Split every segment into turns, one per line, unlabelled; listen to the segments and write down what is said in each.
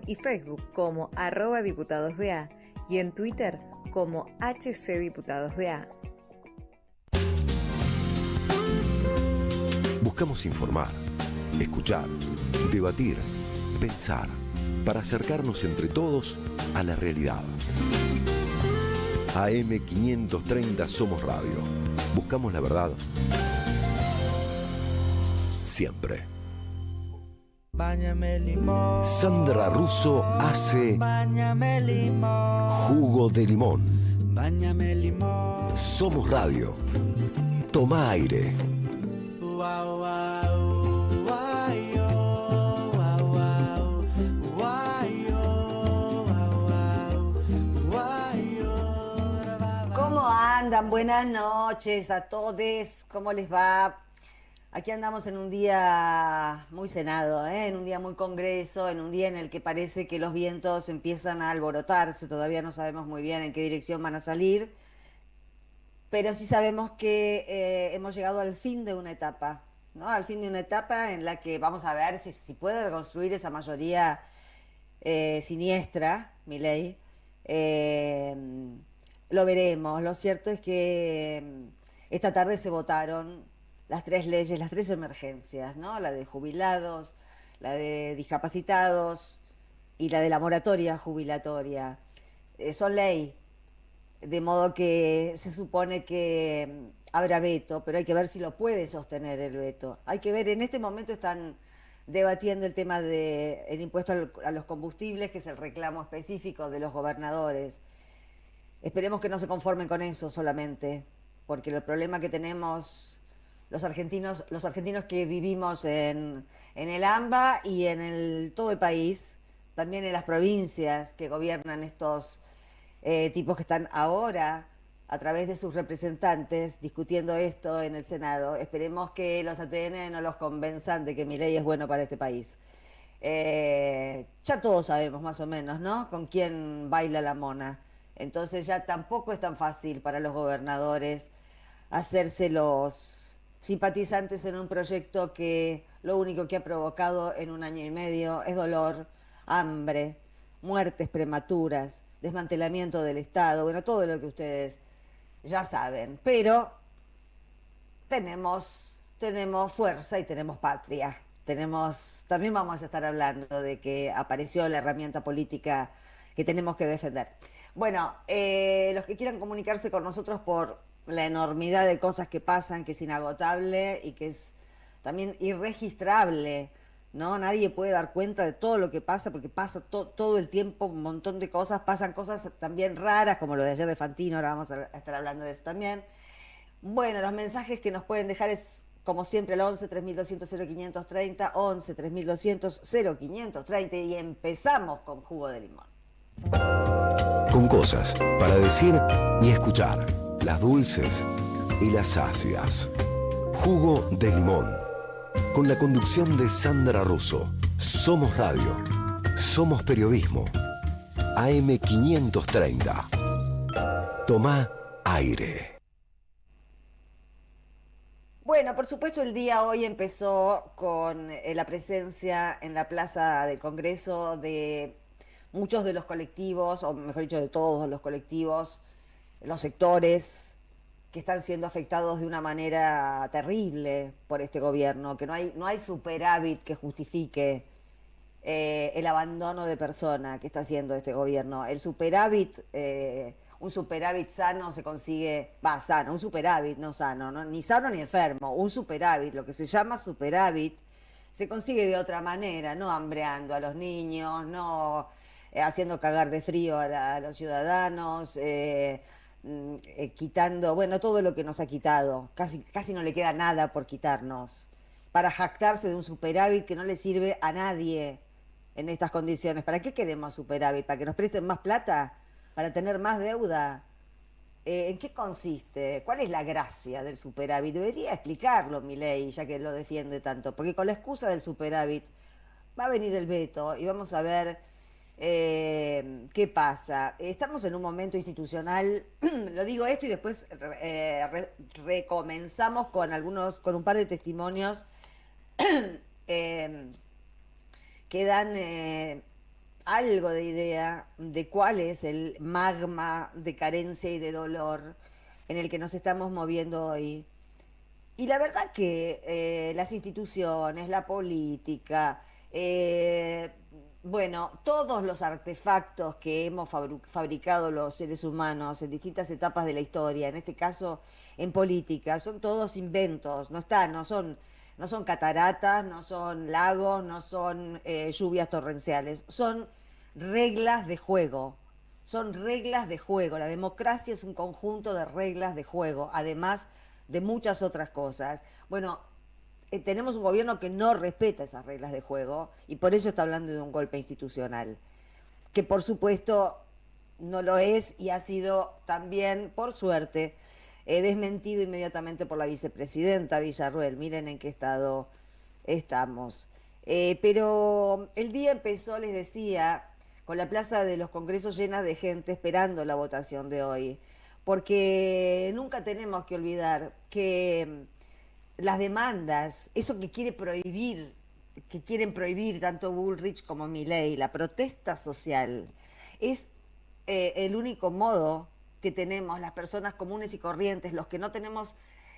y Facebook como @diputadosBA y en Twitter como HCDiputadosBA.
Buscamos informar, escuchar, debatir, pensar, para acercarnos entre todos a la realidad. AM530 Somos Radio. Buscamos la verdad siempre.
Báñame limón.
Sandra Russo hace
Báñame limón.
Jugo de Limón.
Báñame limón.
Somos Radio. Toma aire.
Guau, guau, guayo, guau, guau, guayo, guau, guau.
¿Cómo andan? Buenas noches a todos. ¿Cómo les va? Aquí andamos en un día muy cenado, en un día muy congreso, en un día en el que parece que los vientos empiezan a alborotarse. Todavía no sabemos muy bien en qué dirección van a salir, pero sí sabemos que hemos llegado al fin de una etapa, ¿no? Al fin de una etapa en la que vamos a ver si puede reconstruir esa mayoría siniestra, Milei. Eh, lo veremos. Lo cierto es que esta tarde se votaron las tres leyes, las tres emergencias, ¿no? La de jubilados, la de discapacitados y la de la moratoria jubilatoria. Son ley, de modo que se supone que habrá veto, pero hay que ver si lo puede sostener el veto. Hay que ver, en este momento están debatiendo el tema del impuesto a los combustibles, que es el reclamo específico de los gobernadores. Esperemos que no se conformen con eso solamente, porque el problema que tenemos los argentinos que vivimos en el AMBA y en todo el país, también en las provincias que gobiernan estos tipos que están ahora a través de sus representantes discutiendo esto en el Senado. Esperemos que los ATN no los convenzan de que Milei es bueno para este país. Ya todos sabemos más o menos, ¿no? Con quién baila la mona. Entonces ya tampoco es tan fácil para los gobernadores hacerse los simpatizantes en un proyecto que lo único que ha provocado en un año y medio es dolor, hambre, muertes prematuras, desmantelamiento del Estado, bueno, todo lo que ustedes ya saben. Pero tenemos fuerza y tenemos patria. También vamos a estar hablando de que apareció la herramienta política que tenemos que defender. Bueno, los que quieran comunicarse con nosotros por la enormidad de cosas que pasan, que es inagotable y que es también irregistrable, ¿no? Nadie puede dar cuenta de todo lo que pasa, porque pasa todo el tiempo un montón de cosas, pasan cosas también raras, como lo de ayer de Fantino, ahora vamos a estar hablando de eso también. Bueno, los mensajes que nos pueden dejar es, como siempre, al 11 3200 0530, 11 3200 0530, y empezamos con Jugo de Limón.
Con cosas para decir y escuchar. Las dulces y las ácidas. Jugo de Limón. Con la conducción de Sandra Russo. Somos Radio. Somos Periodismo. AM530. Toma aire.
Bueno, por supuesto el día hoy empezó con la presencia en la Plaza del Congreso de muchos de los colectivos, o mejor dicho, de todos los colectivos, los sectores que están siendo afectados de una manera terrible por este gobierno, que no hay superávit que justifique el abandono de persona que está haciendo este gobierno. El superávit, un superávit sano se consigue, sano, un superávit, no sano, ¿no? Ni sano ni enfermo, un superávit, lo que se llama superávit, se consigue de otra manera, no hambreando a los niños, no haciendo cagar de frío a los ciudadanos, quitando, bueno, todo lo que nos ha quitado, casi no le queda nada por quitarnos, para jactarse de un superávit que no le sirve a nadie en estas condiciones. ¿Para qué queremos superávit? ¿Para que nos presten más plata? ¿Para tener más deuda? ¿En qué consiste? ¿Cuál es la gracia del superávit? Debería explicarlo Milei, ya que lo defiende tanto, porque con la excusa del superávit va a venir el veto y vamos a ver qué pasa. Estamos en un momento institucional, lo digo esto y después recomenzamos con un par de testimonios eh, que dan algo de idea de cuál es el magma de carencia y de dolor en el que nos estamos moviendo hoy. Y la verdad que las instituciones, la política, eh, bueno, todos los artefactos que hemos fabricado los seres humanos en distintas etapas de la historia, en este caso en política, son todos inventos, no son cataratas, no son lagos, no son lluvias torrenciales, son reglas de juego. Son reglas de juego. La democracia es un conjunto de reglas de juego, además de muchas otras cosas. Bueno, tenemos un gobierno que no respeta esas reglas de juego y por eso está hablando de un golpe institucional, que por supuesto no lo es y ha sido también, por suerte, desmentido inmediatamente por la vicepresidenta Villarruel. Miren en qué estado estamos. Pero el día empezó, les decía, con la Plaza de los Congresos llena de gente esperando la votación de hoy, porque nunca tenemos que olvidar que las demandas, eso que quiere prohibir, que quieren prohibir tanto Bullrich como Milei, la protesta social, es el único modo que tenemos las personas comunes y corrientes, los que no tenemos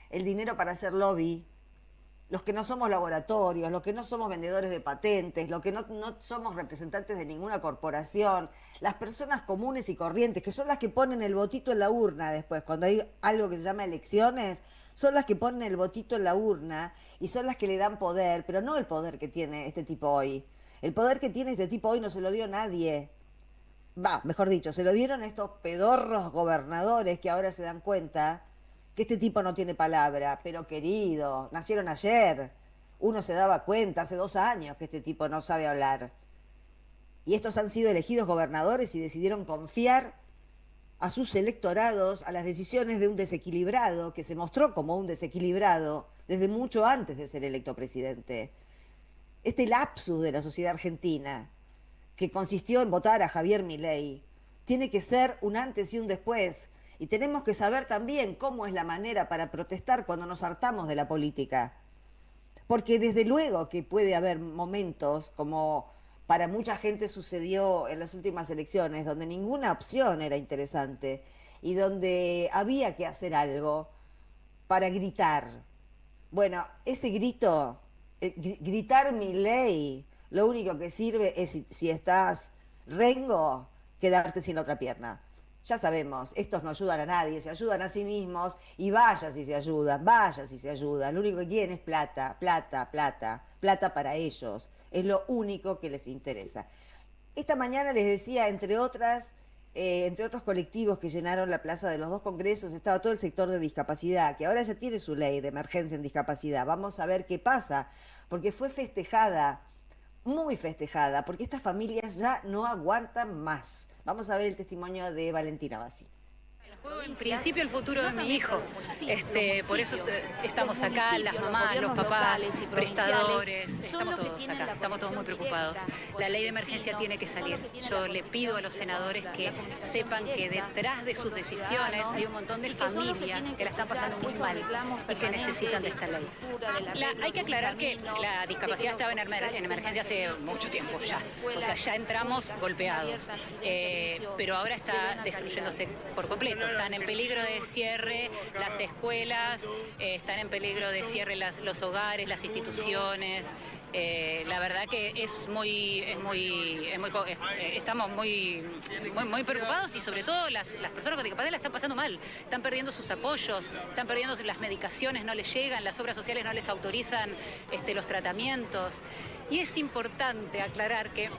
el dinero para hacer lobby, los que no somos laboratorios, los que no somos vendedores de patentes, los que no somos representantes de ninguna corporación, las personas comunes y corrientes, que son las que ponen el votito en la urna después, cuando hay algo que se llama elecciones, son las que ponen el votito en la urna y son las que le dan poder, pero no el poder que tiene este tipo hoy. El poder que tiene este tipo hoy no se lo dio nadie. Va, mejor dicho, se lo dieron estos pedorros gobernadores que ahora se dan cuenta que este tipo no tiene palabra, pero querido, nacieron ayer. Uno se daba cuenta hace 2 años que este tipo no sabe hablar. Y estos han sido elegidos gobernadores y decidieron confiar a sus electorados a las decisiones de un desequilibrado, que se mostró como un desequilibrado desde mucho antes de ser electo presidente. Este lapsus de la sociedad argentina, que consistió en votar a Javier Milei, tiene que ser un antes y un después. Y tenemos que saber también cómo es la manera para protestar cuando nos hartamos de la política. Porque desde luego que puede haber momentos, como para mucha gente sucedió en las últimas elecciones, donde ninguna opción era interesante y donde había que hacer algo para gritar. Bueno, ese grito, gritar mi ley, lo único que sirve es si estás rengo, quedarte sin la otra pierna. Ya sabemos, estos no ayudan a nadie, se ayudan a sí mismos y vaya si se ayudan, vaya si se ayudan. Lo único que quieren es plata, plata, plata, plata para ellos. Es lo único que les interesa. Esta mañana les decía, entre otros colectivos que llenaron la plaza de los dos congresos, estaba todo el sector de discapacidad, que ahora ya tiene su ley de emergencia en discapacidad. Vamos a ver qué pasa, porque fue festejada, muy festejada, porque estas familias ya no aguantan más. Vamos a ver el testimonio de Valentina Bassi.
Juego en principio el futuro de mi hijo. Por eso estamos acá, las mamás, los papás, prestadores, estamos todos acá, estamos todos muy preocupados. La ley de emergencia tiene que salir. Yo le pido a los senadores que sepan que detrás de sus decisiones hay un montón de familias que la están pasando muy mal y que necesitan de esta ley. Hay que aclarar que la discapacidad estaba en emergencia hace mucho tiempo ya. O sea, ya entramos golpeados, pero ahora está destruyéndose por completo. Están en peligro de cierre las escuelas, están en peligro de cierre los hogares, las instituciones. La verdad que estamos muy preocupados y sobre todo las personas con discapacidad la están pasando mal. Están perdiendo sus apoyos, están perdiendo las medicaciones, no les llegan, las obras sociales no les autorizan los tratamientos. Y es importante aclarar que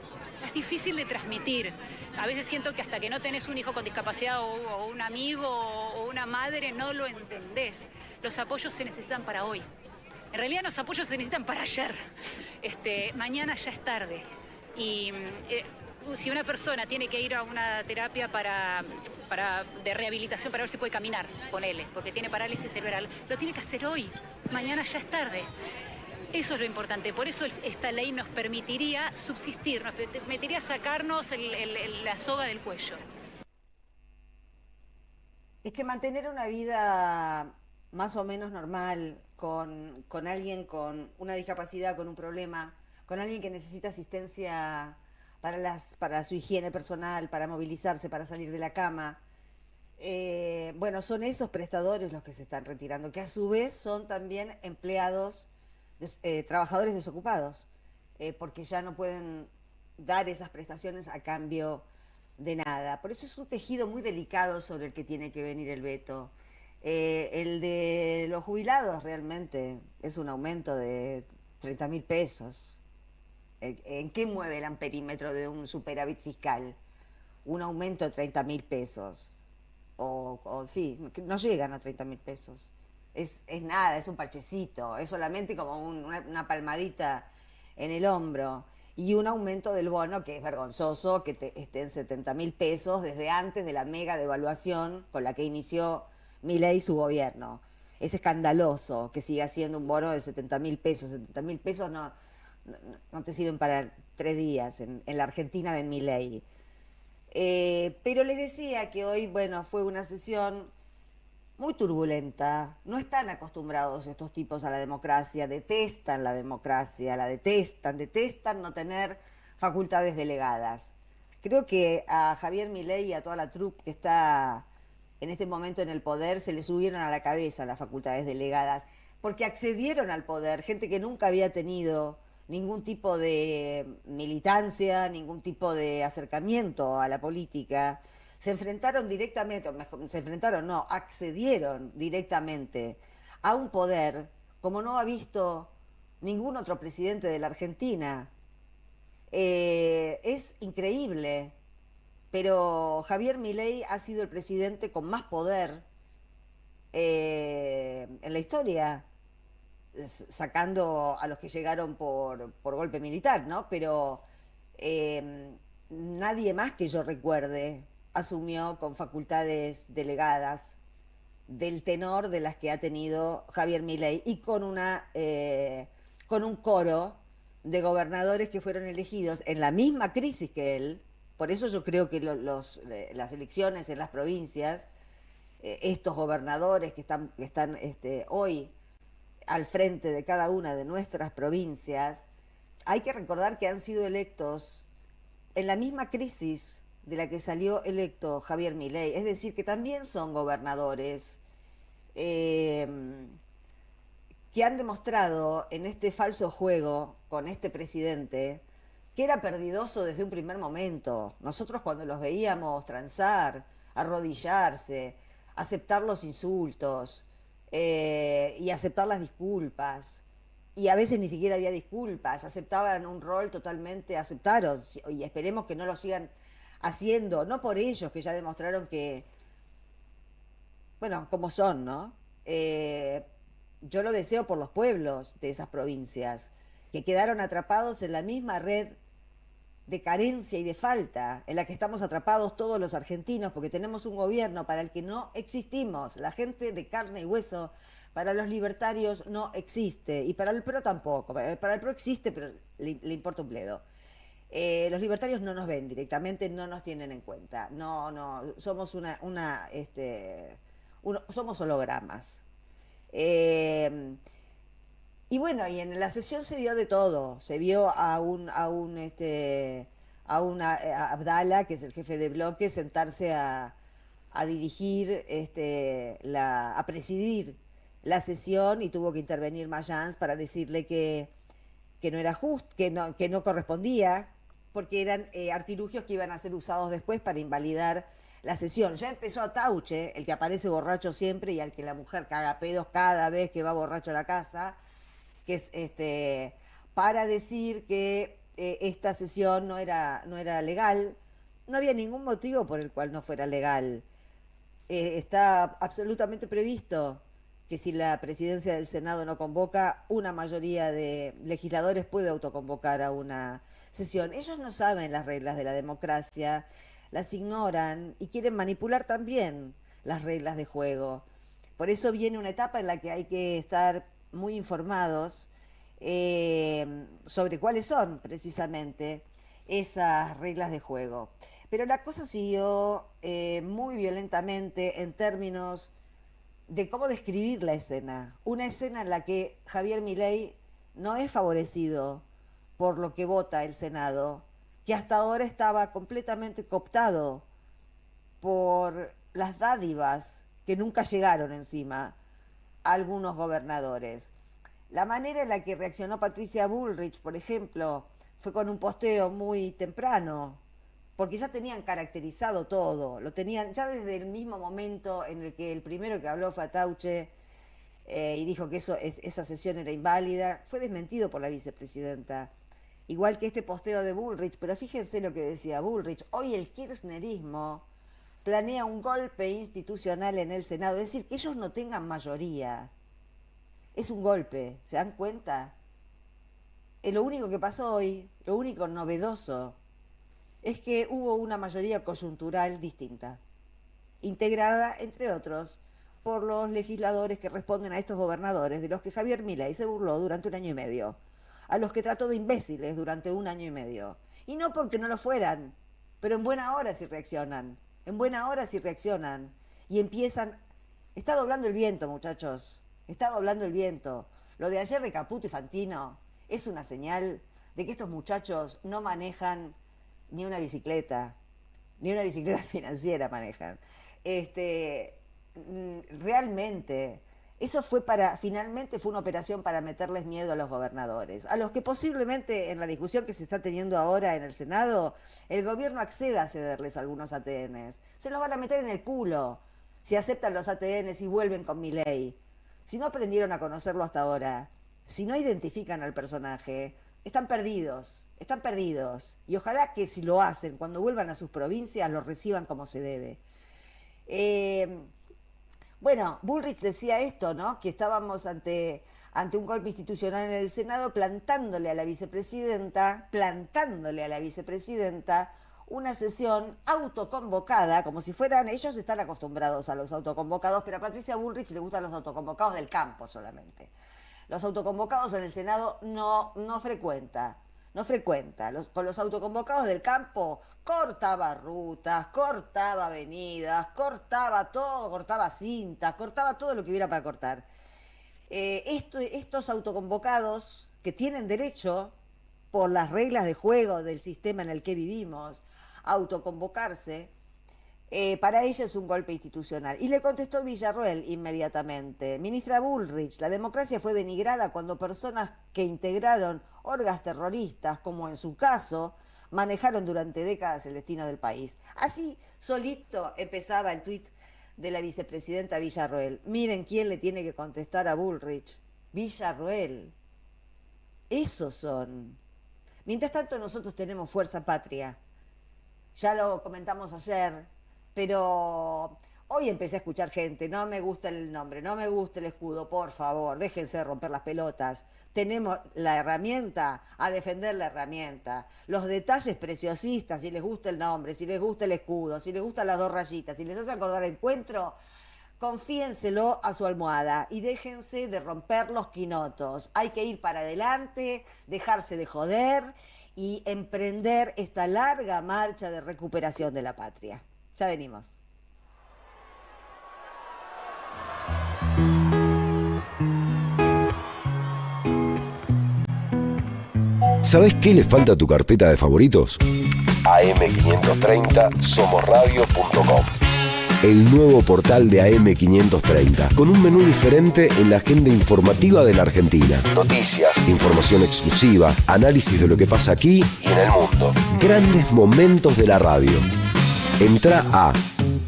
es difícil de transmitir. A veces siento que hasta que no tenés un hijo con discapacidad o un amigo o una madre no lo entendés. Los apoyos se necesitan para hoy. En realidad los apoyos se necesitan para ayer. Mañana ya es tarde. Y si una persona tiene que ir a una terapia de rehabilitación para ver si puede caminar, ponele, porque tiene parálisis cerebral, lo tiene que hacer hoy. Mañana ya es tarde. Eso es lo importante, por eso esta ley nos permitiría subsistir, nos permitiría sacarnos la soga del cuello.
Es que mantener una vida más o menos normal con alguien con una discapacidad, con un problema, con alguien que necesita asistencia para su higiene personal, para movilizarse, para salir de la cama. Bueno, son esos prestadores los que se están retirando, que a su vez son también empleados, trabajadores desocupados, porque ya no pueden dar esas prestaciones a cambio de nada. Por eso es un tejido muy delicado sobre el que tiene que venir el veto. El de los jubilados realmente es un aumento de 30.000 pesos. ¿En qué mueve el amperímetro de un superávit fiscal? Un aumento de 30.000 pesos. O sí, no llegan a 30.000 pesos. Es nada, es un parchecito, es solamente como una palmadita en el hombro. Y un aumento del bono que es vergonzoso, que esté en 70.000 pesos desde antes de la mega devaluación con la que inició Milei y su gobierno. Es escandaloso que siga siendo un bono de 70.000 pesos. 70.000 pesos no te sirven para 3 días en la Argentina de Milei. Pero les decía que hoy, bueno, fue una sesión muy turbulenta. No están acostumbrados estos tipos a la democracia, la detestan no tener facultades delegadas. Creo que a Javier Milei y a toda la troupe que está en este momento en el poder se le subieron a la cabeza las facultades delegadas, porque accedieron al poder, gente que nunca había tenido ningún tipo de militancia, ningún tipo de acercamiento a la política, se enfrentaron directamente, o mejor, se enfrentaron, no, accedieron directamente a un poder como no ha visto ningún otro presidente de la Argentina. Es increíble, pero Javier Milei ha sido el presidente con más poder en la historia, sacando a los que llegaron por golpe militar, ¿no? Pero nadie más que yo recuerde asumió con facultades delegadas del tenor de las que ha tenido Javier Milei y con un coro de gobernadores que fueron elegidos en la misma crisis que él. Por eso yo creo que las elecciones en las provincias, estos gobernadores que están hoy al frente de cada una de nuestras provincias, hay que recordar que han sido electos en la misma crisis de la que salió electo Javier Milei, es decir, que también son gobernadores eh, que han demostrado en este falso juego con este presidente que era perdidoso desde un primer momento. Nosotros cuando los veíamos transar, arrodillarse, aceptar los insultos y aceptar las disculpas, y a veces ni siquiera había disculpas, aceptaban un rol totalmente, aceptaron, y esperemos que no lo sigan haciendo, no por ellos que ya demostraron que, bueno, como son, ¿no? Yo lo deseo por los pueblos de esas provincias, que quedaron atrapados en la misma red de carencia y de falta en la que estamos atrapados todos los argentinos, porque tenemos un gobierno para el que no existimos, la gente de carne y hueso. Para los libertarios no existe, y para el PRO tampoco. Para el PRO existe, pero le importa un bledo. Los libertarios no nos ven directamente, no nos tienen en cuenta. No, somos somos hologramas. Eh, y bueno, y en la sesión se vio de todo. Se vio a Abdala, que es el jefe de bloque, sentarse a dirigir, a presidir la sesión, y tuvo que intervenir Mayans para decirle que no era justo, que no correspondía, porque eran artilugios que iban a ser usados después para invalidar la sesión. Ya empezó Atauche, el que aparece borracho siempre y al que la mujer caga pedos cada vez que va borracho a la casa, que es para decir que esta sesión no era legal. No había ningún motivo por el cual no fuera legal. Está absolutamente previsto que si la presidencia del Senado no convoca, una mayoría de legisladores puede autoconvocar a una sesión. Ellos no saben las reglas de la democracia, las ignoran y quieren manipular también las reglas de juego. Por eso viene una etapa en la que hay que estar muy informados sobre cuáles son precisamente esas reglas de juego. Pero la cosa siguió muy violentamente en términos de cómo describir la escena. Una escena en la que Javier Milei no es favorecido por lo que vota el Senado, que hasta ahora estaba completamente cooptado por las dádivas que nunca llegaron encima a algunos gobernadores. La manera en la que reaccionó Patricia Bullrich, por ejemplo, fue con un posteo muy temprano, porque ya tenían caracterizado todo, lo tenían ya desde el mismo momento en el que el primero que habló fue Atauche y dijo que esa sesión era inválida, fue desmentido por la vicepresidenta. Igual que este posteo de Bullrich, pero fíjense lo que decía Bullrich, hoy el kirchnerismo planea un golpe institucional en el Senado, es decir, que ellos no tengan mayoría. Es un golpe, ¿se dan cuenta? Lo único que pasó hoy, lo único novedoso, es que hubo una mayoría coyuntural distinta, integrada, entre otros, por los legisladores que responden a estos gobernadores, de los que Javier Milei se burló durante 1 año y medio, a los que trató de imbéciles durante 1 año y medio. Y no porque no lo fueran, pero en buena hora sí reaccionan, y empiezan... Está doblando el viento, muchachos, está doblando el viento. Lo de ayer de Caputo y Fantino es una señal de que estos muchachos no manejan ni una bicicleta financiera manejan. Realmente, eso finalmente fue una operación para meterles miedo a los gobernadores, a los que posiblemente en la discusión que se está teniendo ahora en el Senado, el gobierno acceda a cederles algunos ATNs. Se los van a meter en el culo si aceptan los ATNs y vuelven con Milei. Si no aprendieron a conocerlo hasta ahora, si no identifican al personaje, están perdidos. Y ojalá que si lo hacen, cuando vuelvan a sus provincias, lo reciban como se debe. Bueno, Bullrich decía esto, ¿no? Que estábamos ante un golpe institucional en el Senado, plantándole a la vicepresidenta una sesión autoconvocada, como si fueran... Ellos están acostumbrados a los autoconvocados, pero a Patricia Bullrich le gustan los autoconvocados del campo solamente. Los autoconvocados en el Senado no frecuenta. Con los autoconvocados del campo cortaba rutas, cortaba avenidas, cortaba todo, cortaba cintas, cortaba todo lo que hubiera para cortar. Estos autoconvocados que tienen derecho, por las reglas de juego del sistema en el que vivimos, a autoconvocarse, para ella es un golpe institucional. Y le contestó Villarroel inmediatamente: ministra Bullrich, la democracia fue denigrada cuando personas que integraron orgas terroristas, como en su caso, manejaron durante décadas el destino del país. Así, solito empezaba el tuit de la vicepresidenta Villarroel. Miren quién le tiene que contestar a Bullrich. Villarroel. Esos son. Mientras tanto, nosotros tenemos Fuerza Patria. Ya lo comentamos ayer, pero hoy empecé a escuchar gente: no me gusta el nombre, no me gusta el escudo, por favor, déjense de romper las pelotas. Tenemos la herramienta, a defender la herramienta. Los detalles preciosistas, si les gusta el nombre, si les gusta el escudo, si les gustan las 2 rayitas, si les hace acordar encuentro, confíenselo a su almohada y déjense de romper los quinotos. Hay que ir para adelante, dejarse de joder y emprender esta larga marcha de recuperación de la patria. Ya venimos.
¿Sabés qué le falta a tu carpeta de favoritos? am530somosradio.com. El nuevo portal de AM530, con un menú diferente en la agenda informativa de la Argentina. Noticias, información exclusiva, análisis de lo que pasa aquí y en el mundo. Grandes momentos de la radio. Entrá a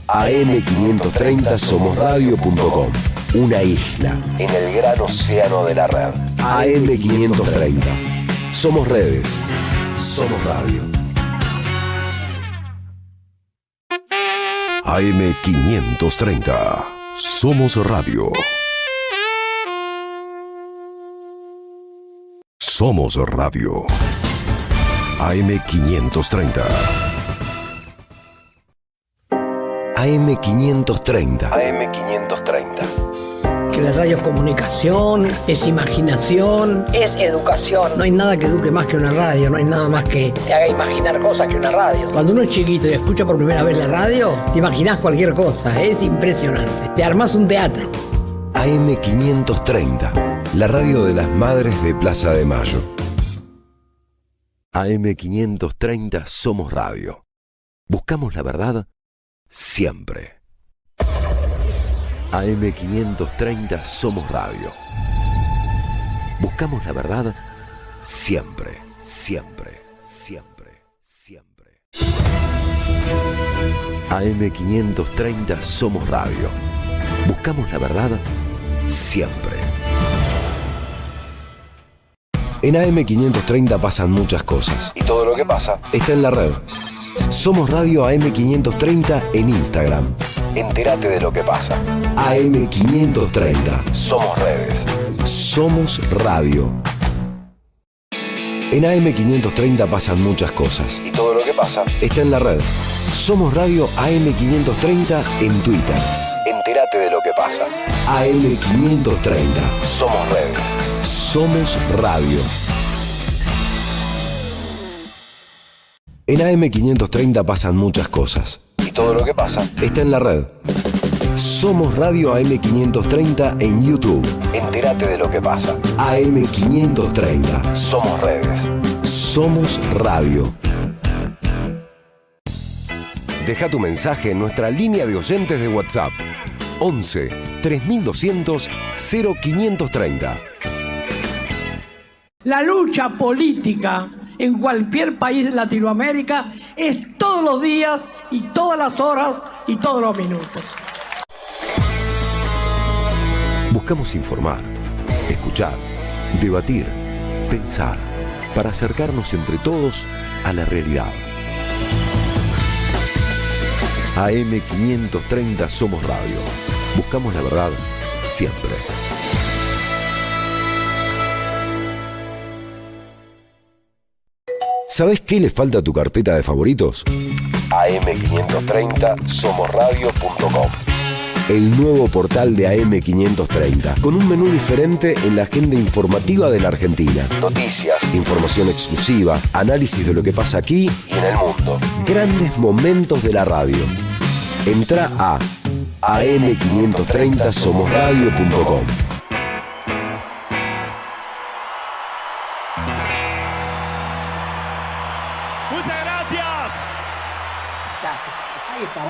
am530somosradio.com. Una isla en el gran océano de la red. AM530. Somos redes. Somos radio. AM530. Somos radio. Somos radio. AM530. AM530. AM530.
Que la radio es comunicación, es imaginación, es educación. No hay nada que eduque más que una radio, no hay nada más que te haga imaginar cosas que una radio. Cuando uno es chiquito y escucha por primera vez la radio, te imaginás cualquier cosa, es impresionante. Te armás un teatro.
AM530, la radio de las madres de Plaza de Mayo. AM530 Somos Radio. Buscamos la verdad siempre. AM530 Somos Radio. Buscamos la verdad siempre, siempre, siempre, siempre. AM530 Somos Radio. Buscamos la verdad siempre. En AM530 pasan muchas cosas. Y todo lo que pasa está en la red. Somos Radio AM530 en Instagram. Entérate de lo que pasa. AM530. Somos redes. Somos radio. En AM530 pasan muchas cosas. Y todo lo que pasa está en la red. Somos Radio AM530 en Twitter. Entérate de lo que pasa. AM530. Somos redes. Somos radio. En AM530 pasan muchas cosas. Y todo lo que pasa está en la red. Somos Radio AM530 en YouTube. Entérate de lo que pasa. AM530. Somos redes. Somos radio. Deja tu mensaje en nuestra línea de oyentes de WhatsApp. 11 3200 0530.
La lucha política en cualquier país de Latinoamérica es todos los días y todas las horas y todos los minutos.
Buscamos informar, escuchar, debatir, pensar, para acercarnos entre todos a la realidad. AM530 Somos Radio. Buscamos la verdad siempre. ¿Sabés qué le falta a tu carpeta de favoritos? AM530 somosradio.com. El nuevo portal de AM530, con un menú diferente en la agenda informativa de la Argentina. Noticias, información exclusiva, análisis de lo que pasa aquí y en el mundo. Grandes momentos de la radio. Entrá a am530 somosradio.com.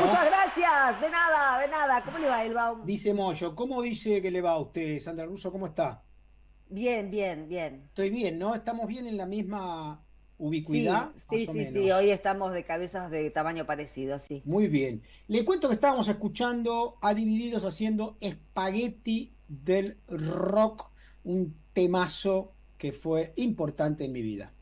Muchas gracias, de nada, de nada. ¿Cómo le va, Elbaum?
Dice Moyo, ¿cómo dice que le va a usted, Sandra Russo? ¿Cómo está?
Bien, bien, bien.
Estoy bien, ¿no? ¿Estamos bien en la misma ubicuidad?
Sí, sí, hoy estamos de cabezas de tamaño parecido, sí.
Muy bien. Le cuento que estábamos escuchando a Divididos haciendo Espagueti del Rock, un temazo que fue importante en mi vida.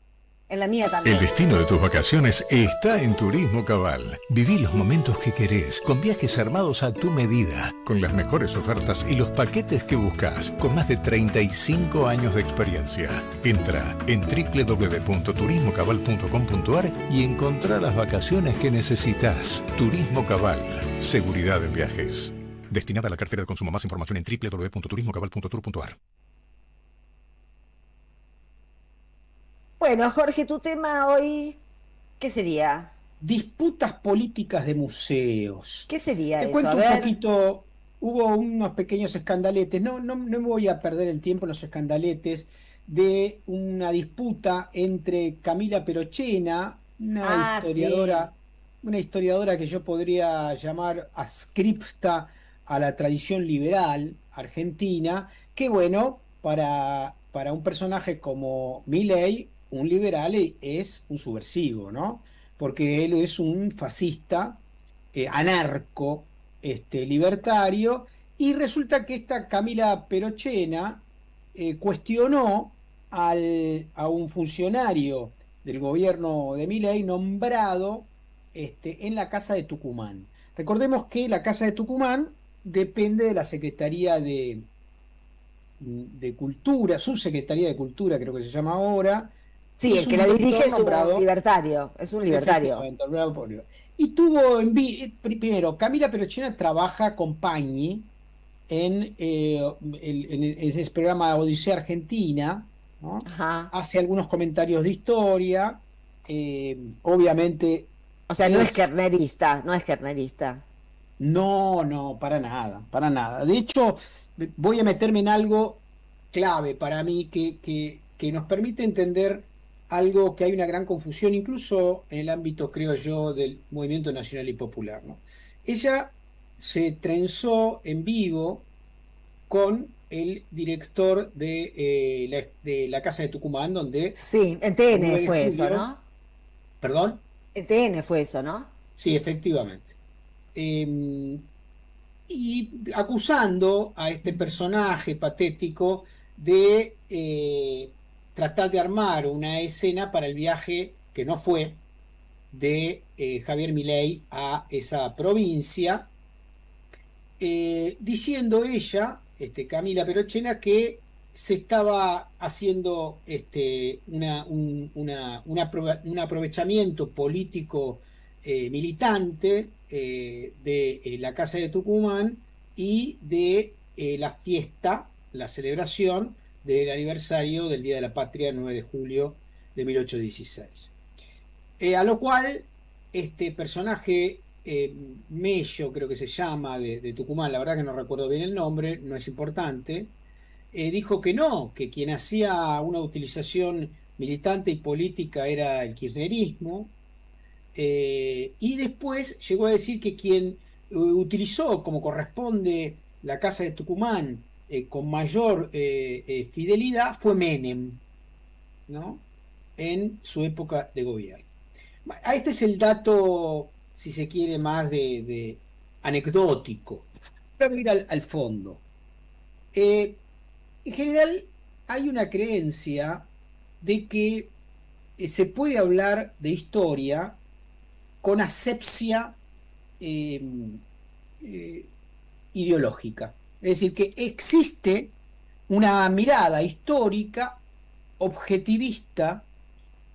En la mía también.
El destino de tus vacaciones está en Turismo Cabal. Viví los momentos que querés, con viajes armados a tu medida, con las mejores ofertas y los paquetes que buscas, con más de 35 años de experiencia. Entra en www.turismocabal.com.ar y encontrá las vacaciones que necesitas. Turismo Cabal, seguridad en viajes. Destinada a la cartera de consumo. Más información en www.turismocabal.tour.ar.
Bueno, Jorge, tu tema hoy, ¿qué sería?
Disputas políticas de museos.
¿Qué sería
Te
eso?
cuento
A
un
ver.
poquito, hubo unos pequeños escandaletes, no me voy a perder el tiempo en los escandaletes de una disputa entre Camila Perochena, una historiadora que yo podría llamar adscripta a la tradición liberal argentina, que bueno, para un personaje como Milei, un liberal es un subversivo, ¿no? Porque él es un fascista, anarco, libertario, y resulta que esta Camila Perochena cuestionó a un funcionario del gobierno de Milei nombrado en la Casa de Tucumán. Recordemos que la Casa de Tucumán depende de la Secretaría de Cultura, Subsecretaría de Cultura creo que se llama ahora.
Sí, el que la dirige es un libertario,
Y tuvo primero, Camila Perochena trabaja con Pañi en ese programa Odisea Argentina, ¿no?
Ajá.
Hace algunos comentarios de historia, obviamente.
O sea, no es kernerista, no es kernerista.
No, para nada. De hecho, voy a meterme en algo clave para mí que nos permite entender algo que hay una gran confusión, incluso en el ámbito, creo yo, del movimiento nacional y popular, ¿no? Ella se trenzó en vivo con el director de la Casa de Tucumán, donde
Sí, en
el 9
TN
de
fue eso,
julio,
¿no?
perdón,
En TN fue eso, ¿no?
sí, efectivamente. Eh, y acusando a este personaje patético de tratar de armar una escena para el viaje que no fue de Javier Milei a esa provincia, diciendo ella, Camila Perochena, que se estaba haciendo un aprovechamiento político militante de la Casa de Tucumán y de la fiesta, la celebración del aniversario del Día de la Patria, 9 de julio de 1816. A lo cual este personaje, Mello, creo que se llama, de Tucumán, la verdad que no recuerdo bien el nombre, no es importante, dijo que no, que quien hacía una utilización militante y política era el kirchnerismo, y después llegó a decir que quien utilizó como corresponde la Casa de Tucumán con mayor fidelidad fue Menem, ¿no? En su época de gobierno. Este es el dato, si se quiere, más de anecdótico. Pero ir al fondo. En general, hay una creencia de que se puede hablar de historia con asepsia eh, eh, ideológica. Es decir, que existe una mirada histórica, objetivista,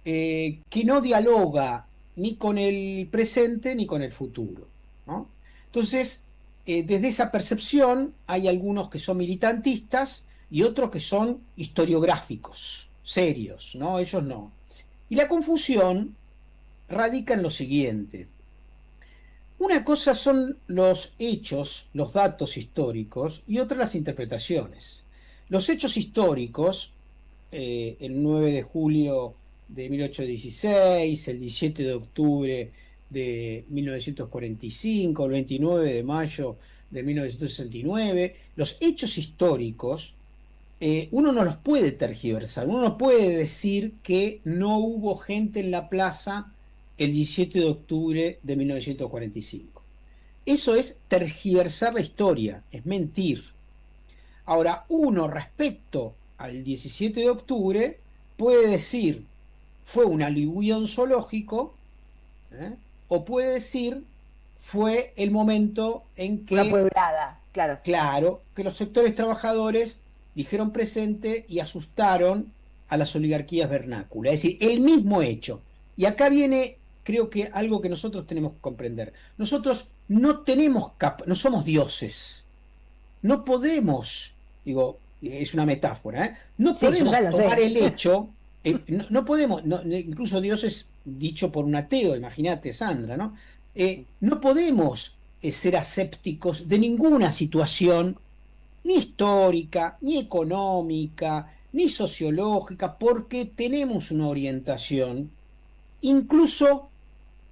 que no dialoga ni con el presente ni con el futuro, ¿no? Entonces, desde esa percepción hay algunos que son militantistas y otros que son historiográficos, serios, ¿no? Ellos no. Y la confusión radica en lo siguiente. Una cosa son los hechos, los datos históricos, y otra las interpretaciones. Los hechos históricos, el 9 de julio de 1816, el 17 de octubre de 1945, el 29 de mayo de 1969, los hechos históricos, uno no los puede tergiversar, uno no puede decir que no hubo gente en la plaza el 17 de octubre de 1945. Eso es tergiversar la historia, es mentir. Ahora, uno respecto al 17 de octubre puede decir fue un aluvión zoológico, o puede decir fue el momento en que...
Una pueblada, claro.
Claro, que los sectores trabajadores dijeron presente y asustaron a las oligarquías vernáculas. Es decir, el mismo hecho. Y acá viene, creo que algo que nosotros tenemos que comprender. Nosotros no tenemos no somos dioses. No podemos, digo, es una metáfora, no
Sí,
podemos
yo ya lo
tomar
sé.
el hecho, no podemos, incluso Dios es dicho por un ateo, imagínate, Sandra, ¿no? No podemos ser asépticos de ninguna situación, ni histórica, ni económica, ni sociológica, porque tenemos una orientación, incluso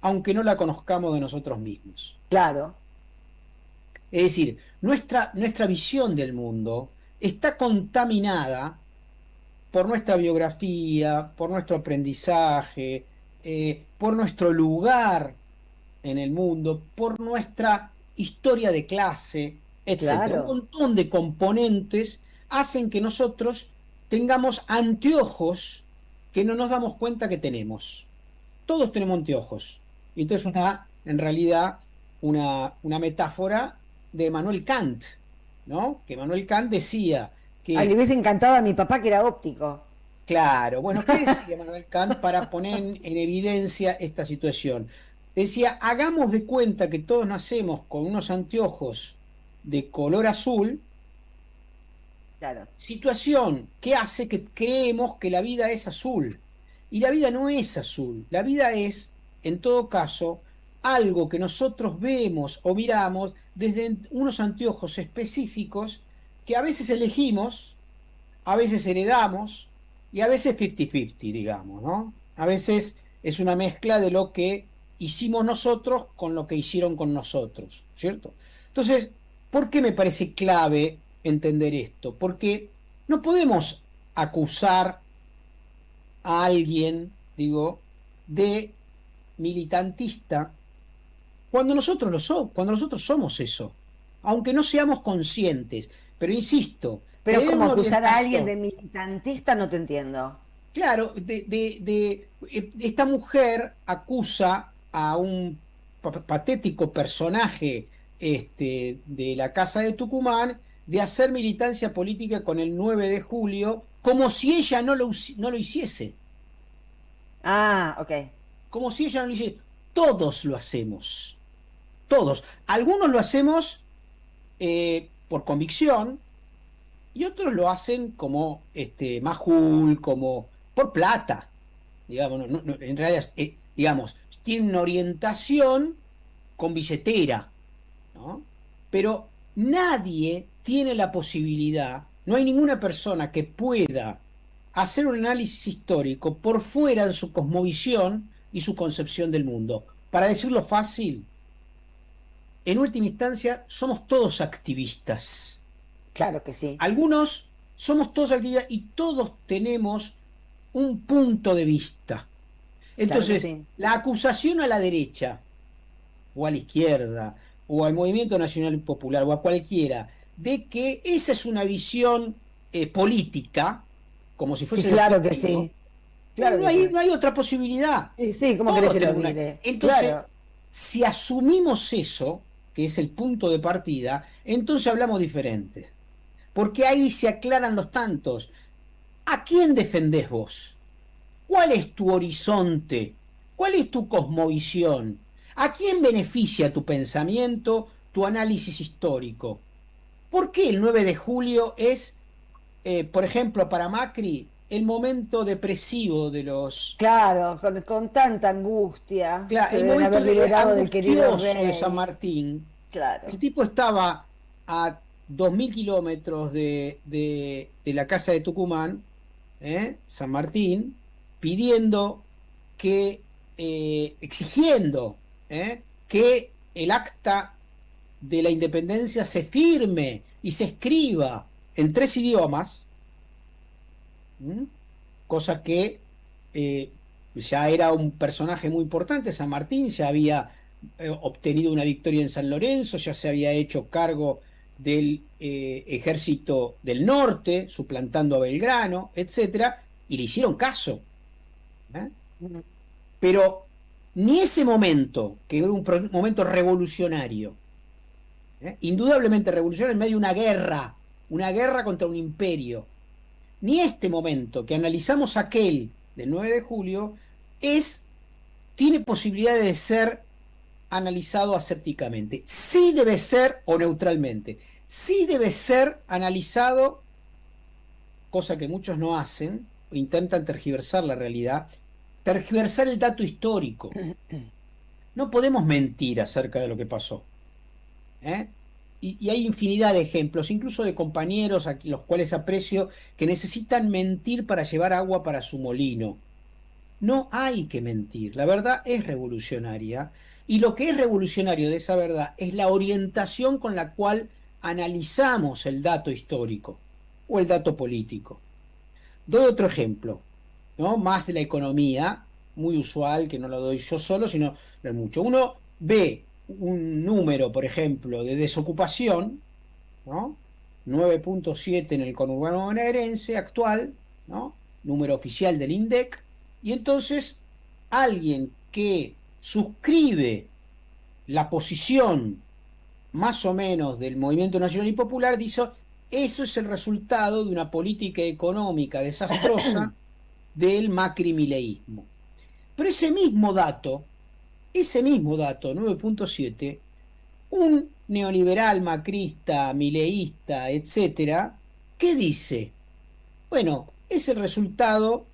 aunque no la conozcamos de nosotros mismos.
Claro.
Es decir, nuestra visión del mundo está contaminada por nuestra biografía, por nuestro aprendizaje, por nuestro lugar en el mundo, por nuestra historia de clase, etc.
Claro.
Un montón de componentes hacen que nosotros tengamos anteojos que no nos damos cuenta que tenemos. Todos tenemos anteojos. Y entonces en realidad, una metáfora de Manuel Kant, ¿no? Que Manuel Kant decía que...
Ay, le hubiese encantado a mi papá que era óptico.
Claro, bueno, ¿qué decía Manuel Kant para poner en evidencia esta situación? Decía, hagamos de cuenta que todos nacemos con unos anteojos de color azul,
Claro.
situación que hace que creemos que la vida es azul. Y la vida no es azul, la vida es, en todo caso, algo que nosotros vemos o miramos desde unos anteojos específicos que a veces elegimos, a veces heredamos, y a veces 50-50, digamos, ¿no? A veces es una mezcla de lo que hicimos nosotros con lo que hicieron con nosotros, ¿cierto? Entonces, ¿por qué me parece clave entender esto? Porque no podemos acusar a alguien, digo, de militantista cuando nosotros lo somos, cuando nosotros somos eso, aunque no seamos conscientes. Pero insisto,
Pero
tener
como
una
acusar a alguien de
orientación,
militantista, no te entiendo.
claro, esta mujer acusa a un patético personaje de la Casa de Tucumán de hacer militancia política con el 9 de julio, como si ella no lo hiciese.
Ah, ok.
Como si ella no lo hiciese. Todos lo hacemos. Todos. Algunos lo hacemos por convicción y otros lo hacen como majul, como por plata. Digamos, en realidad, digamos, tienen una orientación con billetera, ¿no? Pero nadie tiene la posibilidad, no hay ninguna persona que pueda hacer un análisis histórico por fuera de su cosmovisión y su concepción del mundo. Para decirlo fácil, en última instancia, somos todos activistas.
Claro que sí.
Algunos somos todos activistas y todos tenemos un punto de vista. Entonces,
Claro que sí.
la acusación a la derecha, o a la izquierda, o al Movimiento Nacional Popular, o a cualquiera, de que esa es una visión política, como si
Sí,
fuese el
claro que
objetivo,
sí. Claro que sí.
no hay otra posibilidad.
Sí, sí, ¿cómo querés
Todos
que lo
tenemos una.
olvide?
Entonces,
Claro.
si asumimos eso, que es el punto de partida, entonces hablamos diferente. Porque ahí se aclaran los tantos. ¿A quién defendés vos? ¿Cuál es tu horizonte? ¿Cuál es tu cosmovisión? ¿A quién beneficia tu pensamiento, tu análisis histórico? ¿Por qué el 9 de julio es, por ejemplo, para Macri, el momento depresivo de los...
Claro, con tanta angustia.
Claro,
Se
el
deben
momento
haber liberado del querido
angustioso de San
rey.
Martín?
Claro.
El tipo estaba a 2000 kilómetros de la casa de Tucumán, San Martín, pidiendo exigiendo que el acta de la independencia se firme y se escriba en 3 idiomas, ¿m? Cosa que ya era un personaje muy importante. San Martín ya había obtenido una victoria en San Lorenzo, ya se había hecho cargo del ejército del norte, suplantando a Belgrano, etcétera, y le hicieron caso. ¿Eh? Pero ni ese momento, que era un momento revolucionario, indudablemente revolucionario en medio de una guerra contra un imperio, ni este momento que analizamos aquel del 9 de julio tiene posibilidad de ser analizado asépticamente. Sí debe ser, o neutralmente, sí debe ser analizado, cosa que muchos no hacen, intentan tergiversar la realidad, tergiversar el dato histórico. No podemos mentir acerca de lo que pasó. Y hay infinidad de ejemplos, incluso de compañeros a los cuales aprecio, que necesitan mentir para llevar agua para su molino. No hay que mentir, la verdad es revolucionaria, y lo que es revolucionario de esa verdad es la orientación con la cual analizamos el dato histórico o el dato político. Doy otro ejemplo, ¿no? Más de la economía, muy usual, que no lo doy yo solo, sino no es mucho. Uno ve un número, por ejemplo, de desocupación, ¿no? 9.7 en el conurbano bonaerense actual, ¿no? Número oficial del INDEC, y entonces alguien que suscribe la posición más o menos del Movimiento Nacional y Popular dice: eso es el resultado de una política económica desastrosa del macrimileísmo. Pero ese mismo dato, 9.7, un neoliberal, macrista, mileísta, etcétera, ¿qué dice? Bueno, es el resultado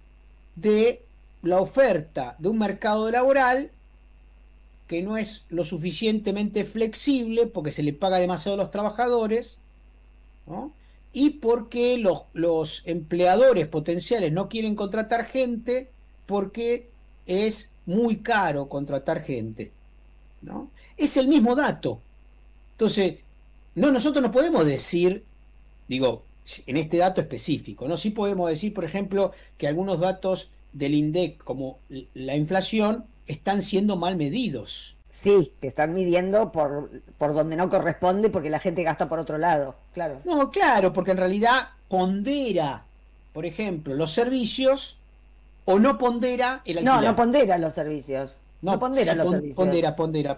de la oferta de un mercado laboral que no es lo suficientemente flexible porque se le paga demasiado a los trabajadores, ¿no? y porque los empleadores potenciales no quieren contratar gente porque es muy caro contratar gente, ¿no? Es el mismo dato. Entonces, nosotros no podemos decir, digo, en este dato específico, ¿no? Sí podemos decir, por ejemplo, que algunos datos del INDEC, como la inflación, están siendo mal medidos.
Sí, que están midiendo por donde no corresponde porque la gente gasta por otro lado, claro.
No, claro, porque en realidad pondera, por ejemplo, los servicios o no pondera el alquiler.
No pondera los servicios. No pondera los servicios.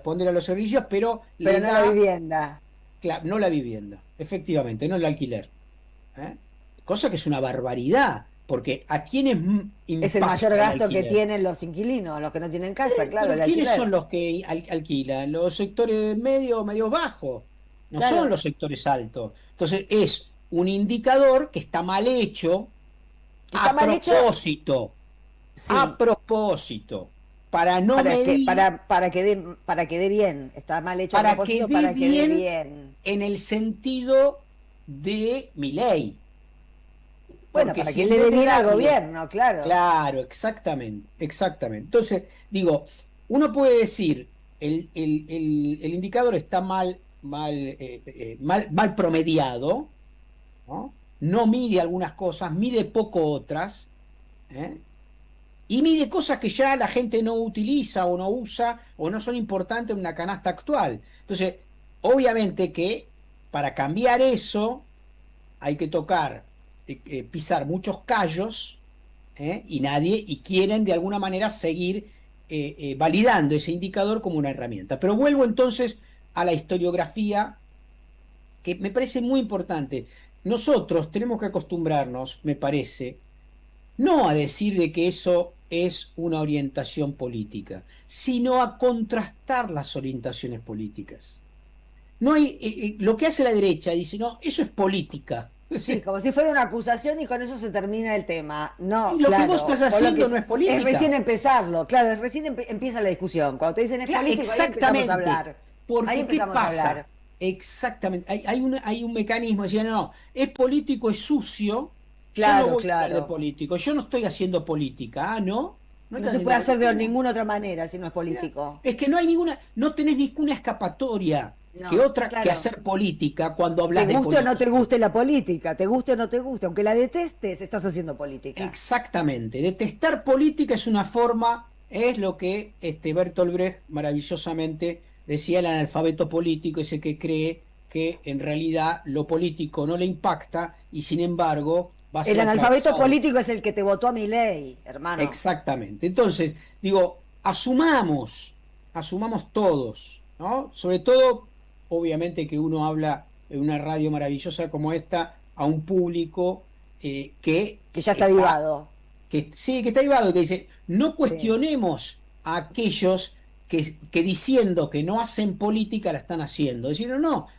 Pondera los servicios, pero
no la vivienda.
Claro, no la vivienda, efectivamente, no el alquiler. Cosa que es una barbaridad, porque ¿a quiénes
es el mayor gasto que tienen los inquilinos, los que no tienen casa, claro.
¿Quiénes son los que alquilan? Los sectores medios bajos, no claro. Son los sectores altos. Entonces es un indicador que está mal hecho a propósito. Sí. A propósito. Para no medir.
Para que dé bien. Está mal hecho
para
a propósito
que
para que dé bien.
En el sentido de mi ley.
Bueno, para que le dé bien al gobierno, claro.
Claro, exactamente. Entonces, digo, uno puede decir, el indicador está mal promediado, ¿no? No mide algunas cosas, mide poco otras, y mide cosas que ya la gente no utiliza o no usa o no son importantes en una canasta actual. Entonces, obviamente que para cambiar eso hay que pisar muchos callos, y quieren de alguna manera seguir validando ese indicador como una herramienta. Pero vuelvo entonces a la historiografía, que me parece muy importante. Nosotros tenemos que acostumbrarnos, me parece, no a decir de que eso es una orientación política, sino a contrastar las orientaciones políticas. No hay lo que hace la derecha, dice, no, eso es política.
Sí, como si fuera una acusación y con eso se termina el tema. No,
y lo que vos estás haciendo no es política.
Es recién empezarlo, claro, es recién empieza la discusión. Cuando te dicen es político, ahí empezamos a hablar.
Porque ahí empezamos a hablar. Exactamente, hay un mecanismo, decía, no, es político, es sucio.
Claro,
yo no voy
claro.
A hablar de político, yo no estoy haciendo política, ¿no?
No se puede hacer de ninguna otra manera si no es político.
Es que no tenés ninguna escapatoria. Que hacer política cuando hablas de política.
Te guste o no te guste la política, te guste o no te guste, aunque la detestes, estás haciendo política.
Exactamente, detestar política es una forma, es lo que Bertolt Brecht maravillosamente decía, el analfabeto político, ese que cree que en realidad lo político no le impacta y sin embargo va a ser...
El analfabeto político es el que te votó a Milei, hermano.
Exactamente, entonces, digo, asumamos todos, ¿no? Sobre todo... Obviamente que uno habla en una radio maravillosa como esta a un público que
ya está divado.
Que está divado, que dice, no cuestionemos a aquellos que diciendo que no hacen política la están haciendo. Decir, no,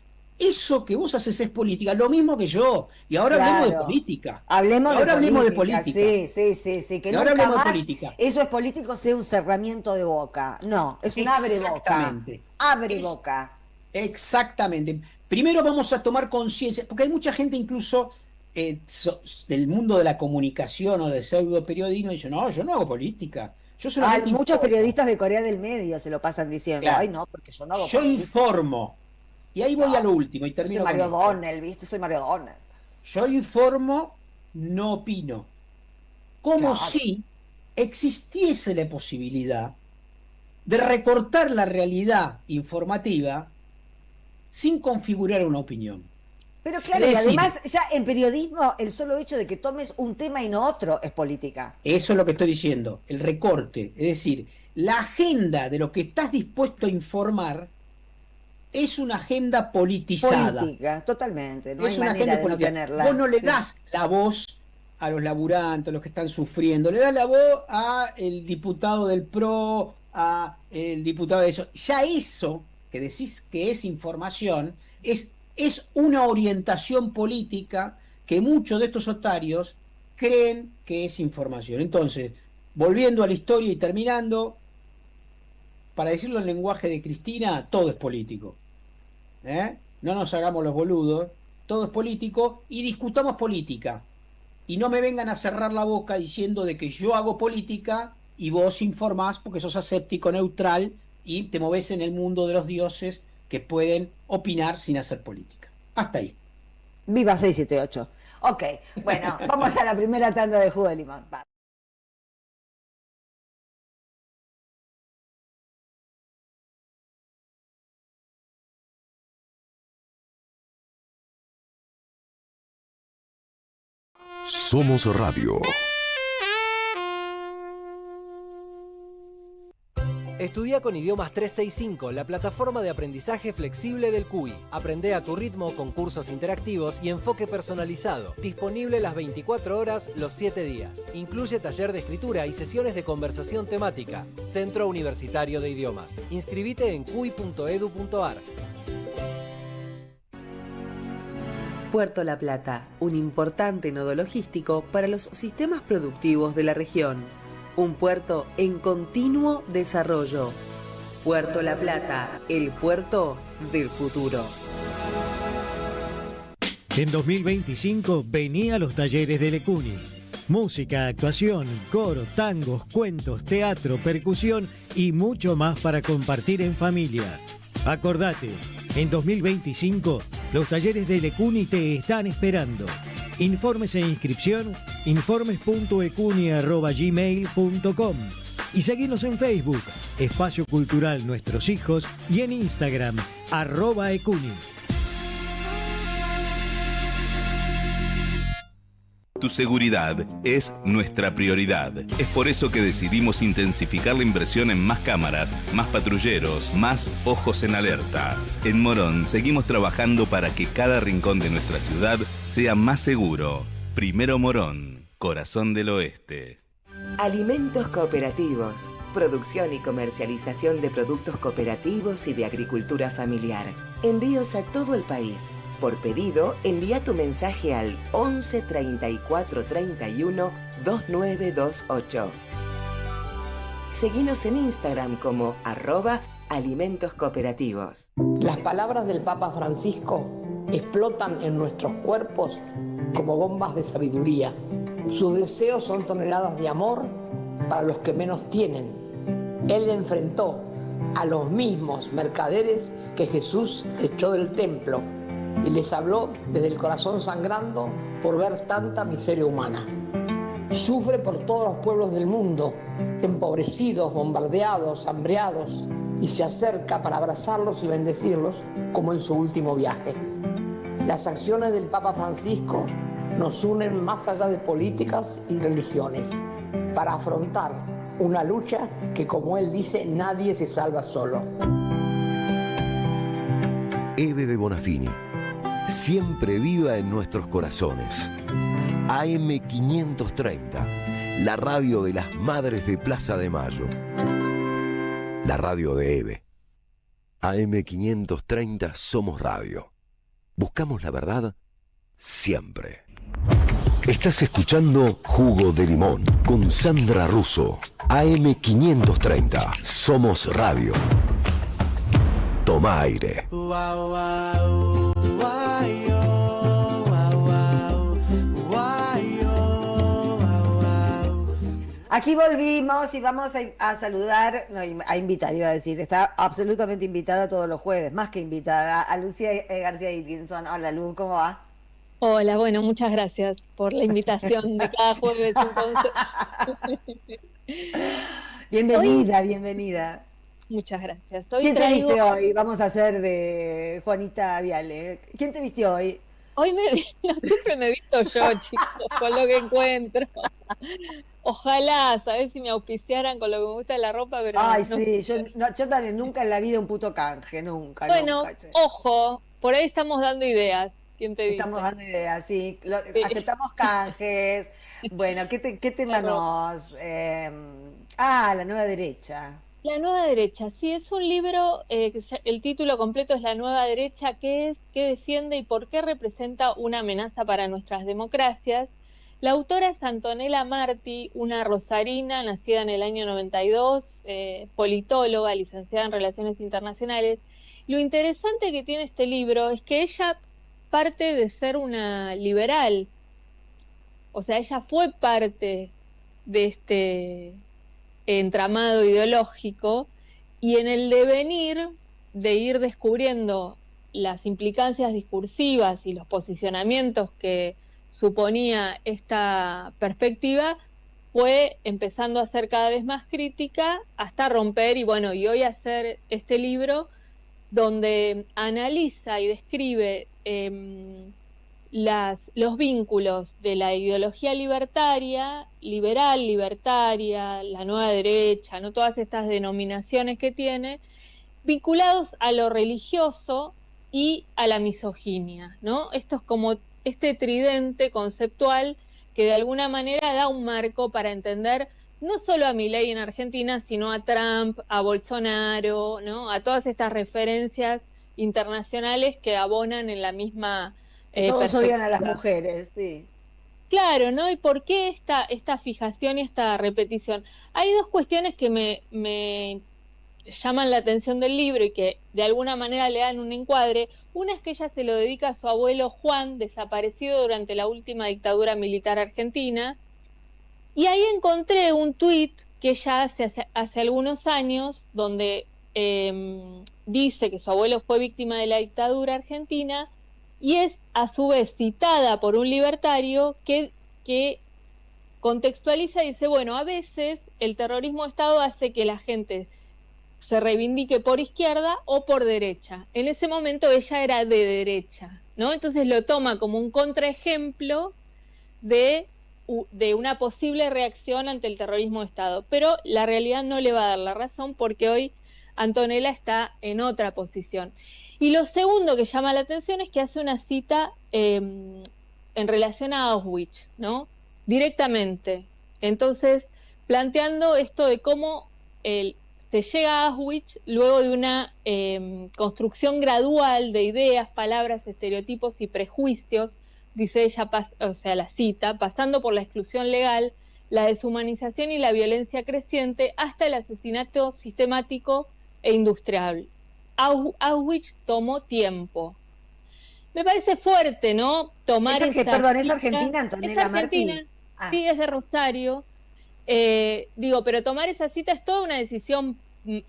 eso que vos haces es política, lo mismo que yo. Y ahora hablemos de política.
Hablemos de política. Sí.
Que ahora hablemos de política.
Eso es político, sea un cerramiento de boca. No, es un abre boca. Abre boca.
Exactamente. Primero vamos a tomar conciencia, porque hay mucha gente incluso del mundo de la comunicación o del pseudo periodismo dice, no, yo no hago política. Yo solamente
muchos periodistas de Corea del Medio se lo pasan diciendo, claro. Ay no, porque yo no hago política.
Yo informo. Y ahí voy a lo último y termino.
Soy Mario Donnell, ¿viste? Soy Mario Donnell.
Yo informo, no opino. Como si existiese la posibilidad de recortar la realidad informativa sin configurar una opinión.
Pero claro, y además ya en periodismo el solo hecho de que tomes un tema y no otro es política.
Eso es lo que estoy diciendo, el recorte. Es decir, la agenda de lo que estás dispuesto a informar es una agenda politizada.
Política, totalmente. No hay manera de no tenerla.
Vos no le das la voz a los laburantes, a los que están sufriendo. Le das la voz al diputado del PRO, a el diputado de eso. Ya eso que decís que es información, es una orientación política que muchos de estos otarios creen que es información. Entonces, volviendo a la historia y terminando, para decirlo en lenguaje de Cristina, todo es político. No nos hagamos los boludos, todo es político, y discutamos política. Y no me vengan a cerrar la boca diciendo de que yo hago política y vos informás porque sos aséptico, neutral, y te movés en el mundo de los dioses que pueden opinar sin hacer política. Hasta ahí.
Viva 678. Ok, bueno, vamos a la primera tanda de jugo de limón. Va.
Somos Radio.
Estudia con Idiomas 365, la plataforma de aprendizaje flexible del CUI. Aprende a tu ritmo con cursos interactivos y enfoque personalizado. Disponible las 24 horas, los 7 días. Incluye taller de escritura y sesiones de conversación temática. Centro Universitario de Idiomas. Inscribite en cui.edu.ar.
Puerto La Plata, un importante nodo logístico para los sistemas productivos de la región. Un puerto en continuo desarrollo. Puerto La Plata, el puerto del futuro.
En 2025 vení a los talleres de Lecuni. Música, actuación, coro, tangos, cuentos, teatro, percusión y mucho más para compartir en familia. Acordate, en 2025 los talleres de Lecuni te están esperando. Informes e inscripción, informes.ecuni@gmail.com y seguinos en Facebook, Espacio Cultural Nuestros Hijos, y en Instagram, @ecuni.
Tu seguridad es nuestra prioridad. Es por eso que decidimos intensificar la inversión en más cámaras, más patrulleros, más ojos en alerta. En Morón seguimos trabajando para que cada rincón de nuestra ciudad sea más seguro. Primero Morón, corazón del oeste.
Alimentos cooperativos. Producción y comercialización de productos cooperativos y de agricultura familiar. Envíos a todo el país. Por pedido, envía tu mensaje al 11 34 31 2928. Seguinos en Instagram como @alimentoscooperativos.
Las palabras del Papa Francisco explotan en nuestros cuerpos como bombas de sabiduría. Sus deseos son toneladas de amor para los que menos tienen. Él enfrentó a los mismos mercaderes que Jesús echó del templo y les habló desde el corazón sangrando por ver tanta miseria humana. Sufre por todos los pueblos del mundo, empobrecidos, bombardeados, hambreados, y se acerca para abrazarlos y bendecirlos como en su último viaje. Las acciones del Papa Francisco nos unen más allá de políticas y religiones para afrontar una lucha que, como él dice, nadie se salva solo.
Eve de Bonafini, siempre viva en nuestros corazones. AM530, la radio de las Madres de Plaza de Mayo. La radio de Eve. AM530 Somos Radio. Buscamos la verdad siempre. Estás escuchando Jugo de Limón con Sandra Russo. AM530 Somos Radio. Toma aire.
Aquí volvimos y vamos a saludar, no, a invitar, iba a decir, está absolutamente invitada todos los jueves, más que invitada, a Lucía García Dickinson. Hola Lu, ¿cómo va?
Hola, bueno, muchas gracias por la invitación de cada jueves. Entonces.
Bienvenida, bienvenida.
Muchas gracias.
¿Quién te viste hoy? Vamos a hacer de Juanita Viale. ¿Quién te viste hoy?
Hoy siempre me he visto yo, chicos, con lo que encuentro. Ojalá, ¿sabes? Si me auspiciaran con lo que me gusta de la ropa, pero...
Ay, no, sí, yo también nunca en la vida un puto canje, nunca.
Bueno,
nunca,
ojo, por ahí estamos dando ideas. ¿Quién te dice?
Estamos dando ideas, sí. Aceptamos canjes. Bueno, ¿qué tema nos...? La Nueva Derecha.
La Nueva Derecha, sí, es un libro, el título completo es La Nueva Derecha, ¿qué es, qué defiende y por qué representa una amenaza para nuestras democracias? La autora es Antonella Marti, una rosarina nacida en el año 92, politóloga, licenciada en Relaciones Internacionales. Lo interesante que tiene este libro es que ella parte de ser una liberal. O sea, ella fue parte de este entramado ideológico, y en el devenir de ir descubriendo las implicancias discursivas y los posicionamientos que suponía esta perspectiva, fue empezando a ser cada vez más crítica hasta romper y hoy hacer este libro donde analiza y describe los vínculos de la ideología liberal, libertaria, la nueva derecha, ¿no? Todas estas denominaciones que tiene, vinculados a lo religioso y a la misoginia, ¿no? Esto es como este tridente conceptual que de alguna manera da un marco para entender no solo a Milei en Argentina, sino a Trump, a Bolsonaro, ¿no? A todas estas referencias internacionales que abonan en la misma
todos odian a las mujeres, sí.
Claro, ¿no? ¿Y por qué esta fijación y esta repetición? Hay dos cuestiones que me llaman la atención del libro y que de alguna manera le dan un encuadre. Una es que ella se lo dedica a su abuelo Juan, desaparecido durante la última dictadura militar argentina, y ahí encontré un tuit que ella hace algunos años, donde dice que su abuelo fue víctima de la dictadura argentina, y es a su vez citada por un libertario que contextualiza y dice, a veces el terrorismo de Estado hace que la gente se reivindique por izquierda o por derecha. En ese momento ella era de derecha, ¿no? Entonces lo toma como un contraejemplo de una posible reacción ante el terrorismo de Estado. Pero la realidad no le va a dar la razón, porque hoy Antonella está en otra posición. Y lo segundo que llama la atención es que hace una cita en relación a Auschwitz, ¿no? Directamente. Entonces, planteando esto de cómo se llega a Auschwitz luego de una construcción gradual de ideas, palabras, estereotipos y prejuicios, dice ella, la cita, pasando por la exclusión legal, la deshumanización y la violencia creciente, hasta el asesinato sistemático e industrial. Auschwitz tomó tiempo. Me parece fuerte, ¿no? Tomar
¿Es Argentina, Antonella Martí?
Sí, es de Rosario. Pero tomar esa cita es toda una decisión,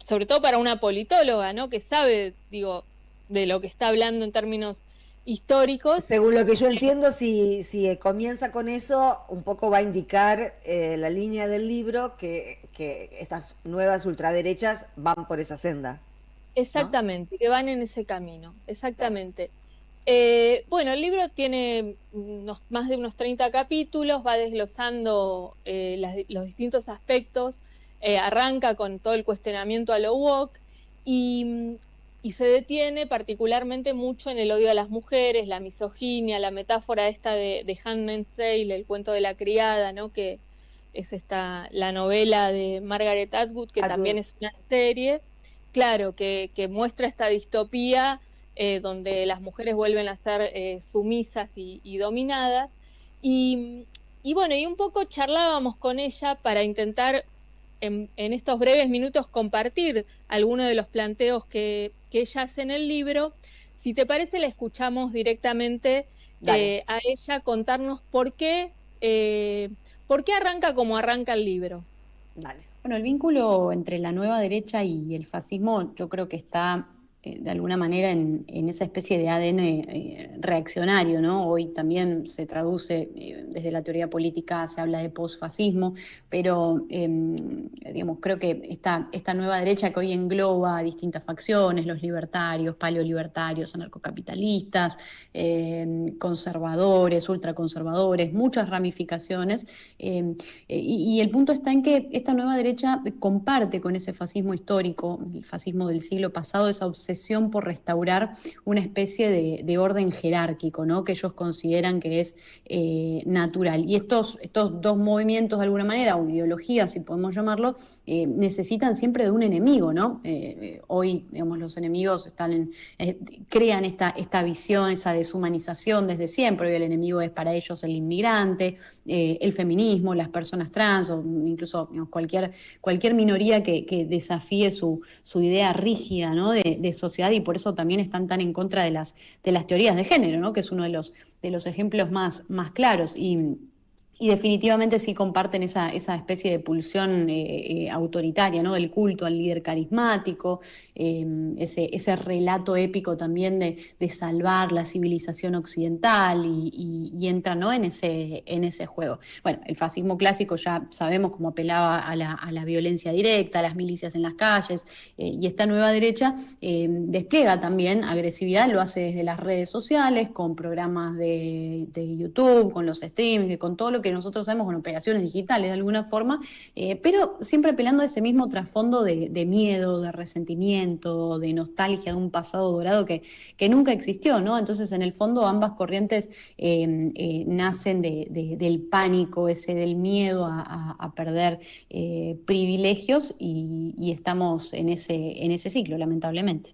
sobre todo para una politóloga, ¿no? Que sabe, de lo que está hablando en términos históricos.
Según lo que yo entiendo, si comienza con eso, un poco va a indicar la línea del libro que estas nuevas ultraderechas van por esa senda.
Exactamente, ¿no? Que van en ese camino, exactamente. El libro tiene más de unos 30 capítulos, va desglosando los distintos aspectos, arranca con todo el cuestionamiento a lo woke y se detiene particularmente mucho en el odio a las mujeres, la misoginia, la metáfora esta de Handmaid's Tale, el cuento de la criada, ¿no? Que es la novela de Margaret Atwood, que también es una serie. Claro, que muestra esta distopía donde las mujeres vuelven a ser sumisas y dominadas. Y un poco charlábamos con ella para intentar en estos breves minutos compartir algunos de los planteos que ella hace en el libro. Si te parece, la escuchamos directamente a ella contarnos por qué arranca como arranca el libro.
Dale.
Bueno, el vínculo entre la nueva derecha y el fascismo yo creo que está de alguna manera en esa especie de ADN reaccionario, ¿no? Hoy también se traduce, desde la teoría política se habla de posfascismo, pero creo que esta nueva derecha que hoy engloba distintas facciones, los libertarios, paleolibertarios, anarcocapitalistas, conservadores, ultraconservadores, muchas ramificaciones, y el punto está en que esta nueva derecha comparte con ese fascismo histórico, el fascismo del siglo pasado, esa obsesión por restaurar una especie de orden jerárquico, ¿no? Que ellos consideran que es natural. Y estos dos movimientos, de alguna manera, o ideologías, si podemos llamarlo, necesitan siempre de un enemigo, ¿no? Hoy, digamos, los enemigos crean esta visión, esa deshumanización desde siempre. Hoy el enemigo es para ellos el inmigrante, el feminismo, las personas trans, o incluso, digamos, cualquier minoría que desafíe su idea rígida, ¿no? de sociedad, y por eso también están tan en contra de las teorías de género, ¿no? Que es uno de los ejemplos más claros. Y definitivamente sí comparten esa especie de pulsión autoritaria, ¿no? Del culto al líder carismático, ese relato épico también de salvar la civilización occidental, y entran, ¿no? en ese juego. Bueno, el fascismo clásico ya sabemos cómo apelaba a la violencia directa, a las milicias en las calles, y esta nueva derecha despliega también agresividad, lo hace desde las redes sociales, con programas de YouTube, con los streams, con todo lo que nosotros sabemos, con operaciones digitales de alguna forma, pero siempre apelando a ese mismo trasfondo de miedo, de resentimiento, de nostalgia, de un pasado dorado que nunca existió, ¿no? Entonces, en el fondo, ambas corrientes nacen del pánico, del miedo a perder privilegios, y estamos en ese ciclo, lamentablemente.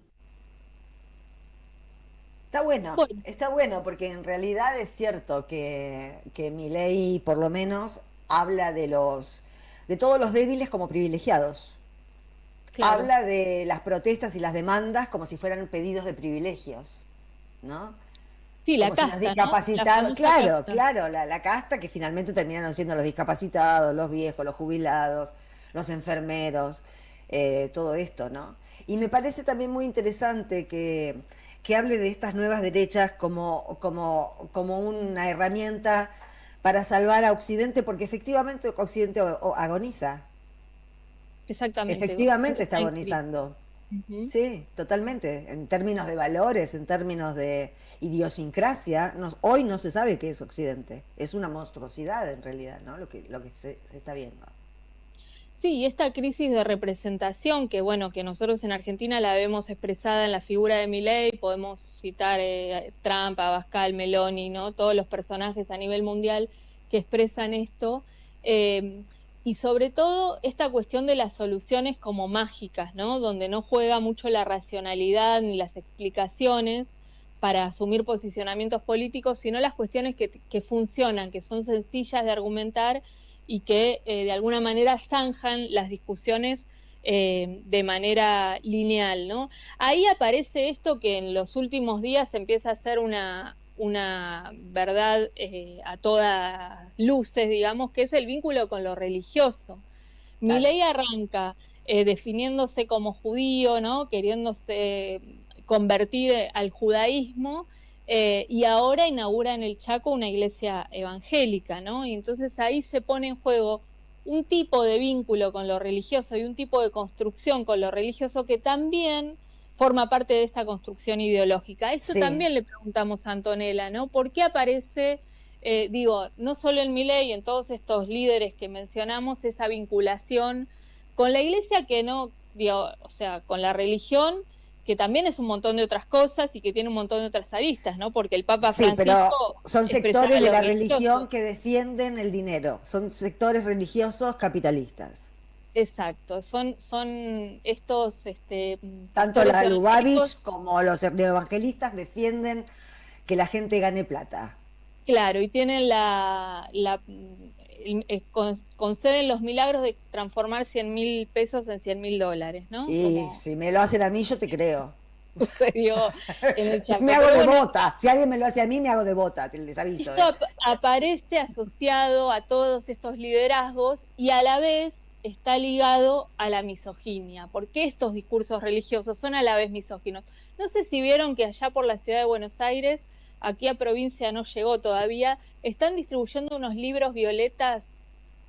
Está bueno, porque en realidad es cierto que Milei, por lo menos, habla de todos los débiles como privilegiados.
Claro.
Habla de las protestas y las demandas como si fueran pedidos de privilegios, ¿no?
Sí, la
Como si los
casta, ¿no?
discapacitados,
La
claro,
famosa casta.
claro, la casta, que finalmente terminaron siendo los discapacitados, los viejos, los jubilados, los enfermeros, todo esto, ¿no? Y me parece también muy interesante que hable de estas nuevas derechas como una herramienta para salvar a Occidente, porque efectivamente Occidente agoniza.
Exactamente.
Efectivamente está
en crisis.
agonizando.
Ujú.
Sí, totalmente. En términos de valores, en términos de idiosincrasia, hoy no se sabe qué es Occidente. Es una monstruosidad en realidad, ¿no? Lo que se está viendo.
Sí, y esta crisis de representación que, bueno, que nosotros en Argentina la vemos expresada en la figura de Milei, podemos citar Trump, Abascal, Meloni, ¿no? Todos los personajes a nivel mundial que expresan esto, y sobre todo esta cuestión de las soluciones como mágicas, ¿no? Donde no juega mucho la racionalidad ni las explicaciones para asumir posicionamientos políticos, sino las cuestiones que funcionan, que son sencillas de argumentar, y que de alguna manera zanjan las discusiones de manera lineal, ¿no? Ahí aparece esto que en los últimos días empieza a ser una verdad a todas luces, digamos, que es el vínculo con lo religioso.
Claro.
Milei arranca definiéndose como judío, ¿no? Queriéndose convertir al judaísmo, y ahora inaugura en el Chaco una iglesia evangélica, ¿no? Y entonces ahí se pone en juego un tipo de vínculo con lo religioso y un tipo de construcción con lo religioso que también forma parte de esta construcción ideológica. Esto
Sí.
también le preguntamos a Antonella, ¿no? ¿Por qué aparece, no solo en Milei, en todos estos líderes que mencionamos, esa vinculación con la iglesia que no, o sea, con la religión, que también es un montón de otras cosas y que tiene un montón de otras aristas, ¿no? Porque el Papa
Sí,
Francisco
pero son
expresaba
sectores de
lo
la
religioso.
religión que defienden el dinero. Son sectores religiosos capitalistas.
Exacto, son estos
Tanto
sectores
la Lubavitch
evangélicos.
como los evangelistas defienden que la gente gane plata.
Claro, y tienen conceden los milagros de transformar 100.000 pesos en $100.000, ¿no?
Y
Como
si me lo hacen a mí, yo te creo.
sucedió en el Chaco.
Me hago
Pero
de
bueno,
bota. Si alguien me lo hace a mí, me hago de bota, les aviso.
esto aparece asociado a todos estos liderazgos y a la vez está ligado a la misoginia, porque estos discursos religiosos son a la vez misóginos. No sé si vieron que allá por la ciudad de Buenos Aires, aquí a provincia no llegó todavía, están distribuyendo unos libros violetas.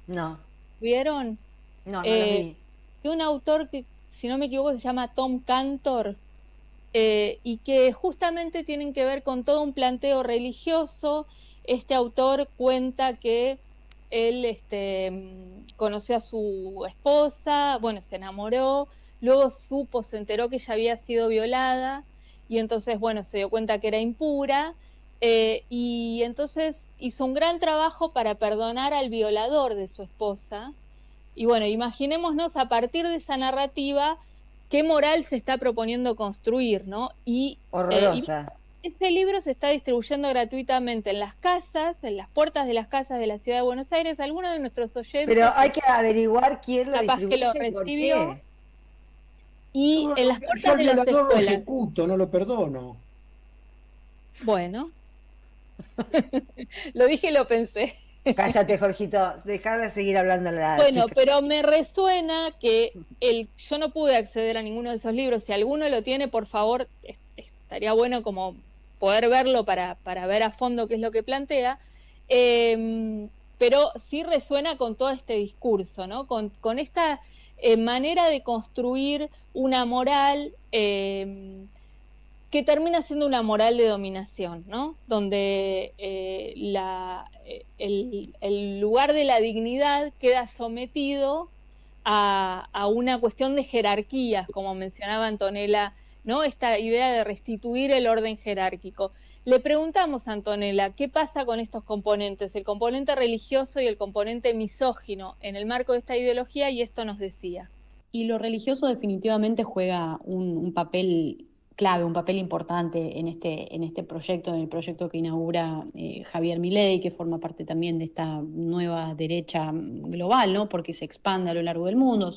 No,
¿Vieron?
no los vi.
De un autor que, si no me equivoco, se llama Tom Cantor, y que justamente tienen que ver con todo un planteo religioso. Este autor cuenta que él conoció a su esposa, bueno, se enamoró, luego se enteró que ella había sido violada, y entonces, bueno, se dio cuenta que era impura, y entonces hizo un gran trabajo para perdonar al violador de su esposa, Y bueno, imaginémonos a partir de esa narrativa qué moral se está proponiendo construir, ¿no?
Horrorosa.
Este libro se está distribuyendo gratuitamente en las casas, en las puertas de las casas de la Ciudad de Buenos Aires. Algunos de nuestros oyentes...
Pero hay que averiguar quién lo
capaz
distribuye
que lo
y por
recibió.
qué.
Y en las
Yo
puertas
al
de las
violador lo
escuelas.
ejecuto, no lo perdono.
Bueno. Lo dije y lo pensé.
Cállate, Jorgito, dejala seguir hablando a la
Bueno,
chica.
pero me resuena que yo no pude acceder a ninguno de esos libros. Si alguno lo tiene, por favor, estaría bueno como poder verlo para ver a fondo qué es lo que plantea. Pero sí resuena con todo este discurso, ¿no? Con esta manera de construir una moral que termina siendo una moral de dominación, ¿no? Donde el lugar de la dignidad queda sometido a una cuestión de jerarquías, como mencionaba Antonella, ¿no? Esta idea de restituir el orden jerárquico. Le preguntamos a Antonella, ¿qué pasa con estos componentes? El componente religioso y el componente misógino en el marco de esta ideología, y esto nos decía.
Y lo religioso definitivamente juega un papel clave, un papel importante en este proyecto, en el proyecto que inaugura Javier Milei, que forma parte también de esta nueva derecha global, ¿no? Porque se expande a lo largo del mundo,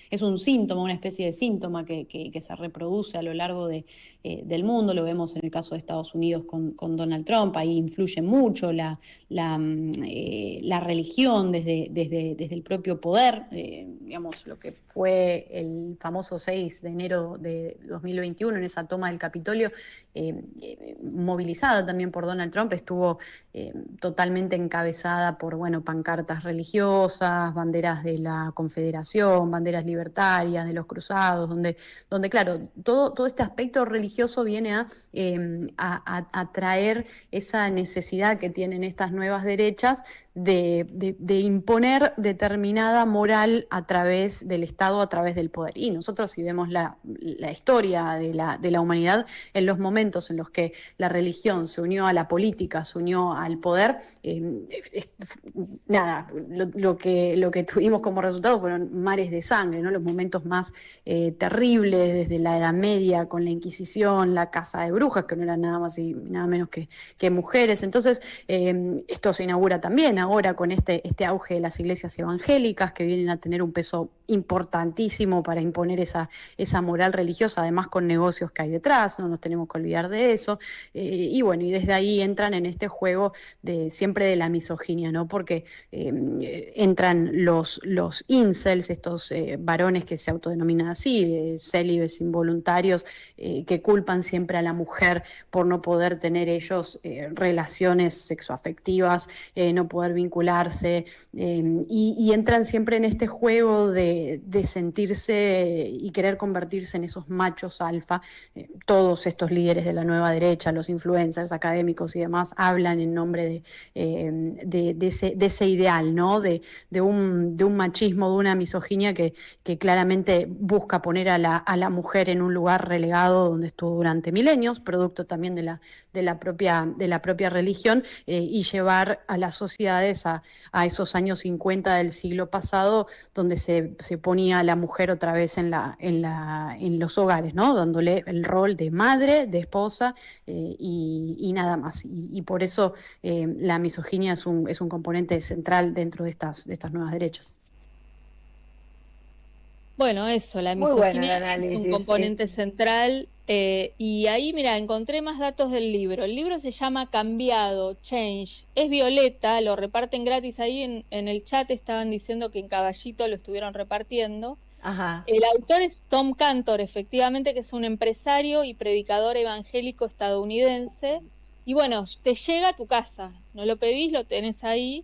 es un síntoma, una especie de síntoma que se reproduce a lo largo del mundo. Lo vemos en el caso de Estados Unidos con Donald Trump. Ahí influye mucho la religión desde el propio poder, digamos, lo que fue el famoso 6 de enero de 2021, en esa toma del Capitolio, movilizada también por Donald Trump, estuvo totalmente encabezada por, bueno, pancartas religiosas, banderas de la Confederación, banderas libertarias, de los cruzados, donde claro, todo este aspecto religioso viene a traer esa necesidad que tienen estas nuevas derechas de imponer determinada moral a través del Estado, a través del poder. Y nosotros, si vemos la historia de la humanidad, en los momentos en los que la religión se unió a la política, se unió al poder, lo que tuvimos como resultado fueron mares de sangre, ¿no? Los momentos más terribles, desde la Edad Media con la Inquisición, la caza de brujas, que no eran nada más y nada menos que mujeres. Entonces, esto se inaugura también ahora con este auge de las iglesias evangélicas, que vienen a tener un peso importantísimo para imponer esa moral religiosa, además con negocios que hay detrás, no nos tenemos que olvidar de eso. Y bueno, y desde ahí entran en este juego siempre de la misoginia, ¿no? Porque entran los incels, estos varones que se autodenominan así, célibes involuntarios, que culpan siempre a la mujer por no poder tener ellos relaciones sexoafectivas, no poder vincularse, y entran siempre en este juego de sentirse y querer convertirse en esos machos alfa. Todos estos líderes de la nueva derecha, los influencers, académicos y demás, hablan en nombre de ese ideal, ¿no? De un machismo, de una misoginia que claramente busca poner a la mujer en un lugar relegado donde estuvo durante milenios, producto también de la propia religión, y llevar a las sociedades a esos años 50 del siglo pasado, donde se ponía a la mujer otra vez en los hogares, ¿no? Dándole el rol de madre, de esposa, y nada más. Y por eso la misoginia es un componente central dentro de estas nuevas derechas.
Bueno, eso, la
Muy bueno el
misoginia
análisis,
es un componente central. Y ahí, mira, encontré más datos del libro. El libro se llama Cambiado, Change. Es violeta, lo reparten gratis ahí en el chat. Estaban diciendo que en Caballito lo estuvieron repartiendo.
Ajá.
El autor es Tom Cantor, efectivamente, que es un empresario y predicador evangélico estadounidense. Y bueno, te llega a tu casa. No lo pedís, lo tenés ahí.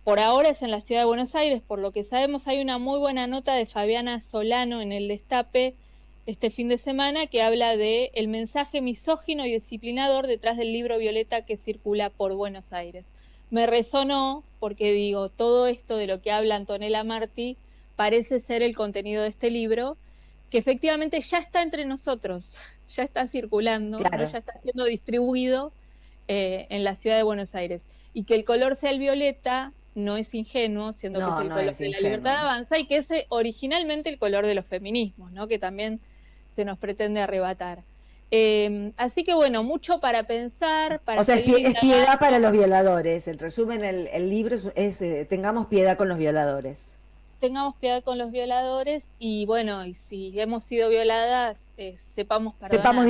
Por ahora es en la Ciudad de Buenos Aires. Por lo que sabemos, hay una muy buena nota de Fabiana Solano en El Destape este fin de semana, que habla de el mensaje misógino y disciplinador detrás del libro violeta que circula por Buenos Aires. Me resonó porque digo, todo esto de lo que habla Antonella Martí parece ser el contenido de este libro, que efectivamente ya está entre nosotros, ya está circulando,
claro,
¿no? Ya está siendo distribuido en la Ciudad de Buenos Aires. Y que el color sea el violeta no es ingenuo, siendo que
No,
es el
no
color
es
de la
ingenuo.
libertad avanza y que es originalmente el color de los feminismos, ¿no? Que también se nos pretende arrebatar. Así que bueno, mucho para pensar, para
O sea, es
seguir
piedad
indagando.
para los violadores. El resumen, el libro es tengamos piedad con los violadores.
Tengamos piedad con los violadores y bueno, y si hemos sido violadas, sepamos perdonar.
Sepamos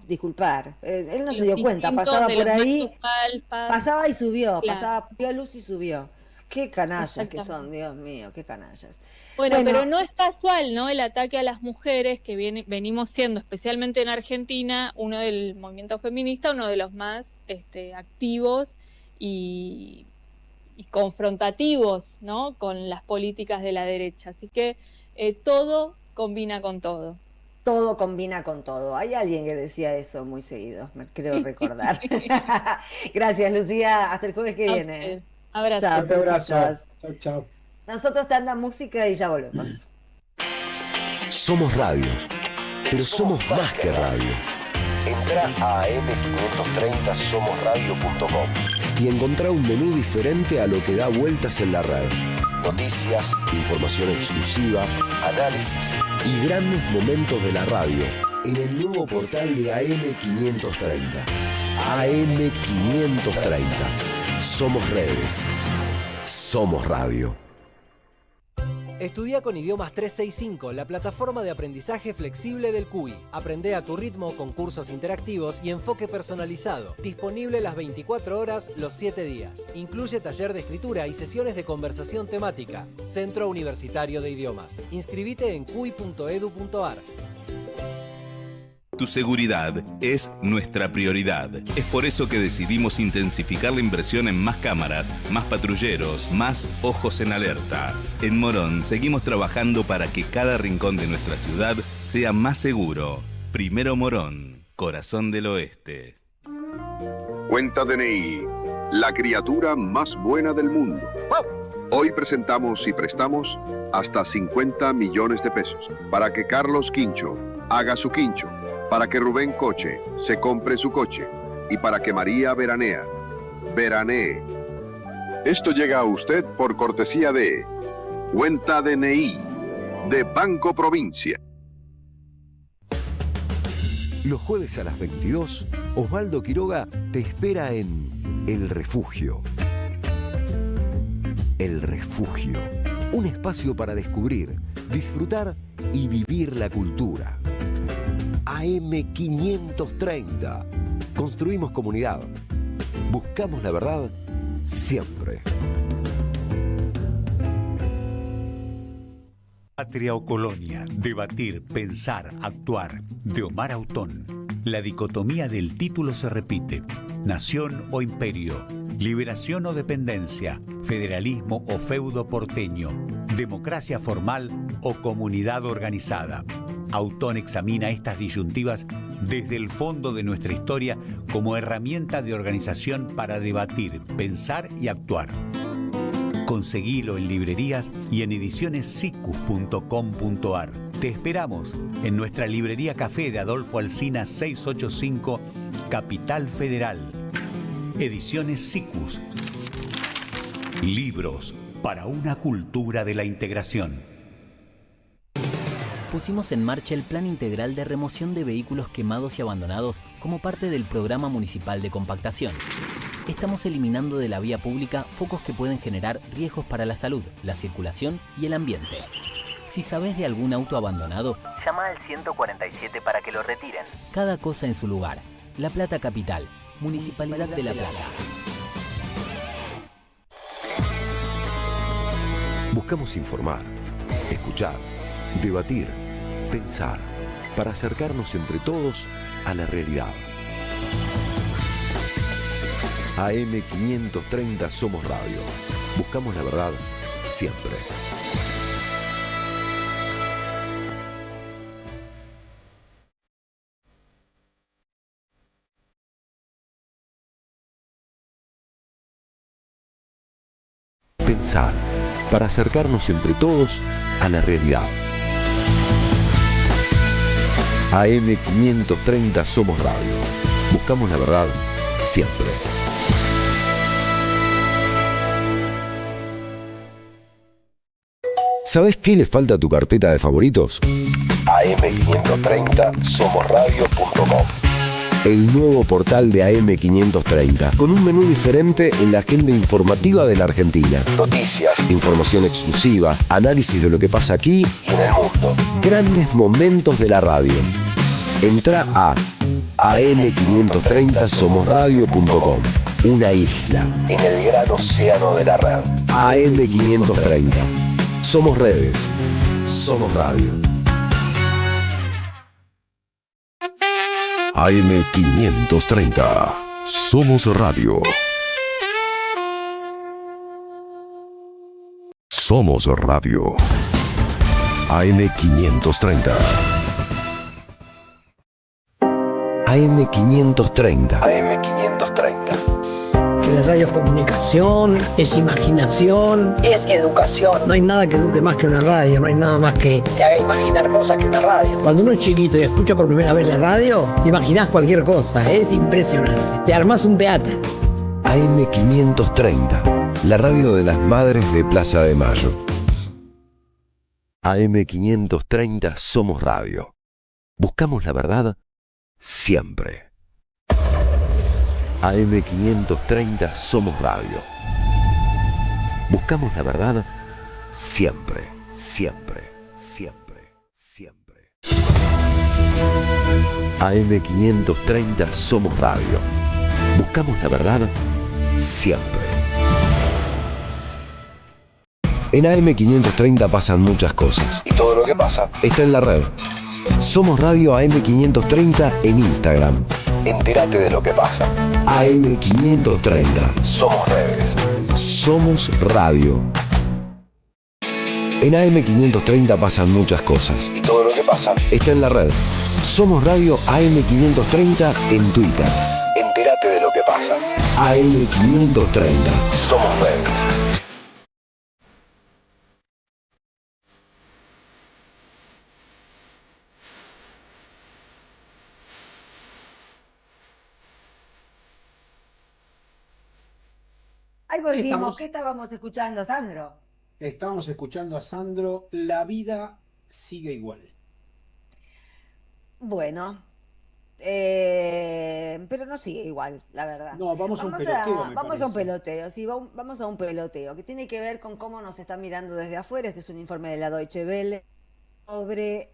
disculpar. Él no se dio
Los
cuenta,
instintos
pasaba
de
por
los
ahí,
machos alfas.
pasaba y subió,
Claro.
vio luz y subió. Qué canallas que
Exactamente.
son, Dios mío, qué canallas.
Bueno, pero no es casual, ¿no? El ataque a las mujeres que venimos siendo, especialmente en Argentina, uno del movimiento feminista, uno de los más activos y confrontativos, ¿no? Con las políticas de la derecha. Así que todo combina con todo.
Todo combina con todo. Hay alguien que decía eso muy seguido, me creo recordar. Gracias, Lucía. Hasta el jueves que viene.
Abrazo.
Chao,
Un abrazo.
besitos.
Chao, chao.
Nosotros tanda música y ya volvemos.
Somos radio, pero somos más que radio. Entra a am530somosradio.com y encontrá un menú diferente a lo que da vueltas en la red. Noticias, información exclusiva, análisis y grandes momentos de la radio en el nuevo portal de AM530. AM530. Somos redes. Somos radio.
Estudia con Idiomas 365, la plataforma de aprendizaje flexible del CUI. Aprende a tu ritmo con cursos interactivos y enfoque personalizado. Disponible las 24 horas, los 7 días. Incluye taller de escritura y sesiones de conversación temática. Centro Universitario de Idiomas. Inscribite en cui.edu.ar.
Tu seguridad es nuestra prioridad. Es por eso que decidimos intensificar la inversión en más cámaras, más patrulleros, más ojos en alerta. En Morón seguimos trabajando para que cada rincón de nuestra ciudad sea más seguro. Primero Morón, corazón del oeste.
Cuenta DNI, la criatura más buena del mundo. Hoy presentamos y prestamos hasta 50 millones de pesos para que Carlos Quincho haga su quincho, para que Rubén Coche se compre su coche y para que María veranee. Esto llega a usted por cortesía de Cuenta DNI de Banco Provincia.
Los jueves a las 22, Osvaldo Quiroga te espera en El Refugio. El Refugio, un espacio para descubrir, disfrutar y vivir la cultura. AM530. Construimos comunidad. Buscamos la verdad siempre.
Patria o colonia, debatir, pensar, actuar. De Omar Autón. La dicotomía del título se repite. Nación o imperio. Liberación o dependencia. Federalismo o feudo porteño. Democracia formal o comunidad organizada. Autón examina estas disyuntivas desde el fondo de nuestra historia como herramienta de organización para debatir, pensar y actuar. Conseguilo en librerías y en edicionessicus.com.ar. Te esperamos en nuestra librería Café de Adolfo Alsina 685, Capital Federal. Ediciones Sicus. Libros para una cultura de la integración.
Pusimos en marcha el Plan Integral de Remoción de Vehículos Quemados y Abandonados como parte del Programa Municipal de Compactación. Estamos eliminando de la vía pública focos que pueden generar riesgos para la salud, la circulación y el ambiente. Si sabes de algún auto abandonado, llama al 147 para que lo retiren. Cada cosa en su lugar. La Plata Capital, Municipalidad de La Plata.
Buscamos informar, escuchar, debatir, pensar, para acercarnos entre todos a la realidad. AM530 Somos Radio. Buscamos la verdad siempre. Pensar, para acercarnos entre todos a la realidad. AM530 Somos Radio. Buscamos la verdad siempre. ¿Sabés qué le falta a tu carpeta de favoritos? AM530somosradio.com. El nuevo portal de AM530, con un menú diferente en la agenda informativa de la Argentina. Noticias, información exclusiva, análisis de lo que pasa aquí y en el mundo. Grandes momentos de la radio. Entra a am530somosradio.com. Una isla en el gran océano de la red. AM530. Somos redes. Somos radio. AM530. Somos radio. Somos radio. AM530. AM530. AM530.
Que la radio es comunicación, es imaginación, es educación. No hay nada que eduque más que una radio, no hay nada más que te haga imaginar cosas que una radio. Cuando uno es chiquito y escucha por primera vez la radio, te imaginás cualquier cosa, es impresionante. Te armás un teatro.
AM530, la radio de las madres de Plaza de Mayo. AM530 Somos Radio. Buscamos la verdad siempre. AM530 Somos Radio. Buscamos la verdad siempre, siempre, siempre, siempre. AM530 Somos Radio. Buscamos la verdad siempre. En AM530 pasan muchas cosas. Y todo lo que pasa está en la red. Somos Radio AM530 en Instagram. Entérate de lo que pasa. AM530. Somos redes. Somos radio. En AM530 pasan muchas cosas. Y todo lo que pasa está en la red. Somos Radio AM530 en Twitter. Entérate de lo que pasa. AM530. Somos redes.
Ahí volvimos. ¿Qué estábamos escuchando, Sandro?
Estábamos escuchando a Sandro, La vida sigue igual.
Bueno, pero no sigue igual, la verdad.
No, vamos a un peloteo, me
vamos a un
parece.
peloteo, sí, vamos a un peloteo, que tiene que ver con cómo nos están mirando desde afuera. Este es un informe de la Deutsche Welle sobre,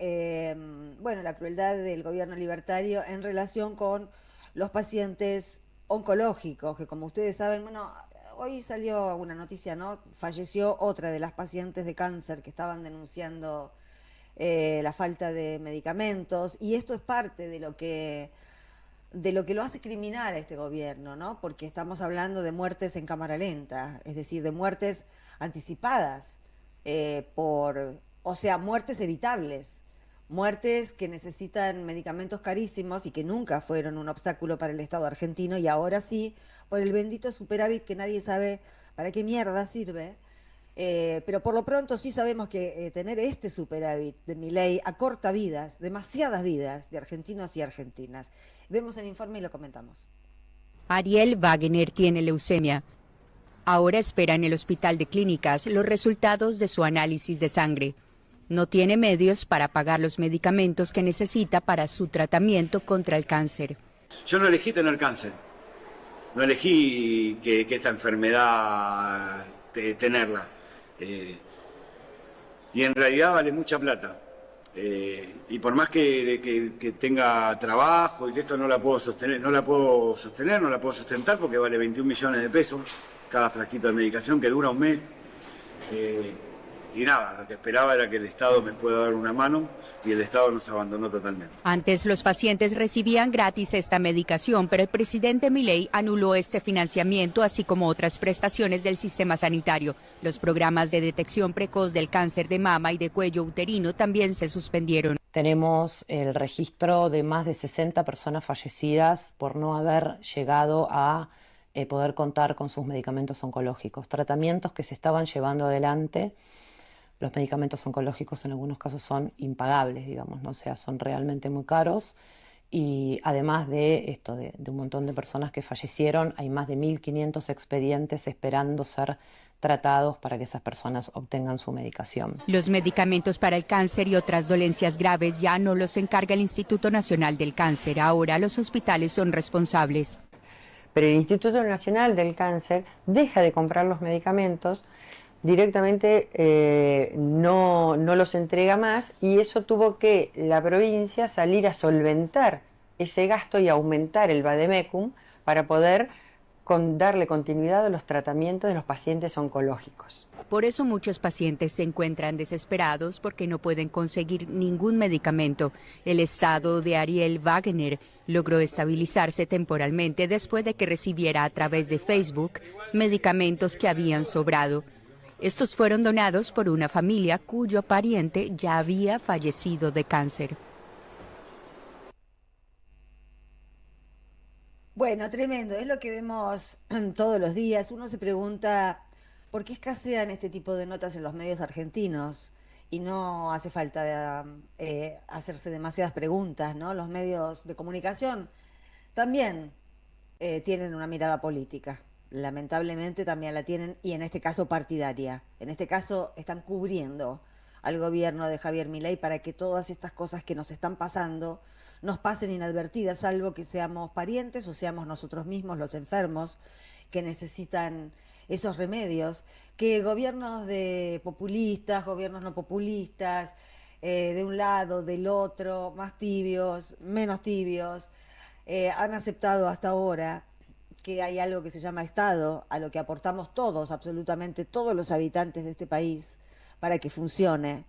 bueno, la crueldad del gobierno libertario en relación con los pacientes oncológicos, que como ustedes saben, bueno, hoy salió una noticia, ¿no? Falleció otra de las pacientes de cáncer que estaban denunciando la falta de medicamentos, y esto es parte de lo que lo hace criminal a este gobierno, ¿no? Porque estamos hablando de muertes en cámara lenta, es decir, de muertes anticipadas, o sea, muertes evitables. Muertes que necesitan medicamentos carísimos y que nunca fueron un obstáculo para el Estado argentino, y ahora sí, por el bendito superávit que nadie sabe para qué mierda sirve. Pero por lo pronto sí sabemos que tener este superávit de Milei acorta vidas, demasiadas vidas de argentinos y argentinas. Vemos el informe y lo comentamos.
Ariel Wagner tiene leucemia. Ahora espera en el Hospital de Clínicas los resultados de su análisis de sangre. No tiene medios para pagar los medicamentos que necesita para su tratamiento contra el cáncer.
Yo no elegí tener cáncer, no elegí que esta enfermedad tenerla. Y en realidad vale mucha plata. Y por más que tenga trabajo y que esto no la puedo sostener, no la puedo sustentar porque vale 21 millones de pesos cada frasquito de medicación que dura un mes. Y nada, lo que esperaba era que el Estado me pueda dar una mano, y el Estado nos abandonó totalmente.
Antes los pacientes recibían gratis esta medicación, pero el presidente Milei anuló este financiamiento, así como otras prestaciones del sistema sanitario. Los programas de detección precoz del cáncer de mama y de cuello uterino también se suspendieron.
Tenemos el registro de más de 60 personas fallecidas por no haber llegado a poder contar con sus medicamentos oncológicos, tratamientos que se estaban llevando adelante. Los medicamentos oncológicos en algunos casos son impagables, digamos, ¿no? O sea, son realmente muy caros, y además de esto, de un montón de personas que fallecieron, hay más de 1.500 expedientes esperando ser tratados para que esas personas obtengan su medicación.
Los medicamentos para el cáncer y otras dolencias graves ya no los encarga el Instituto Nacional del Cáncer. Ahora los hospitales son responsables.
Pero el Instituto Nacional del Cáncer deja de comprar los medicamentos, directamente no los entrega más, y eso tuvo que la provincia salir a solventar ese gasto y aumentar el vademecum para poder darle continuidad a los tratamientos de los pacientes oncológicos.
Por eso muchos pacientes se encuentran desesperados porque no pueden conseguir ningún medicamento. El estado de Ariel Wagner logró estabilizarse temporalmente después de que recibiera a través de Facebook medicamentos que habían sobrado. Estos fueron donados por una familia cuyo pariente ya había fallecido de cáncer.
Bueno, tremendo, es lo que vemos todos los días. Uno se pregunta por qué escasean este tipo de notas en los medios argentinos y no hace falta hacerse demasiadas preguntas, ¿no? Los medios de comunicación también tienen una mirada política, lamentablemente también la tienen, y en este caso partidaria. En este caso están cubriendo al gobierno de Javier Milei para que todas estas cosas que nos están pasando nos pasen inadvertidas, salvo que seamos parientes o seamos nosotros mismos los enfermos que necesitan esos remedios, que gobiernos de populistas, gobiernos no populistas, de un lado, del otro, más tibios, menos tibios, han aceptado hasta ahora que hay algo que se llama Estado, a lo que aportamos todos, absolutamente todos los habitantes de este país, para que funcione.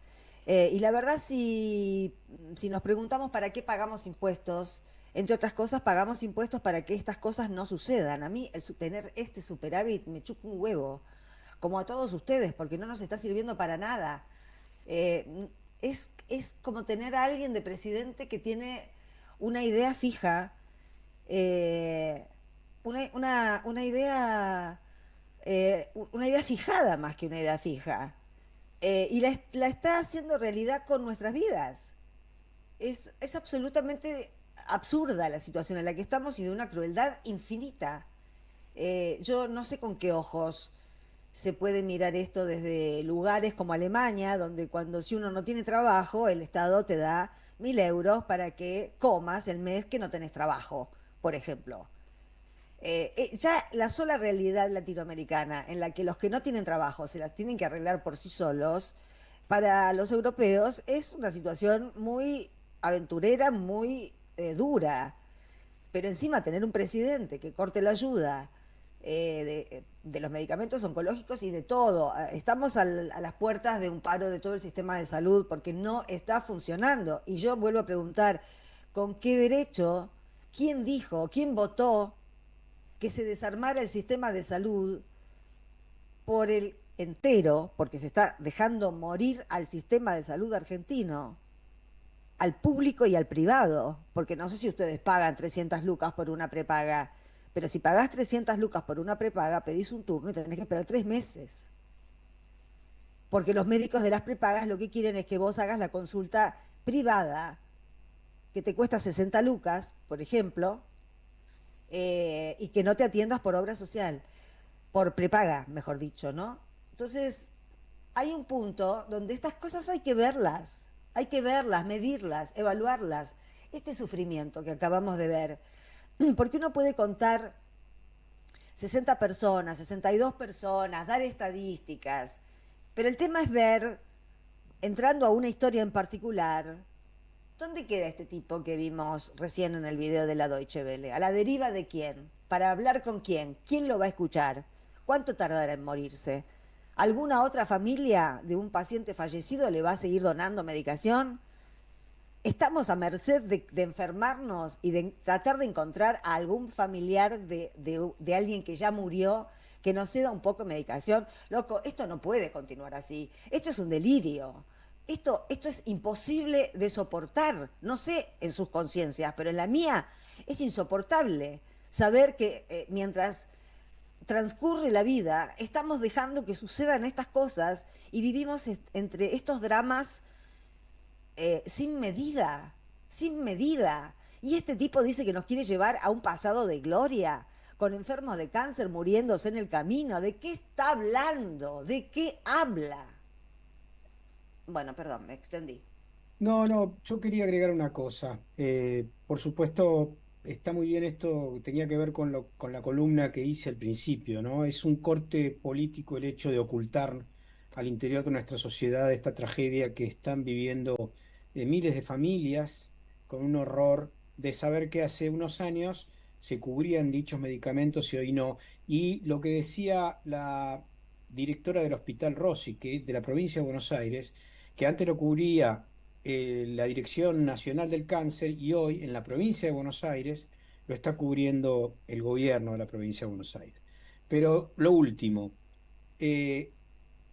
Y la verdad, si nos preguntamos para qué pagamos impuestos, entre otras cosas, pagamos impuestos para que estas cosas no sucedan. A mí, tener este superávit me chupa un huevo, como a todos ustedes, porque no nos está sirviendo para nada. Es como tener a alguien de presidente que tiene una idea fija, una idea fijada más que una idea fija. Y la está haciendo realidad con nuestras vidas. Es absolutamente absurda la situación en la que estamos y de una crueldad infinita. Yo no sé con qué ojos se puede mirar esto desde lugares como Alemania, donde si uno no tiene trabajo, el Estado te da 1.000 euros para que comas el mes que no tenés trabajo, por ejemplo. Ya la sola realidad latinoamericana en la que los que no tienen trabajo se las tienen que arreglar por sí solos, para los europeos es una situación muy aventurera, muy dura. Pero encima tener un presidente que corte la ayuda de los medicamentos oncológicos y de todo. Estamos a las puertas de un paro de todo el sistema de salud porque no está funcionando. Y yo vuelvo a preguntar, ¿con qué derecho? ¿Quién dijo? ¿Quién votó que se desarmara el sistema de salud por el entero, porque se está dejando morir al sistema de salud argentino, al público y al privado? Porque no sé si ustedes pagan 300 lucas por una prepaga, pero si pagás 300 lucas por una prepaga, pedís un turno y tenés que esperar 3 meses. Porque los médicos de las prepagas lo que quieren es que vos hagas la consulta privada, que te cuesta 60 lucas, por ejemplo, y que no te atiendas por obra social, por prepaga, mejor dicho, ¿no? Entonces, hay un punto donde estas cosas hay que verlas, medirlas, evaluarlas. Este sufrimiento que acabamos de ver, porque uno puede contar 60 personas, 62 personas, dar estadísticas, pero el tema es ver, entrando a una historia en particular, ¿dónde queda este tipo que vimos recién en el video de la Deutsche Welle? ¿A la deriva de quién? ¿Para hablar con quién? ¿Quién lo va a escuchar? ¿Cuánto tardará en morirse? ¿Alguna otra familia de un paciente fallecido le va a seguir donando medicación? ¿Estamos a merced de enfermarnos y de tratar de encontrar a algún familiar de alguien que ya murió que nos ceda un poco de medicación? Loco, esto no puede continuar así. Esto es un delirio. Esto es imposible de soportar, no sé en sus conciencias, pero en la mía es insoportable saber que mientras transcurre la vida estamos dejando que sucedan estas cosas y vivimos entre estos dramas sin medida. Y este tipo dice que nos quiere llevar a un pasado de gloria, con enfermos de cáncer muriéndose en el camino. ¿De qué está hablando? ¿De qué habla? Bueno, perdón, me extendí.
No, yo quería agregar una cosa. Por supuesto, está muy bien esto, tenía que ver con la columna que hice al principio, ¿no? Es un corte político el hecho de ocultar al interior de nuestra sociedad esta tragedia que están viviendo miles de familias con un horror de saber que hace unos años se cubrían dichos medicamentos y hoy no. Y lo que decía la directora del Hospital Rossi, que de la provincia de Buenos Aires, que antes lo cubría la Dirección Nacional del Cáncer y hoy en la provincia de Buenos Aires lo está cubriendo el gobierno de la provincia de Buenos Aires. Pero lo último,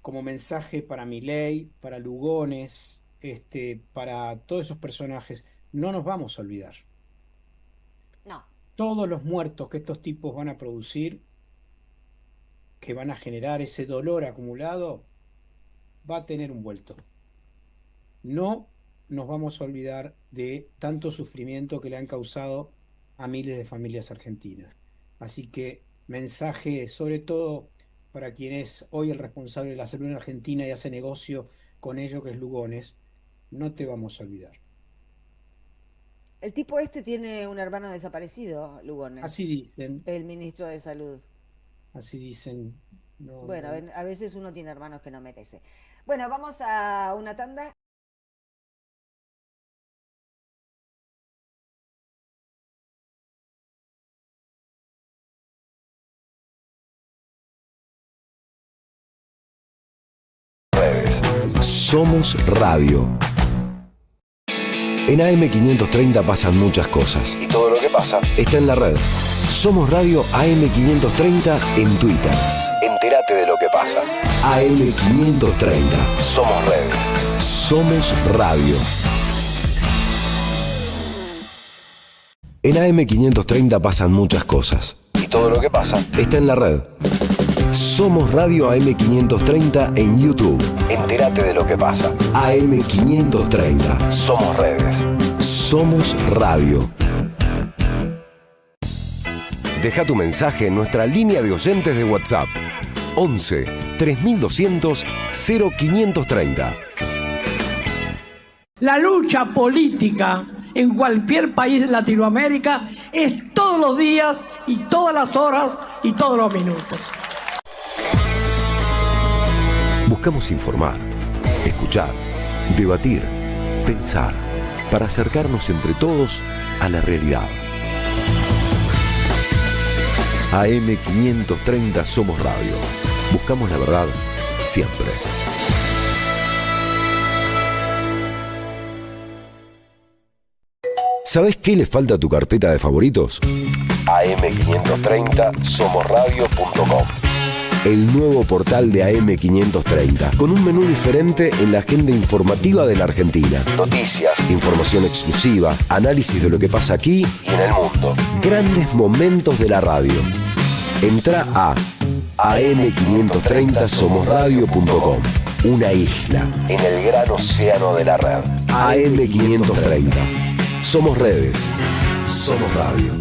como mensaje para Milei, para Lugones, para todos esos personajes, no nos vamos a olvidar.
No.
Todos los muertos que estos tipos van a producir, que van a generar ese dolor acumulado, va a tener un vuelto. No nos vamos a olvidar de tanto sufrimiento que le han causado a miles de familias argentinas. Así que mensaje sobre todo para quien es hoy el responsable de la salud en Argentina y hace negocio con ello, que es Lugones, no te vamos a olvidar.
El tipo tiene un hermano desaparecido, Lugones.
Así dicen.
El ministro de Salud.
Así dicen. No,
bueno,
no.
A veces uno tiene hermanos que no merece. Bueno, vamos a una tanda.
Somos Radio. En AM530 pasan muchas cosas. Y todo lo que pasa está en la red. Somos Radio AM530 en Twitter. Entérate de lo que pasa. AM530. Somos redes. Somos Radio. En AM530 pasan muchas cosas. Y todo lo que pasa está en la red. Somos Radio AM530 en YouTube. Entérate de lo que pasa. AM530. Somos redes. Somos Radio. Deja tu mensaje en nuestra línea de oyentes de WhatsApp. 11 3200 0530.
La lucha política en cualquier país de Latinoamérica es todos los días y todas las horas y todos los minutos.
Buscamos informar, escuchar, debatir, pensar, para acercarnos entre todos a la realidad. AM530 Somos Radio. Buscamos la verdad siempre. ¿Sabés qué le falta a tu carpeta de favoritos? AM530somosradio.com. El nuevo portal de AM530, con un menú diferente en la agenda informativa de la Argentina. Noticias, información exclusiva, análisis de lo que pasa aquí y en el mundo. Grandes momentos de la radio. Entrá a am530somosradio.com. Una isla en el gran océano de la red. AM530. Somos redes. Somos radio.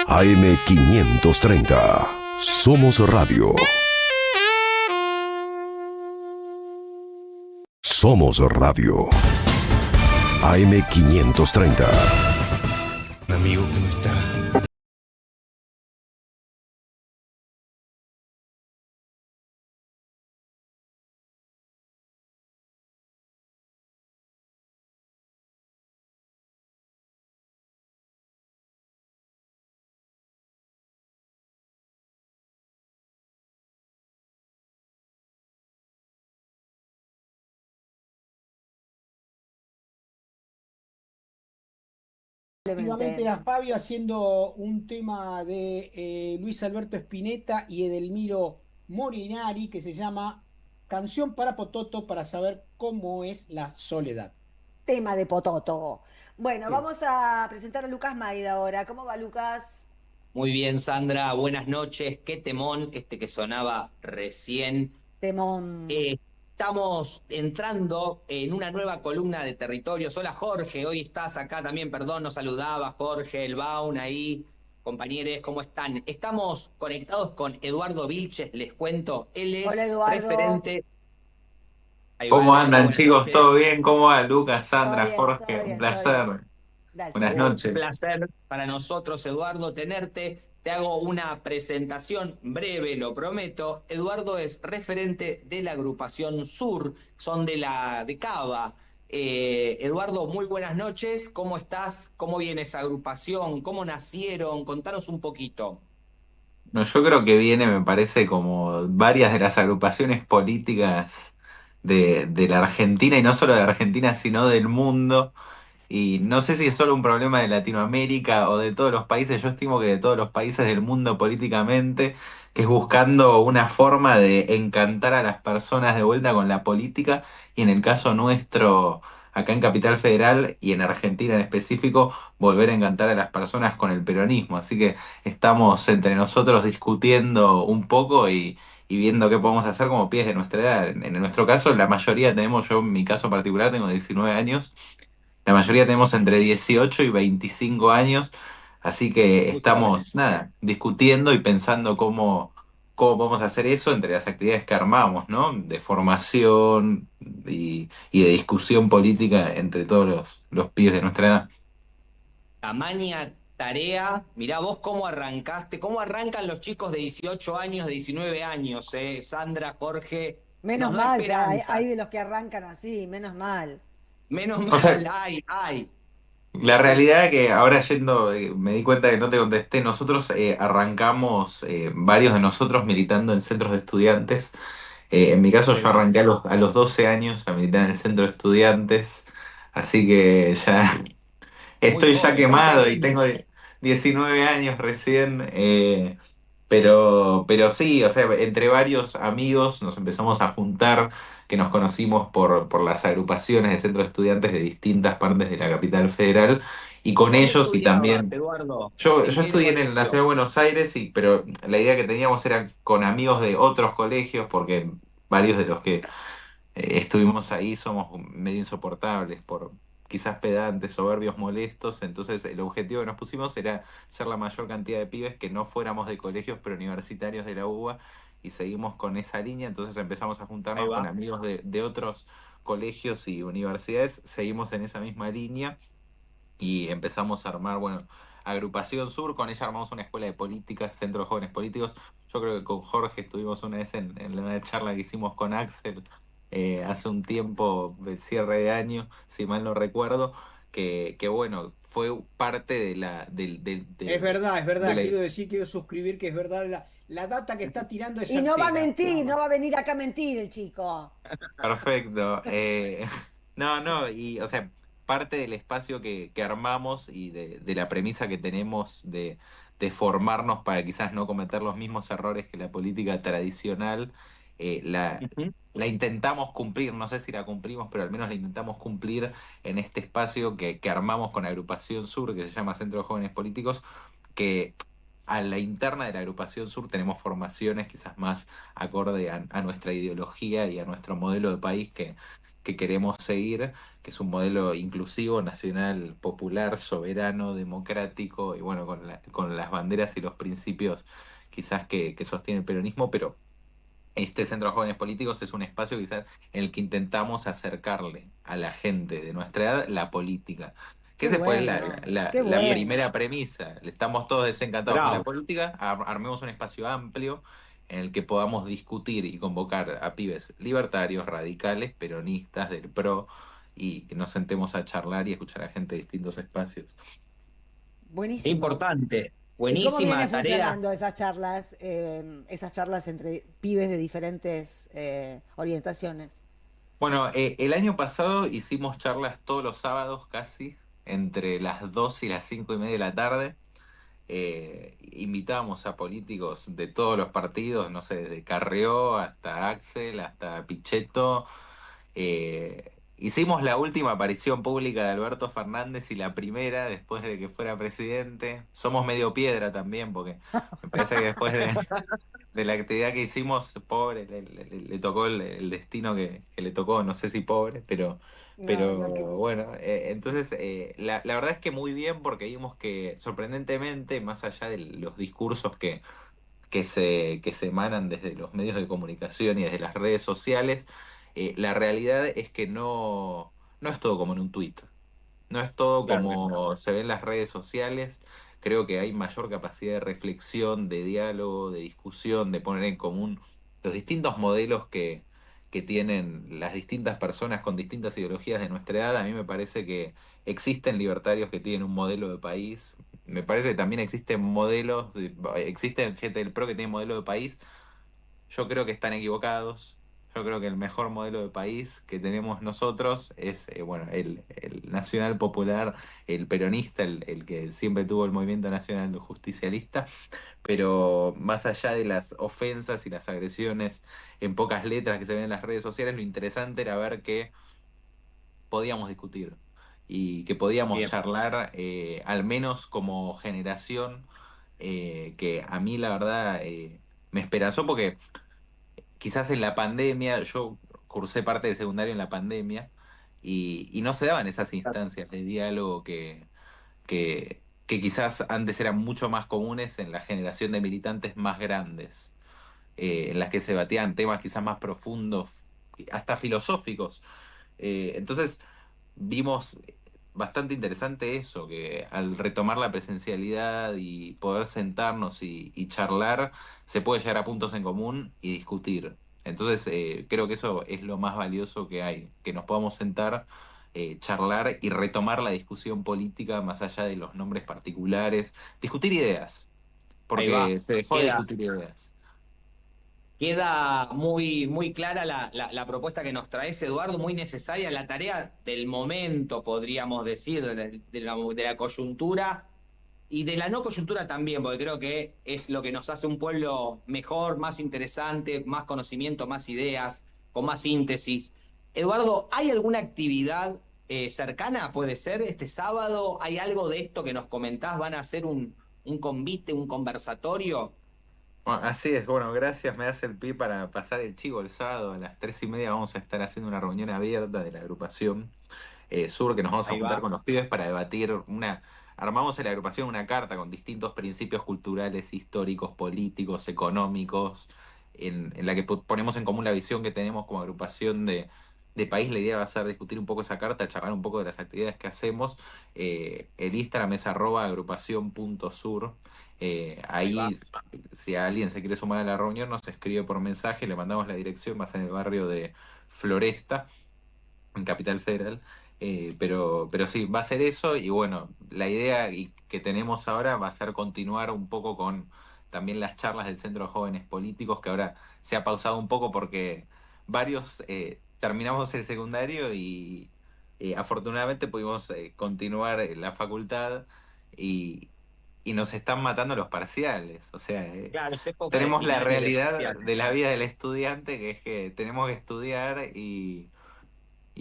AM530. Somos radio. Somos radio. AM530.
Amigo, ¿cómo está?
Efectivamente era Fabio haciendo un tema de Luis Alberto Spinetta y Edelmiro Molinari que se llama Canción para Pototo para saber cómo es la soledad.
Tema de Pototo. Bueno,
Sí.
vamos a presentar a Lucas Maida ahora. ¿Cómo va, Lucas?
Muy bien, Sandra, buenas noches. Qué temón este que sonaba recién.
Temón.
Estamos entrando en una nueva columna de territorios. Hola Jorge, hoy estás acá también, perdón, nos saludaba Jorge, el Baun ahí. Compañeros, ¿cómo están? Estamos conectados con Eduardo Vilches, les cuento. Él es
Hola, Eduardo.
referente.
¿Cómo andan, chicos? ¿Todo bien? ¿Cómo va Lucas, Sandra, Jorge? Un placer. Buenas noches.
Un placer para nosotros, Eduardo, tenerte. Te hago una presentación breve, lo prometo. Eduardo es referente de la agrupación Sur, son de Cava. Eduardo, muy buenas noches. ¿Cómo estás? ¿Cómo viene esa agrupación? ¿Cómo nacieron? Contanos un poquito.
No, yo creo que viene, me parece, como varias de las agrupaciones políticas de la Argentina, y no solo de la Argentina, sino del mundo. Y no sé si es solo un problema de Latinoamérica o de todos los países, yo estimo que de todos los países del mundo políticamente, que es buscando una forma de encantar a las personas de vuelta con la política, y en el caso nuestro, acá en Capital Federal y en Argentina en específico, volver a encantar a las personas con el peronismo. Así que estamos entre nosotros discutiendo un poco y viendo qué podemos hacer como pies de nuestra edad. En nuestro caso, la mayoría tenemos, yo en mi caso particular tengo 19 años. La mayoría tenemos entre 18 y 25 años, así que estamos, nada, discutiendo y pensando cómo vamos a hacer eso entre las actividades que armamos, ¿no? De formación y de discusión política entre todos los pibes de nuestra edad.
Tamaña tarea, mirá vos cómo arrancaste, cómo arrancan los chicos de 18 años, de 19 años, Sandra, Jorge.
Menos mal, que hay de los que arrancan así, menos mal.
Menos mal,
O sea,
ay.
La realidad que ahora yendo, me di cuenta que no te contesté, nosotros arrancamos, varios de nosotros militando en centros de estudiantes. En mi caso yo arranqué a los 12 años a militar en el centro de estudiantes, así que ya estoy ya quemado y tengo 19 años recién, pero sí, o sea, entre varios amigos nos empezamos a juntar, que nos conocimos por las agrupaciones de centros de estudiantes de distintas partes de la capital federal, y con ellos y también...
Eduardo?
Yo estudié en el Nacional de Buenos Aires, pero la idea que teníamos era con amigos de otros colegios, porque varios de los que estuvimos ahí somos medio insoportables por quizás pedantes, soberbios, molestos. Entonces el objetivo que nos pusimos era ser la mayor cantidad de pibes que no fuéramos de colegios preuniversitarios de la UBA, y seguimos con esa línea. Entonces empezamos a juntarnos con amigos de otros colegios y universidades, seguimos en esa misma línea y empezamos a armar, bueno, Agrupación Sur. Con ella armamos una escuela de políticas, Centro de Jóvenes Políticos. Yo creo que con Jorge estuvimos una vez en la charla que hicimos con Axel hace un tiempo, de cierre de año, si mal no recuerdo, que bueno, fue parte de la...
Es verdad, quiero suscribir que es verdad, la data que está tirando es
Y no va a mentir, no va a venir acá a mentir el chico.
Perfecto. No, y o sea, parte del espacio que armamos y de la premisa que tenemos de formarnos para quizás no cometer los mismos errores que la política tradicional, la intentamos cumplir, no sé si la cumplimos, pero al menos la intentamos cumplir en este espacio que armamos con Agrupación Sur, que se llama Centro de Jóvenes Políticos, que a la interna de la Agrupación Sur tenemos formaciones quizás más acorde a nuestra ideología y a nuestro modelo de país que queremos seguir, que es un modelo inclusivo, nacional, popular, soberano, democrático, y bueno, con las banderas y los principios quizás que sostiene el peronismo, pero este Centro de Jóvenes Políticos es un espacio quizás en el que intentamos acercarle a la gente de nuestra edad la política. Que esa fue la primera premisa. Estamos todos desencantados con la política, armemos un espacio amplio en el que podamos discutir y convocar a pibes libertarios, radicales, peronistas, del PRO, y que nos sentemos a charlar y escuchar a gente de distintos espacios.
Buenísimo.
Importante.
¿Y cómo
Buenísima
vienen
tarea.
funcionando esas charlas entre pibes de diferentes orientaciones?
Bueno, el año pasado hicimos charlas todos los sábados casi, entre las 2 y las 5:30 de la tarde. Invitamos a políticos de todos los partidos, no sé, desde Carrió hasta Axel, hasta Pichetto. Hicimos la última aparición pública de Alberto Fernández y la primera después de que fuera presidente. Somos medio piedra también, porque me parece que de la actividad que hicimos, pobre, le tocó el destino que le tocó, no sé si pobre, pero bueno, entonces la verdad es que muy bien porque vimos que sorprendentemente, más allá de los discursos que se emanan desde los medios de comunicación y desde las redes sociales, la realidad es que no es todo como en un tuit. No es todo como se ve en las redes sociales. Creo que hay mayor capacidad de reflexión, de diálogo, de discusión, de poner en común los distintos modelos que tienen las distintas personas con distintas ideologías de nuestra edad. A mí me parece que existen libertarios que tienen un modelo de país. Me parece que también existen existen gente del PRO que tiene modelo de país. Yo creo que están equivocados. Yo creo que el mejor modelo de país que tenemos nosotros es bueno, el nacional popular, el peronista, el que siempre tuvo el movimiento nacional justicialista, pero más allá de las ofensas y las agresiones en pocas letras que se ven en las redes sociales, lo interesante era ver que podíamos discutir y que podíamos charlar, al menos como generación, que a mí la verdad me esperanzó porque quizás en la pandemia, yo cursé parte del secundario en la pandemia y no se daban esas instancias de diálogo que quizás antes eran mucho más comunes en la generación de militantes más grandes, en las que se debatían temas quizás más profundos, hasta filosóficos. Entonces vimos bastante interesante eso, que al retomar la presencialidad y poder sentarnos y charlar, se puede llegar a puntos en común y discutir. Entonces creo que eso es lo más valioso que hay, que nos podamos sentar, charlar y retomar la discusión política más allá de los nombres particulares, discutir ideas, porque se dejó de discutir ideas.
Queda muy clara la propuesta que nos traes, Eduardo, muy necesaria, la tarea del momento, podríamos decir, de la coyuntura y de la no coyuntura también, porque creo que es lo que nos hace un pueblo mejor, más interesante, más conocimiento, más ideas, con más síntesis. Eduardo, ¿hay alguna actividad cercana, puede ser, este sábado? ¿Hay algo de esto que nos comentás? ¿Van a hacer un convite, un conversatorio?
Bueno, así es, bueno, gracias, me das el pie para pasar el chivo. El sábado a las 3:30 vamos a estar haciendo una reunión abierta de la agrupación Sur, que nos vamos a juntar con los pibes para debatir armamos en la agrupación una carta con distintos principios culturales, históricos, políticos, económicos, en la que ponemos en común la visión que tenemos como agrupación de país. La idea va a ser discutir un poco esa carta, charlar un poco de las actividades que hacemos. El Instagram es @agrupacion.sur. Ahí, si alguien se quiere sumar a la reunión, nos escribe por mensaje, le mandamos la dirección, va a ser en el barrio de Floresta, en Capital Federal. Pero sí, va a ser eso. Y bueno, la idea que tenemos ahora va a ser continuar un poco con también las charlas del Centro de Jóvenes Políticos, que ahora se ha pausado un poco porque varios terminamos el secundario y afortunadamente pudimos continuar en la facultad y nos están matando los parciales. O sea,
Claro,
tenemos la realidad
parciales.
de la vida del estudiante, que es que tenemos que estudiar y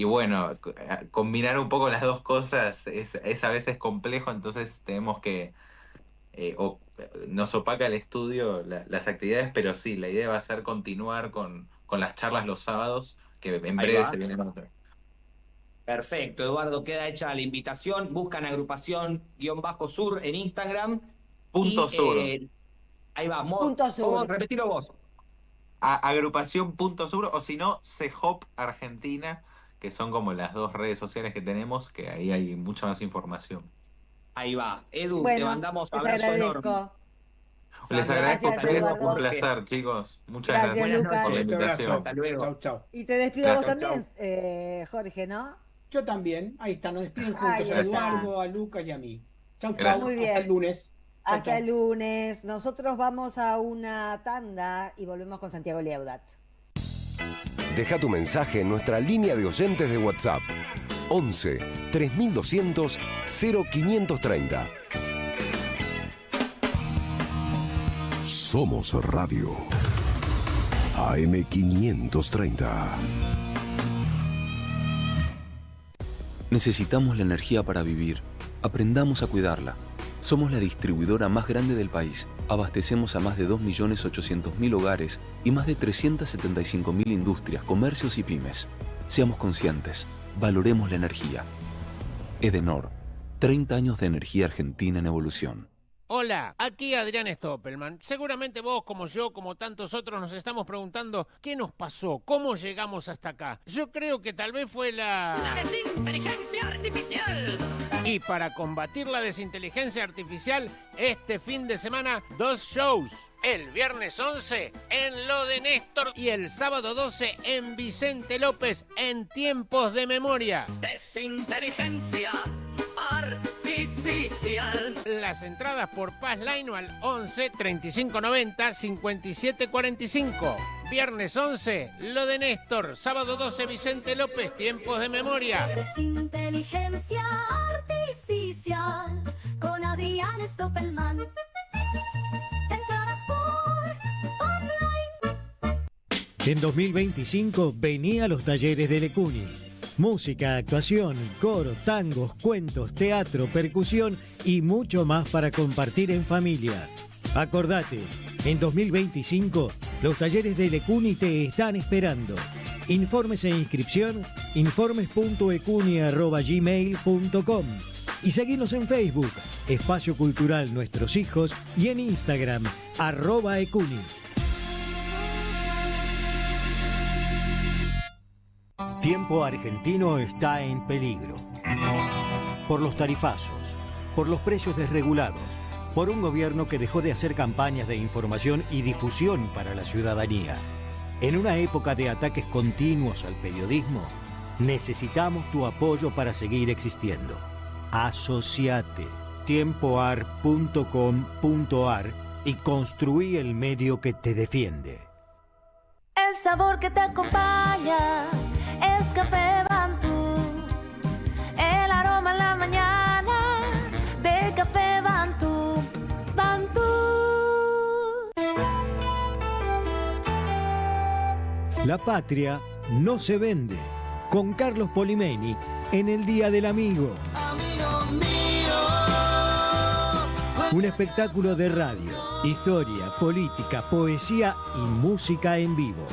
bueno, combinar un poco las dos cosas es a veces complejo, entonces tenemos que nos opaca el estudio, las actividades, pero sí, la idea va a ser continuar con las charlas los sábados, que en
Ahí
breve
va.
se vienen otras.
Perfecto, Eduardo, queda hecha la invitación. Buscan agrupación-sur en Instagram.
.sur.
Ahí va.
.sur.
¿Cómo? Repetilo vos.
Agrupación.sur, o si no, CEJOP Argentina, que son como las dos redes sociales que tenemos, que ahí hay mucha más información.
Ahí va. Edu,
Bueno,
te mandamos
les
abrazo
agradezco.
enorme.
Les
Sandra,
agradezco a
gracias,
ustedes,
Eduardo.
un placer, chicos. Muchas
Gracias,
gracias
Lucas.
por la
noches.
invitación.
Hasta luego.
Chau, chau.
Y te despido a vos
Gracias.
también, Jorge, ¿no?
Yo también. Ahí está, nos despiden juntos
Ahí
a
está.
Eduardo, a Lucas y a mí. Chau, chau.
Gracias.
Muy bien.
Hasta el lunes. Chau,
Hasta
chau.
el lunes. Nosotros vamos a una tanda y volvemos con Santiago Liaudat.
Deja tu mensaje en nuestra línea de oyentes de WhatsApp. 11 3200 0530. Somos Radio AM530.
Necesitamos la energía para vivir. Aprendamos a cuidarla. Somos la distribuidora más grande del país. Abastecemos a más de 2.800.000 hogares y más de 375.000 industrias, comercios y pymes. Seamos conscientes, valoremos la energía. Edenor, 30 años de energía argentina en evolución.
Hola, aquí Adrián Stoppelman. Seguramente vos, como yo, como tantos otros, nos estamos preguntando ¿qué nos pasó? ¿Cómo llegamos hasta acá? Yo creo que tal vez fue la desinteligencia artificial. Y para combatir la desinteligencia artificial, este fin de semana, 2 shows. El viernes 11 en Lo de Néstor y el sábado 12 en Vicente López en Tiempos de Memoria. Desinteligencia artificial. Las entradas por Passline o al 11 35 90 57 45. Viernes 11, Lo de Néstor. Sábado 12, Vicente López, Tiempos de Memoria.
Desinteligencia artificial con Adrián Stoppelman. Entradas por Passline.
En 2025 vení a los talleres de Lecuni. Música, actuación, coro, tangos, cuentos, teatro, percusión y mucho más para compartir en familia. Acordate, en 2025 los talleres de Lecuni te están esperando. Informes e inscripción, informes.ecuni@gmail.com y seguinos en Facebook, Espacio Cultural Nuestros Hijos, y en Instagram, @ecuni. Tiempo argentino está en peligro. Por los tarifazos, por los precios desregulados, por un gobierno que dejó de hacer campañas de información y difusión para la ciudadanía. En una época de ataques continuos al periodismo, necesitamos tu apoyo para seguir existiendo. Asociate, tiempoar.com.ar y construí el medio que te defiende.
El sabor que te acompaña es Café Bantú. El aroma en la mañana de Café Bantú. Bantú.
La patria no se vende. Con Carlos Polimeni en el Día del Amigo. Un espectáculo de radio, historia, política, poesía y música en vivo.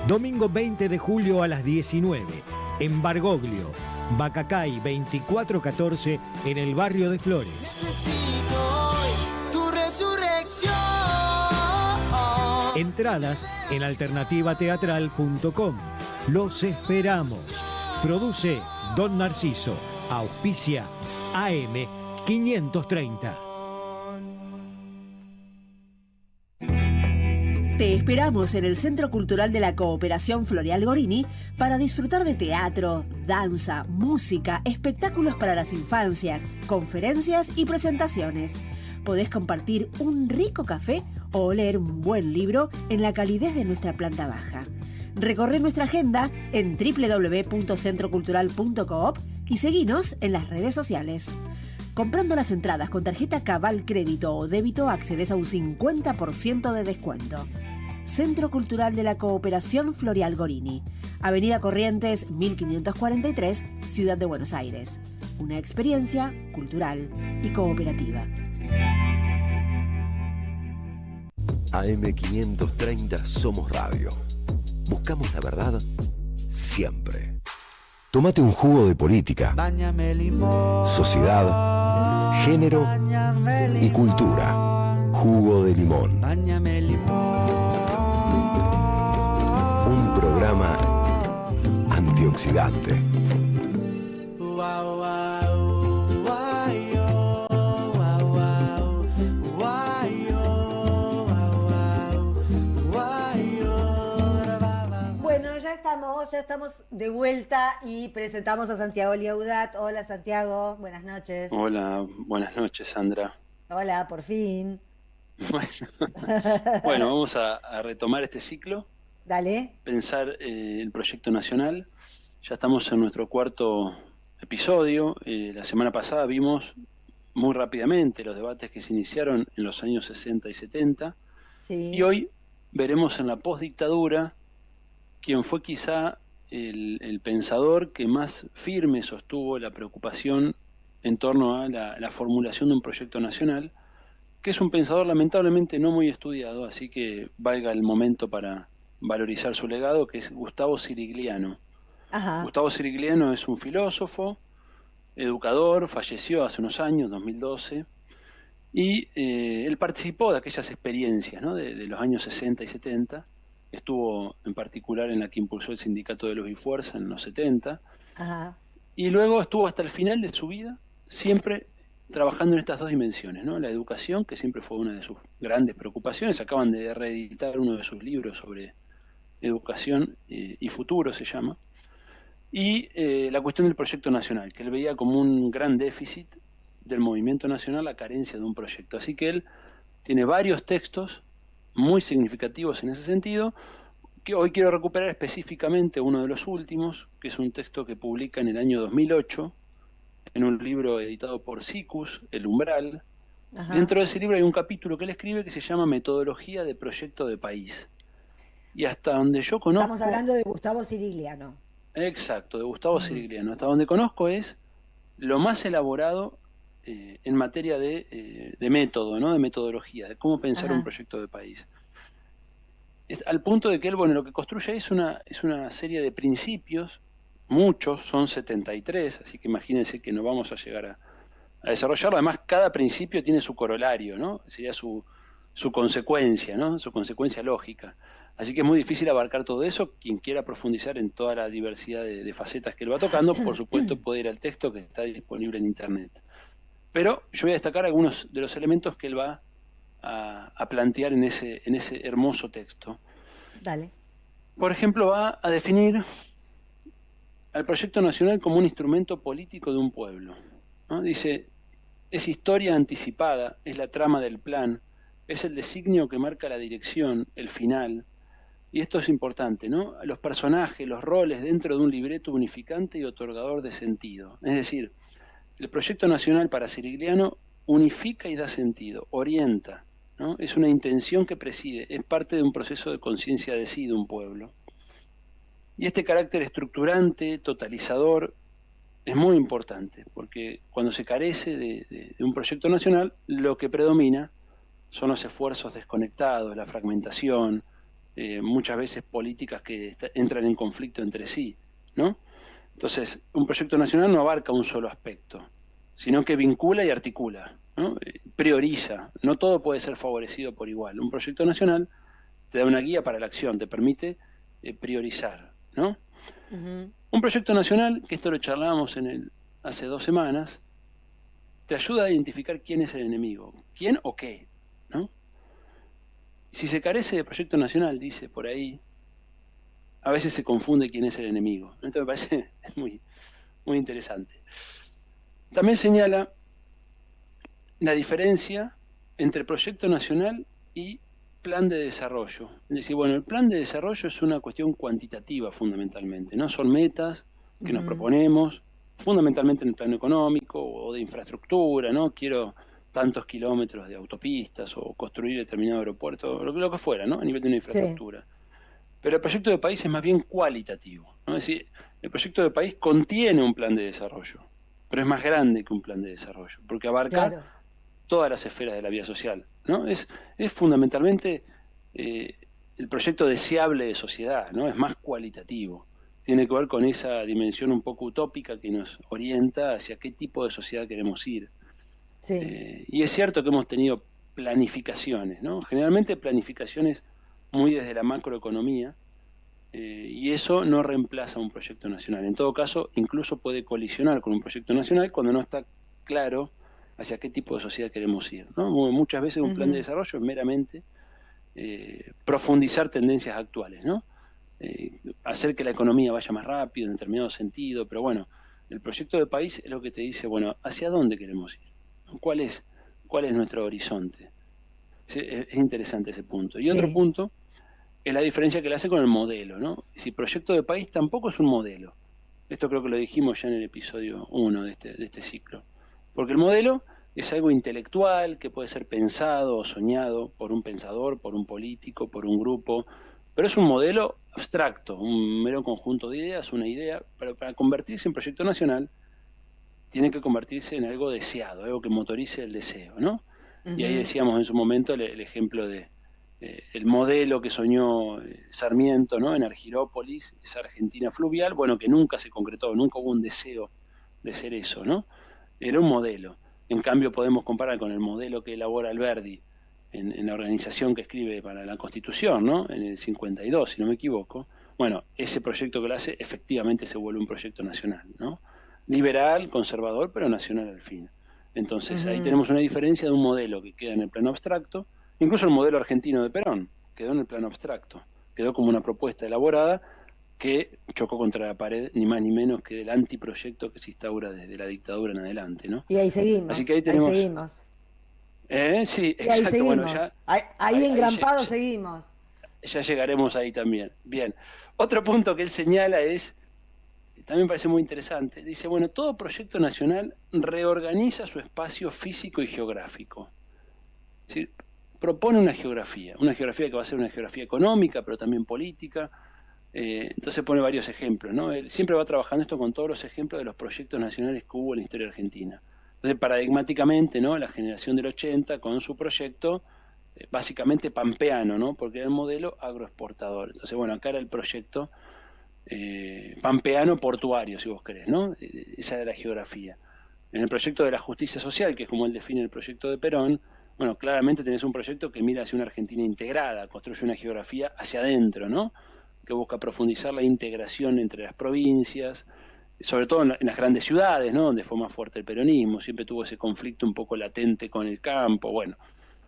Domingo 20 de julio a las 19, en Bargoglio, Bacacay 2414, en el barrio de Flores.
Necesito hoy tu resurrección.
Entradas en alternativateatral.com. Los esperamos. Produce Don Narciso. Auspicia AM 530.
Te esperamos en el Centro Cultural de la Cooperación Floreal Gorini para disfrutar de teatro, danza, música, espectáculos para las infancias, conferencias y presentaciones. Podés compartir un rico café o leer un buen libro en la calidez de nuestra planta baja. Recorre nuestra agenda en www.centrocultural.coop y seguinos en las redes sociales. Comprando las entradas con tarjeta Cabal Crédito o Débito accedes a un 50% de descuento. Centro Cultural de la Cooperación Floreal Gorini, Avenida Corrientes 1543, Ciudad de Buenos Aires. Una experiencia cultural y cooperativa.
AM530 Somos Radio. Buscamos la verdad siempre. Tómate un jugo de política, sociedad, género y cultura. Jugo de limón. Un programa antioxidante.
Ya estamos de vuelta y presentamos a Santiago Liaudat. Hola Santiago, buenas noches.
Hola, buenas noches Sandra.
Hola, por fin.
Bueno, vamos a retomar este ciclo.
Dale.
Pensar el proyecto nacional. Ya estamos en nuestro 4º episodio. La semana pasada vimos muy rápidamente los debates que se iniciaron en los años 60 y 70.
Sí.
Y hoy veremos en la postdictadura quien fue quizá el pensador que más firme sostuvo la preocupación en torno a la formulación de un proyecto nacional, que es un pensador lamentablemente no muy estudiado, así que valga el momento para valorizar su legado, que es Gustavo Sirigliano.
Ajá.
Gustavo Sirigliano es un filósofo, educador, falleció hace unos años, 2012, y él participó de aquellas experiencias, ¿no? de los años 60 y 70, estuvo en particular en la que impulsó el Sindicato de Luz y Fuerza en los 70,
Ajá.
y luego estuvo hasta el final de su vida siempre trabajando en estas dos dimensiones, ¿no? La educación, que siempre fue una de sus grandes preocupaciones. Acaban de reeditar uno de sus libros sobre educación y futuro, se llama, y la cuestión del proyecto nacional, que él veía como un gran déficit del movimiento nacional, la carencia de un proyecto. Así que él tiene varios textos muy significativos en ese sentido, que hoy quiero recuperar específicamente uno de los últimos, que es un texto que publica en el año 2008, en un libro editado por Sikus, El Umbral.
Ajá.
Dentro de ese libro hay un capítulo que él escribe que se llama Metodología de Proyecto de País. Y hasta donde yo conozco...
Estamos hablando de Gustavo Sirigliano.
Exacto, de Gustavo Sirigliano. Hasta donde conozco es lo más elaborado en materia de método, ¿no? De metodología, de cómo pensar
Ajá.
un proyecto de país. Es al punto de que él, bueno, lo que construye es una serie de principios, muchos, son 73, así que imagínense que no vamos a llegar a desarrollarlo. Además, cada principio tiene su corolario, ¿no? Sería su consecuencia, ¿no? Su consecuencia lógica. Así que es muy difícil abarcar todo eso. Quien quiera profundizar en toda la diversidad de facetas que él va tocando, por supuesto puede ir al texto que está disponible en internet. Pero yo voy a destacar algunos de los elementos que él va a plantear en ese hermoso texto.
Dale.
Por ejemplo, va a definir al proyecto nacional como un instrumento político de un pueblo, ¿no? Dice, es historia anticipada, es la trama del plan, es el designio que marca la dirección, el final. Y esto es importante, ¿no? Los personajes, los roles dentro de un libreto unificante y otorgador de sentido. Es decir, el proyecto nacional para Sirigliano unifica y da sentido, orienta, ¿no? Es una intención que preside, es parte de un proceso de conciencia de sí de un pueblo. Y este carácter estructurante, totalizador, es muy importante, porque cuando se carece de un proyecto nacional, lo que predomina son los esfuerzos desconectados, la fragmentación, muchas veces políticas que entran en conflicto entre sí, ¿no? Entonces, un proyecto nacional no abarca un solo aspecto, sino que vincula y articula, ¿no? Prioriza, no todo puede ser favorecido por igual. Un proyecto nacional te da una guía para la acción, te permite priorizar, ¿no?
Ujú.
Un proyecto nacional, que esto lo charlábamos hace 2 semanas, te ayuda a identificar quién es el enemigo, quién o qué, ¿no? Si se carece de proyecto nacional, dice por ahí, a veces se confunde quién es el enemigo. Esto me parece muy, muy interesante. También señala la diferencia entre proyecto nacional y plan de desarrollo. Es decir, bueno, el plan de desarrollo es una cuestión cuantitativa fundamentalmente, ¿no? Son metas que nos proponemos, fundamentalmente en el plano económico o de infraestructura, ¿no? Quiero tantos kilómetros de autopistas o construir determinado aeropuerto, lo que fuera, ¿no? A nivel de una infraestructura. Sí. Pero el proyecto de país es más bien cualitativo, ¿no? Es decir, el proyecto de país contiene un plan de desarrollo, pero es más grande que un plan de desarrollo, porque abarca todas las esferas de la vida social, ¿no? Es fundamentalmente el proyecto deseable de sociedad, ¿no? Es más cualitativo. Tiene que ver con esa dimensión un poco utópica que nos orienta hacia qué tipo de sociedad queremos ir.
Sí.
Y es cierto que hemos tenido planificaciones, ¿no? Generalmente planificaciones muy desde la macroeconomía, y eso no reemplaza un proyecto nacional. En todo caso, incluso puede colisionar con un proyecto nacional cuando no está claro hacia qué tipo de sociedad queremos ir, ¿no? Muchas veces un plan de desarrollo es meramente profundizar tendencias actuales, ¿no? Hacer que la economía vaya más rápido en determinado sentido, pero bueno, el proyecto de país es lo que te dice, bueno, ¿hacia dónde queremos ir? ¿Cuál es nuestro horizonte? Es interesante ese punto. Y otro punto es la diferencia que le hace con el modelo, ¿no? Si proyecto de país tampoco es un modelo. Esto creo que lo dijimos ya en el episodio 1 de este ciclo. Porque el modelo es algo intelectual que puede ser pensado o soñado por un pensador, por un político, por un grupo, pero es un modelo abstracto, un mero conjunto de ideas, una idea, pero para convertirse en proyecto nacional tiene que convertirse en algo deseado, algo que motorice el deseo, ¿no? Y ahí
Ujú.
decíamos en su momento el ejemplo de el modelo que soñó Sarmiento, ¿no? En Argirópolis, esa Argentina fluvial, bueno, que nunca se concretó, nunca hubo un deseo de ser eso, ¿no? Era un modelo. En cambio podemos comparar con el modelo que elabora Alberdi en la organización que escribe para la Constitución, ¿no? En el 52, si no me equivoco. Bueno, ese proyecto que lo hace efectivamente se vuelve un proyecto nacional, ¿no? Liberal, conservador, pero nacional al fin. Entonces ahí
Ujú.
tenemos una diferencia de un modelo que queda en el plano abstracto, incluso el modelo argentino de Perón quedó en el plano abstracto, quedó como una propuesta elaborada que chocó contra la pared, ni más ni menos que del antiproyecto que se instaura desde la dictadura en adelante, ¿no?
Y ahí seguimos,
Así que ahí
ahí
tenemos...
seguimos.
Sí,
Y ahí
exacto,
seguimos.
bueno, ya,
Ahí engrampados seguimos.
ya llegaremos ahí también. Bien, otro punto que él señala es, también parece muy interesante, dice, bueno, todo proyecto nacional reorganiza su espacio físico y geográfico. Es decir, propone una geografía que va a ser una geografía económica, pero también política. Entonces pone varios ejemplos, ¿no? Él siempre va trabajando esto con todos los ejemplos de los proyectos nacionales que hubo en la historia argentina. Entonces, paradigmáticamente, ¿no? La generación del 80 con su proyecto básicamente pampeano, ¿no? Porque era el modelo agroexportador. Entonces, bueno, acá era el proyecto pampeano portuario, si vos querés, ¿no? Esa era la geografía. En el proyecto de la justicia social, que es como él define el proyecto de Perón, bueno, claramente tenés un proyecto que mira hacia una Argentina integrada, construye una geografía hacia adentro, ¿no? Que busca profundizar la integración entre las provincias, sobre todo en las grandes ciudades, ¿no? Donde fue más fuerte el peronismo, siempre tuvo ese conflicto un poco latente con el campo, bueno.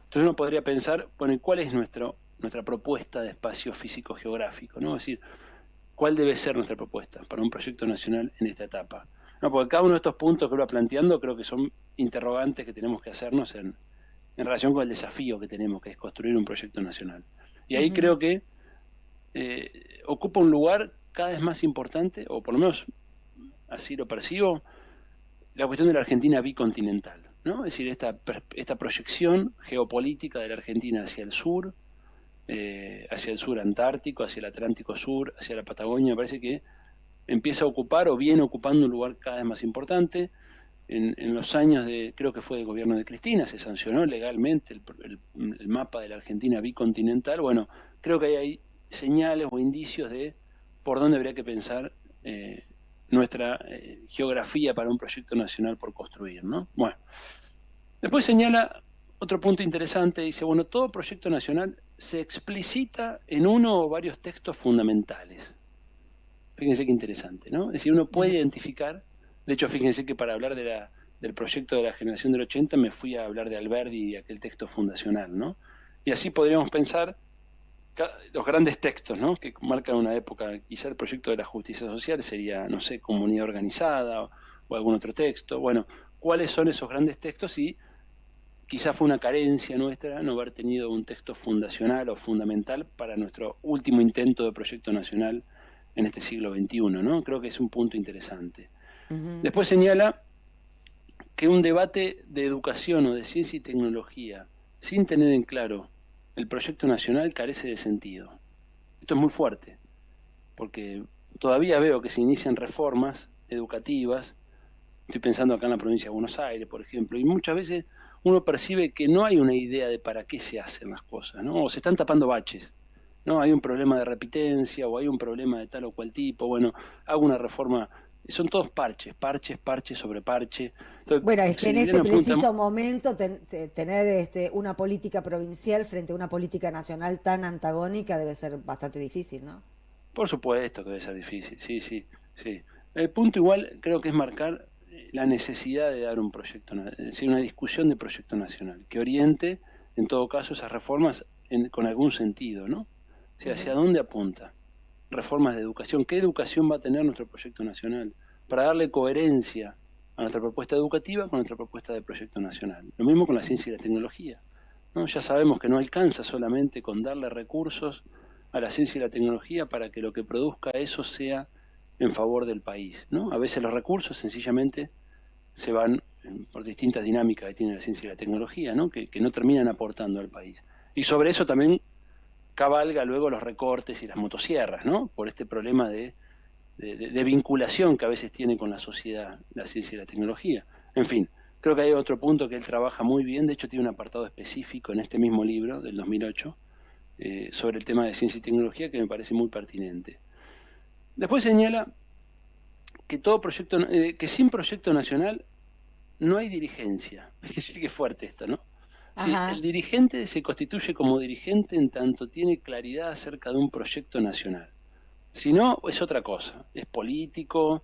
Entonces uno podría pensar, bueno, ¿cuál es nuestra propuesta de espacio físico geográfico, ¿no? Es decir, ¿cuál debe ser nuestra propuesta para un proyecto nacional en esta etapa? No, porque cada uno de estos puntos que lo va planteando creo que son interrogantes que tenemos que hacernos en relación con el desafío que tenemos, que es construir un proyecto nacional. Y ahí creo que ocupa un lugar cada vez más importante, o por lo menos así lo percibo, la cuestión de la Argentina bicontinental, ¿no? Es decir, esta proyección geopolítica de la Argentina hacia el sur antártico, hacia el Atlántico Sur, hacia la Patagonia, me parece que empieza a ocupar o viene ocupando un lugar cada vez más importante. En los años creo que fue del gobierno de Cristina, se sancionó legalmente el mapa de la Argentina bicontinental. Bueno, creo que hay señales o indicios de por dónde habría que pensar nuestra geografía para un proyecto nacional por construir, ¿no? Bueno, después señala otro punto interesante, dice, bueno, todo proyecto nacional se explicita en uno o varios textos fundamentales. Fíjense qué interesante, ¿no? Es decir, uno puede identificar, de hecho, fíjense que para hablar del proyecto de la generación del 80 me fui a hablar de Alberdi y de aquel texto fundacional, ¿no? Y así podríamos pensar los grandes textos, ¿no? Que marcan una época, quizá el proyecto de la justicia social sería, no sé, comunidad organizada o algún otro texto. Bueno, ¿cuáles son esos grandes textos? Y quizá fue una carencia nuestra no haber tenido un texto fundacional o fundamental para nuestro último intento de proyecto nacional en este siglo XXI, ¿no? Creo que es un punto interesante. Después señala que un debate de educación o de ciencia y tecnología sin tener en claro el proyecto nacional carece de sentido. Esto es muy fuerte, porque todavía veo que se inician reformas educativas, estoy pensando acá en la provincia de Buenos Aires, por ejemplo, y muchas veces uno percibe que no hay una idea de para qué se hacen las cosas, ¿no? O se están tapando baches, ¿no? Hay un problema de repitencia o hay un problema de tal o cual tipo, bueno, hago una reforma, son todos parches sobre parche. Entonces,
Bueno, es que en este
apunta-
preciso momento tener una política provincial frente a una política nacional tan antagónica debe ser bastante difícil, ¿no?
Por supuesto que debe ser difícil, sí. El punto igual creo que es marcar la necesidad de dar un proyecto, es decir, una discusión de proyecto nacional, que oriente, en todo caso, esas reformas con algún sentido, ¿no? O sea, ¿hacia dónde apunta? Reformas de educación. ¿Qué educación va a tener nuestro proyecto nacional? Para darle coherencia a nuestra propuesta educativa con nuestra propuesta de proyecto nacional. Lo mismo con la ciencia y la tecnología, ¿no? Ya sabemos que no alcanza solamente con darle recursos a la ciencia y la tecnología para que lo que produzca eso sea en favor del país, ¿no? A veces los recursos sencillamente se van por distintas dinámicas que tiene la ciencia y la tecnología, ¿no? Que no terminan aportando al país. Y sobre eso también cabalga luego los recortes y las motosierras, ¿no? Por este problema de de vinculación que a veces tiene con la sociedad, la ciencia y la tecnología. En fin, creo que hay otro punto que él trabaja muy bien, de hecho tiene un apartado específico en este mismo libro del 2008 sobre el tema de ciencia y tecnología que me parece muy pertinente. Después señala que que sin proyecto nacional no hay dirigencia. Es decir, que es fuerte esto, ¿no? Sí, el dirigente se constituye como dirigente en tanto tiene claridad acerca de un proyecto nacional. Si no, es otra cosa, es político,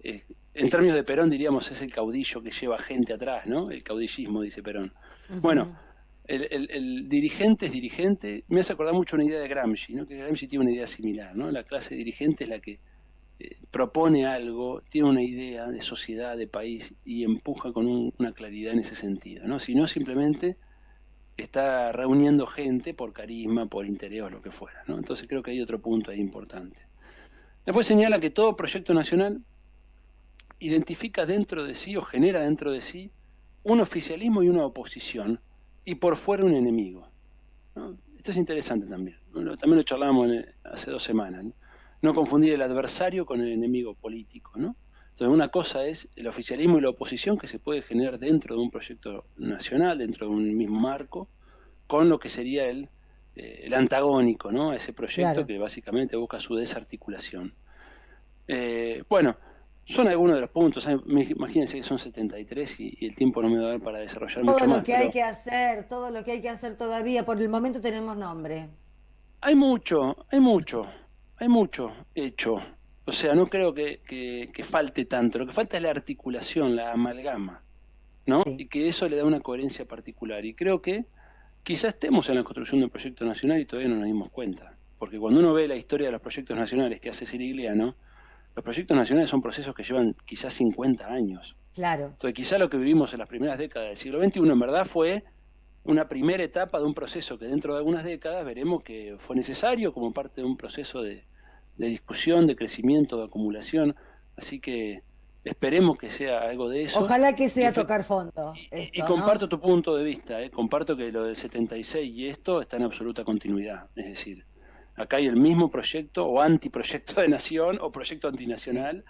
en términos de Perón diríamos es el caudillo que lleva gente atrás, ¿no? El caudillismo, dice Perón. Bueno, el dirigente es dirigente, me hace acordar mucho una idea de Gramsci, ¿no? Que Gramsci tiene una idea similar, ¿no? La clase dirigente es la que propone algo, tiene una idea de sociedad, de país, y empuja con una claridad en ese sentido, ¿no? Si no, simplemente está reuniendo gente por carisma, por interés o lo que fuera, ¿no? Entonces creo que hay otro punto ahí importante. Después señala que todo proyecto nacional identifica dentro de sí o genera dentro de sí un oficialismo y una oposición, y por fuera un enemigo, ¿no? Esto es interesante también, ¿no? También lo charlábamos hace 2 semanas, ¿no? No confundir el adversario con el enemigo político, ¿no? Entonces una cosa es el oficialismo y la oposición que se puede generar dentro de un proyecto nacional, dentro de un mismo marco, con lo que sería el antagónico, ¿no? A ese proyecto, claro, que básicamente busca su desarticulación. Bueno, son algunos de los puntos, imagínense que son 73 y el tiempo no me va a dar para desarrollar mucho más.
Todo lo que hay que hacer, todo lo que hay que hacer todavía, por el momento tenemos nombre.
Hay mucho hecho, o sea, no creo que falte tanto, lo que falta es la articulación, la amalgama, ¿no? Sí. Y que eso le da una coherencia particular, y creo que quizás estemos en la construcción de un proyecto nacional y todavía no nos dimos cuenta, porque cuando uno ve la historia de los proyectos nacionales que hace Cirigliano, los proyectos nacionales son procesos que llevan quizás 50 años.
Claro.
Entonces quizás lo que vivimos en las primeras décadas del siglo XXI en verdad fue una primera etapa de un proceso que dentro de algunas décadas veremos que fue necesario como parte de un proceso de discusión, de crecimiento, de acumulación, así que esperemos que sea algo de eso.
Ojalá que sea tocar fondo.
Y comparto, ¿no?, tu punto de vista, comparto que lo del 76 y esto está en absoluta continuidad, es decir, acá hay el mismo proyecto o antiproyecto de nación o proyecto antinacional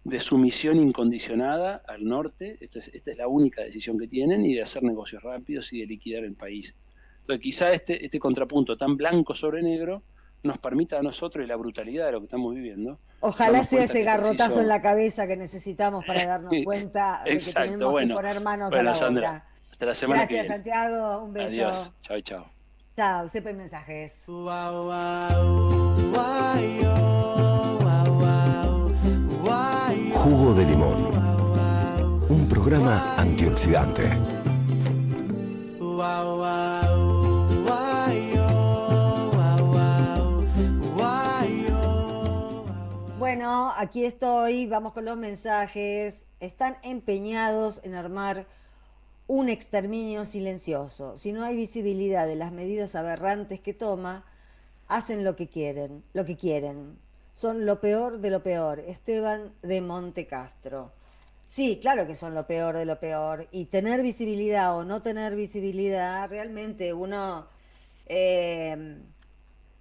de sumisión incondicionada al norte, esta es la única decisión que tienen, y de hacer negocios rápidos y de liquidar el país. Entonces quizá este contrapunto tan blanco sobre negro nos permita a nosotros, y la brutalidad de lo que estamos viviendo.
Ojalá sea ese garrotazo en la cabeza que necesitamos para darnos cuenta de que tenemos que poner manos a la
Sandra,
obra.
Hasta la semana que viene.
Gracias, Santiago, un beso.
Adiós, chao, chao.
Chao, sepa mensajes.
Jugo de limón. Un programa antioxidante.
Bueno, aquí estoy, vamos con los mensajes. Están empeñados en armar un exterminio silencioso. Si no hay visibilidad de las medidas aberrantes que toma, hacen lo que quieren. Son lo peor de lo peor. Esteban de Montecastro. Sí, claro que son lo peor de lo peor. Y tener visibilidad o no tener visibilidad, realmente uno...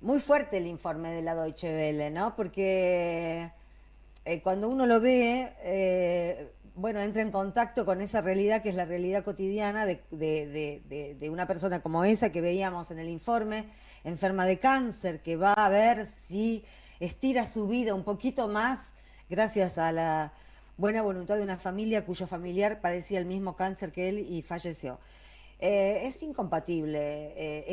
muy fuerte el informe de la Deutsche Welle, ¿no? Porque cuando uno lo ve, bueno, entra en contacto con esa realidad que es la realidad cotidiana de una persona como esa que veíamos en el informe, enferma de cáncer, que va a ver si estira su vida un poquito más gracias a la buena voluntad de una familia cuyo familiar padecía el mismo cáncer que él y falleció. Es incompatible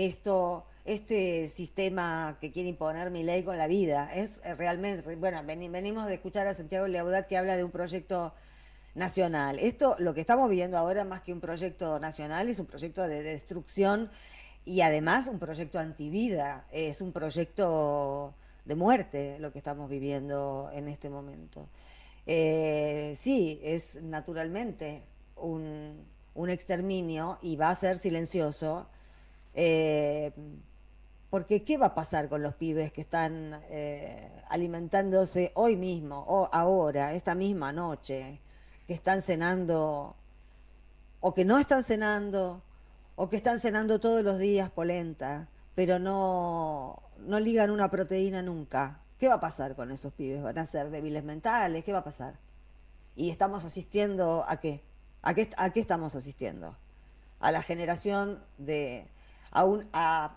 este sistema que quiere imponer Milei con la vida. Es realmente, bueno, venimos de escuchar a Santiago Leaudat que habla de un proyecto nacional. Lo que estamos viviendo ahora, más que un proyecto nacional, es un proyecto de destrucción y además un proyecto antivida. Es un proyecto de muerte lo que estamos viviendo en este momento. Sí, es naturalmente un exterminio y va a ser silencioso, porque ¿qué va a pasar con los pibes que están alimentándose hoy mismo, o ahora, esta misma noche, que están cenando, o que no están cenando, o que están cenando todos los días polenta, pero no ligan una proteína nunca, ¿Qué va a pasar con esos pibes? ¿Van a ser débiles mentales? ¿Qué va a pasar? Y estamos asistiendo ¿a qué? ¿A qué estamos asistiendo? A la generación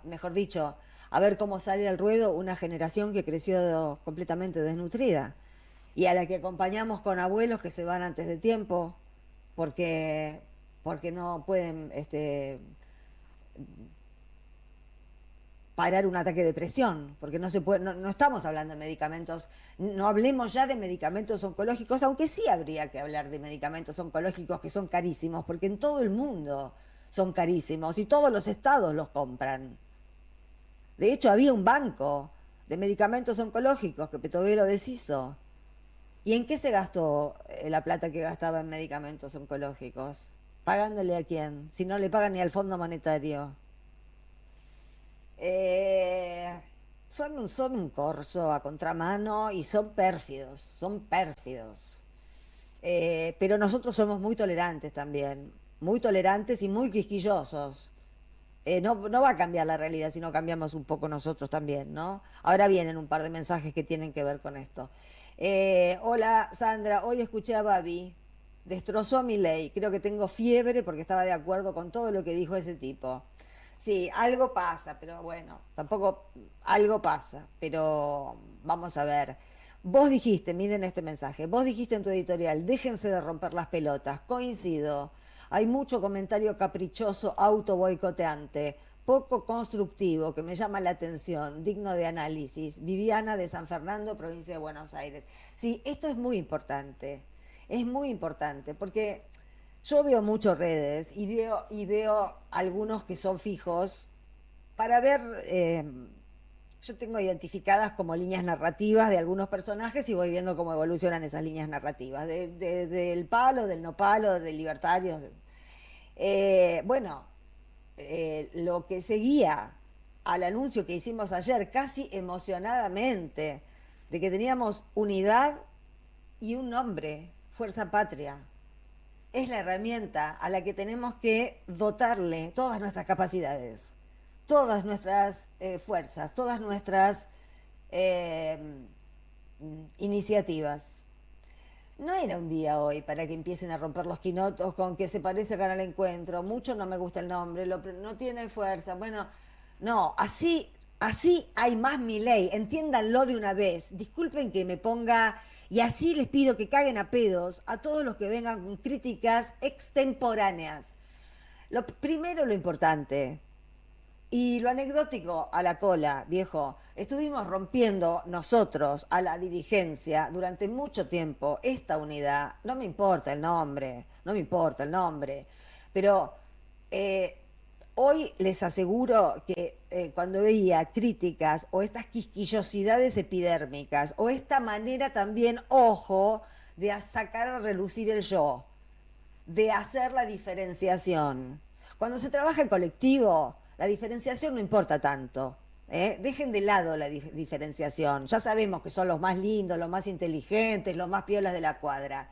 mejor dicho, a ver cómo sale al ruedo una generación que creció completamente desnutrida y a la que acompañamos con abuelos que se van antes de tiempo porque no pueden parar un ataque de presión, porque no se puede, no estamos hablando de medicamentos, no hablemos ya de medicamentos oncológicos, aunque sí habría que hablar de medicamentos oncológicos que son carísimos, porque en todo el mundo son carísimos y todos los estados los compran. De hecho, había un banco de medicamentos oncológicos que Petové lo deshizo. ¿Y en qué se gastó la plata que gastaba en medicamentos oncológicos? ¿Pagándole a quién? Si no le pagan ni al Fondo Monetario. Son un corso a contramano y son pérfidos, pero nosotros somos muy tolerantes también, muy tolerantes y muy quisquillosos. No va a cambiar la realidad si no cambiamos un poco nosotros también, ¿no? Ahora vienen un par de mensajes que tienen que ver con esto. Hola Sandra, hoy escuché a Babi, destrozó a Milei, creo que tengo fiebre porque estaba de acuerdo con todo lo que dijo ese tipo. Sí, algo pasa, pero bueno, tampoco algo pasa, pero vamos a ver. Vos dijiste, miren este mensaje, vos dijiste en tu editorial, déjense de romper las pelotas, coincido, hay mucho comentario caprichoso, auto boicoteante, poco constructivo, que me llama la atención, digno de análisis. Viviana de San Fernando, provincia de Buenos Aires. Sí, esto es muy importante, porque yo veo muchas redes y veo algunos que son fijos para ver, yo tengo identificadas como líneas narrativas de algunos personajes y voy viendo cómo evolucionan esas líneas narrativas, del palo, del no palo, del libertario. Lo que seguía al anuncio que hicimos ayer, casi emocionadamente, de que teníamos unidad y un nombre, Fuerza Patria. Es la herramienta a la que tenemos que dotarle todas nuestras capacidades, todas nuestras fuerzas, todas nuestras iniciativas. No era un día hoy para que empiecen a romper los quinotos con que se parece a Canal Encuentro, mucho no me gusta el nombre, no tiene fuerza. Bueno, no, así hay más Milei, entiéndanlo de una vez. Disculpen que me ponga, y así les pido que caguen a pedos a todos los que vengan con críticas extemporáneas. Primero lo importante, y lo anecdótico a la cola, viejo. Estuvimos rompiendo nosotros a la dirigencia durante mucho tiempo esta unidad. No me importa el nombre, pero hoy les aseguro que cuando veía críticas o estas quisquillosidades epidérmicas o esta manera también, ojo, de sacar a relucir el yo, de hacer la diferenciación. Cuando se trabaja en colectivo, la diferenciación no importa tanto. Dejen de lado la diferenciación. Ya sabemos que son los más lindos, los más inteligentes, los más piolas de la cuadra.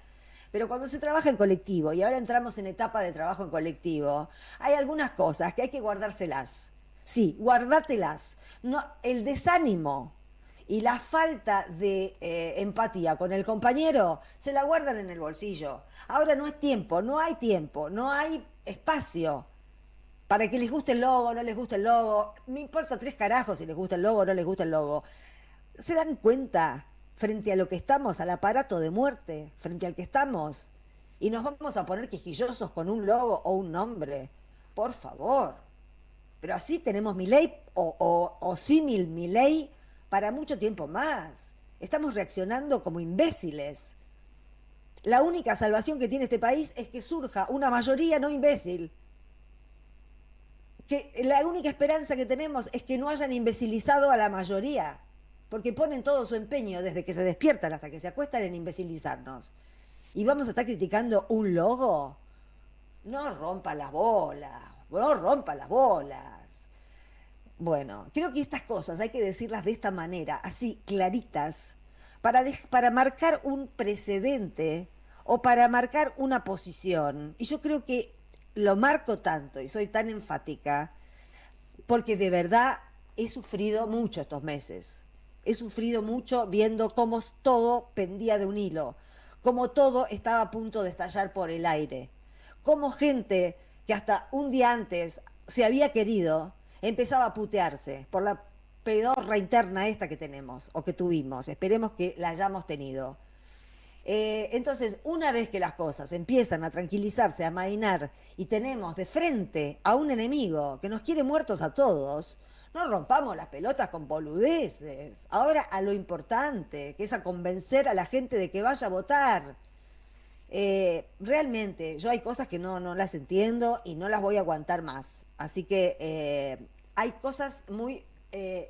Pero cuando se trabaja en colectivo, y ahora entramos en etapa de trabajo en colectivo, hay algunas cosas que hay que guardárselas. Sí, guardártelas. No, el desánimo y la falta de empatía con el compañero se la guardan en el bolsillo. Ahora no es tiempo, no hay espacio para que les guste el logo, no les guste el logo. Me importa 3 carajos si les gusta el logo o no les gusta el logo. ¿Se dan cuenta frente a lo que estamos, al aparato de muerte, frente al que estamos? Y nos vamos a poner quisquillosos con un logo o un nombre. Por favor. Pero así tenemos Milei o símil Milei para mucho tiempo más. Estamos reaccionando como imbéciles. La única salvación que tiene este país es que surja una mayoría no imbécil. Que la única esperanza que tenemos es que no hayan imbecilizado a la mayoría, porque ponen todo su empeño desde que se despiertan hasta que se acuestan en imbecilizarnos. ¿Y vamos a estar criticando un logo? No rompa las bolas. Bueno, creo que estas cosas hay que decirlas de esta manera, así, claritas, para marcar un precedente o para marcar una posición. Y yo creo que lo marco tanto y soy tan enfática porque de verdad he sufrido mucho estos meses. He sufrido mucho viendo cómo todo pendía de un hilo, cómo todo estaba a punto de estallar por el aire, cómo gente que hasta un día antes se había querido empezaba a putearse por la pedorra interna esta que tenemos o que tuvimos. Esperemos que la hayamos tenido. Entonces, una vez que las cosas empiezan a tranquilizarse, a amainar y tenemos de frente a un enemigo que nos quiere muertos a todos, no rompamos las pelotas con boludeces. Ahora a lo importante, que es a convencer a la gente de que vaya a votar. Realmente, yo hay cosas que no las entiendo y no las voy a aguantar más. Así que hay cosas muy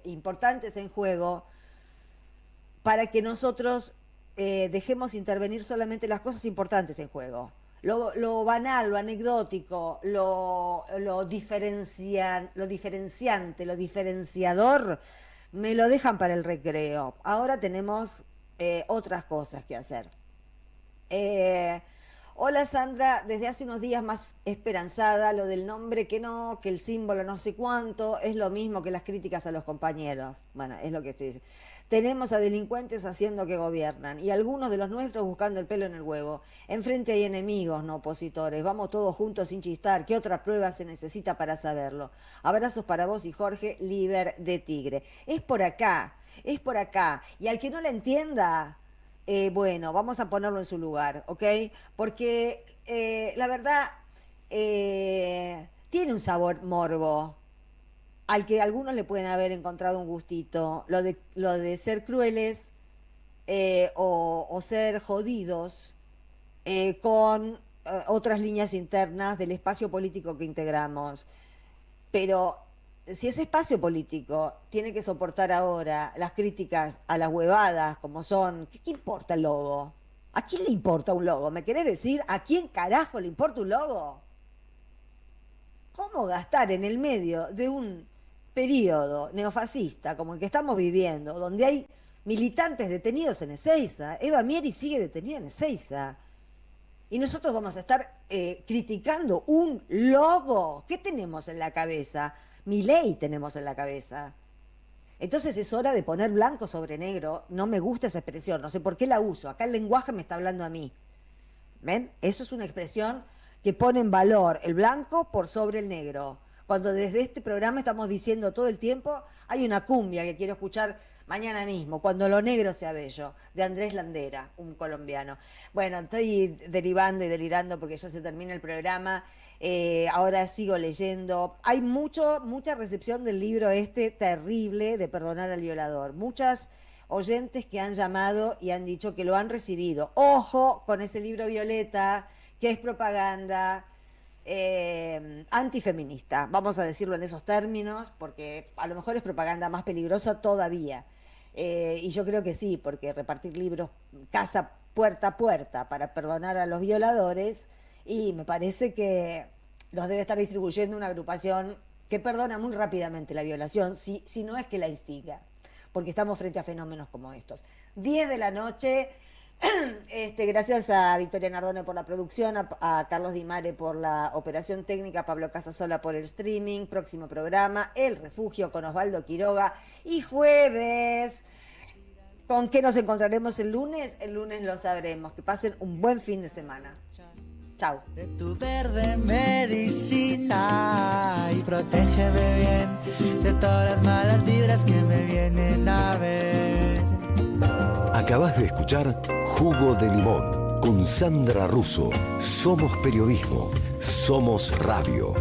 importantes en juego para que nosotros dejemos intervenir solamente las cosas importantes en juego. Lo banal, lo anecdótico, lo diferenciante, lo diferenciador, me lo dejan para el recreo. Ahora tenemos otras cosas que hacer. Hola Sandra, desde hace unos días más esperanzada, lo del nombre que no, que el símbolo no sé cuánto, es lo mismo que las críticas a los compañeros. Bueno, es lo que estoy diciendo. Tenemos a delincuentes haciendo que gobiernan y algunos de los nuestros buscando el pelo en el huevo. Enfrente hay enemigos, no opositores. Vamos todos juntos sin chistar. ¿Qué otra prueba se necesita para saberlo? Abrazos para vos y Jorge, Liber de Tigre. Es por acá. Y al que no la entienda, bueno, vamos a ponerlo en su lugar, ¿ok? Porque la verdad tiene un sabor morbo, al que algunos le pueden haber encontrado un gustito, lo de ser crueles o ser jodidos con otras líneas internas del espacio político que integramos. Pero si ese espacio político tiene que soportar ahora las críticas a las huevadas como son, ¿qué importa el logo? ¿A quién le importa un logo? ¿Me querés decir a quién carajo le importa un logo? ¿Cómo gastar en el medio de un periodo neofascista como el que estamos viviendo, donde hay militantes detenidos en Ezeiza? Eva Mieri sigue detenida en Ezeiza. Y nosotros vamos a estar criticando un logo. ¿Qué tenemos en la cabeza? Milei tenemos en la cabeza. Entonces es hora de poner blanco sobre negro. No me gusta esa expresión, no sé por qué la uso. Acá el lenguaje me está hablando a mí. ¿Ven? Eso es una expresión que pone en valor el blanco por sobre el negro. Cuando desde este programa estamos diciendo todo el tiempo, hay una cumbia que quiero escuchar mañana mismo, Cuando lo negro sea bello, de Andrés Landera, un colombiano. Bueno, estoy derivando y delirando porque ya se termina el programa. Ahora sigo leyendo. Hay mucha recepción del libro terrible de Perdonar al violador. Muchas oyentes que han llamado y han dicho que lo han recibido. Ojo con ese libro Violeta, que es propaganda antifeminista, vamos a decirlo en esos términos, porque a lo mejor es propaganda más peligrosa todavía. Y yo creo que sí, porque repartir libros casa puerta a puerta para perdonar a los violadores, y me parece que los debe estar distribuyendo una agrupación que perdona muy rápidamente la violación, si no es que la instiga, porque estamos frente a fenómenos como estos. 10 de la noche. Gracias a Victoria Nardone por la producción, a Carlos Di Mare por la operación técnica, a Pablo Casasola por el streaming. Próximo programa, El Refugio con Osvaldo Quiroga. Y jueves, ¿con qué nos encontraremos el lunes? El lunes lo sabremos. Que pasen un buen fin de semana. Chau.
De tu verde medicina y protégeme bien de todas las malas vibras que me vienen a ver.
Acabas de escuchar Jugo de Limón con Sandra Russo. Somos periodismo, somos radio.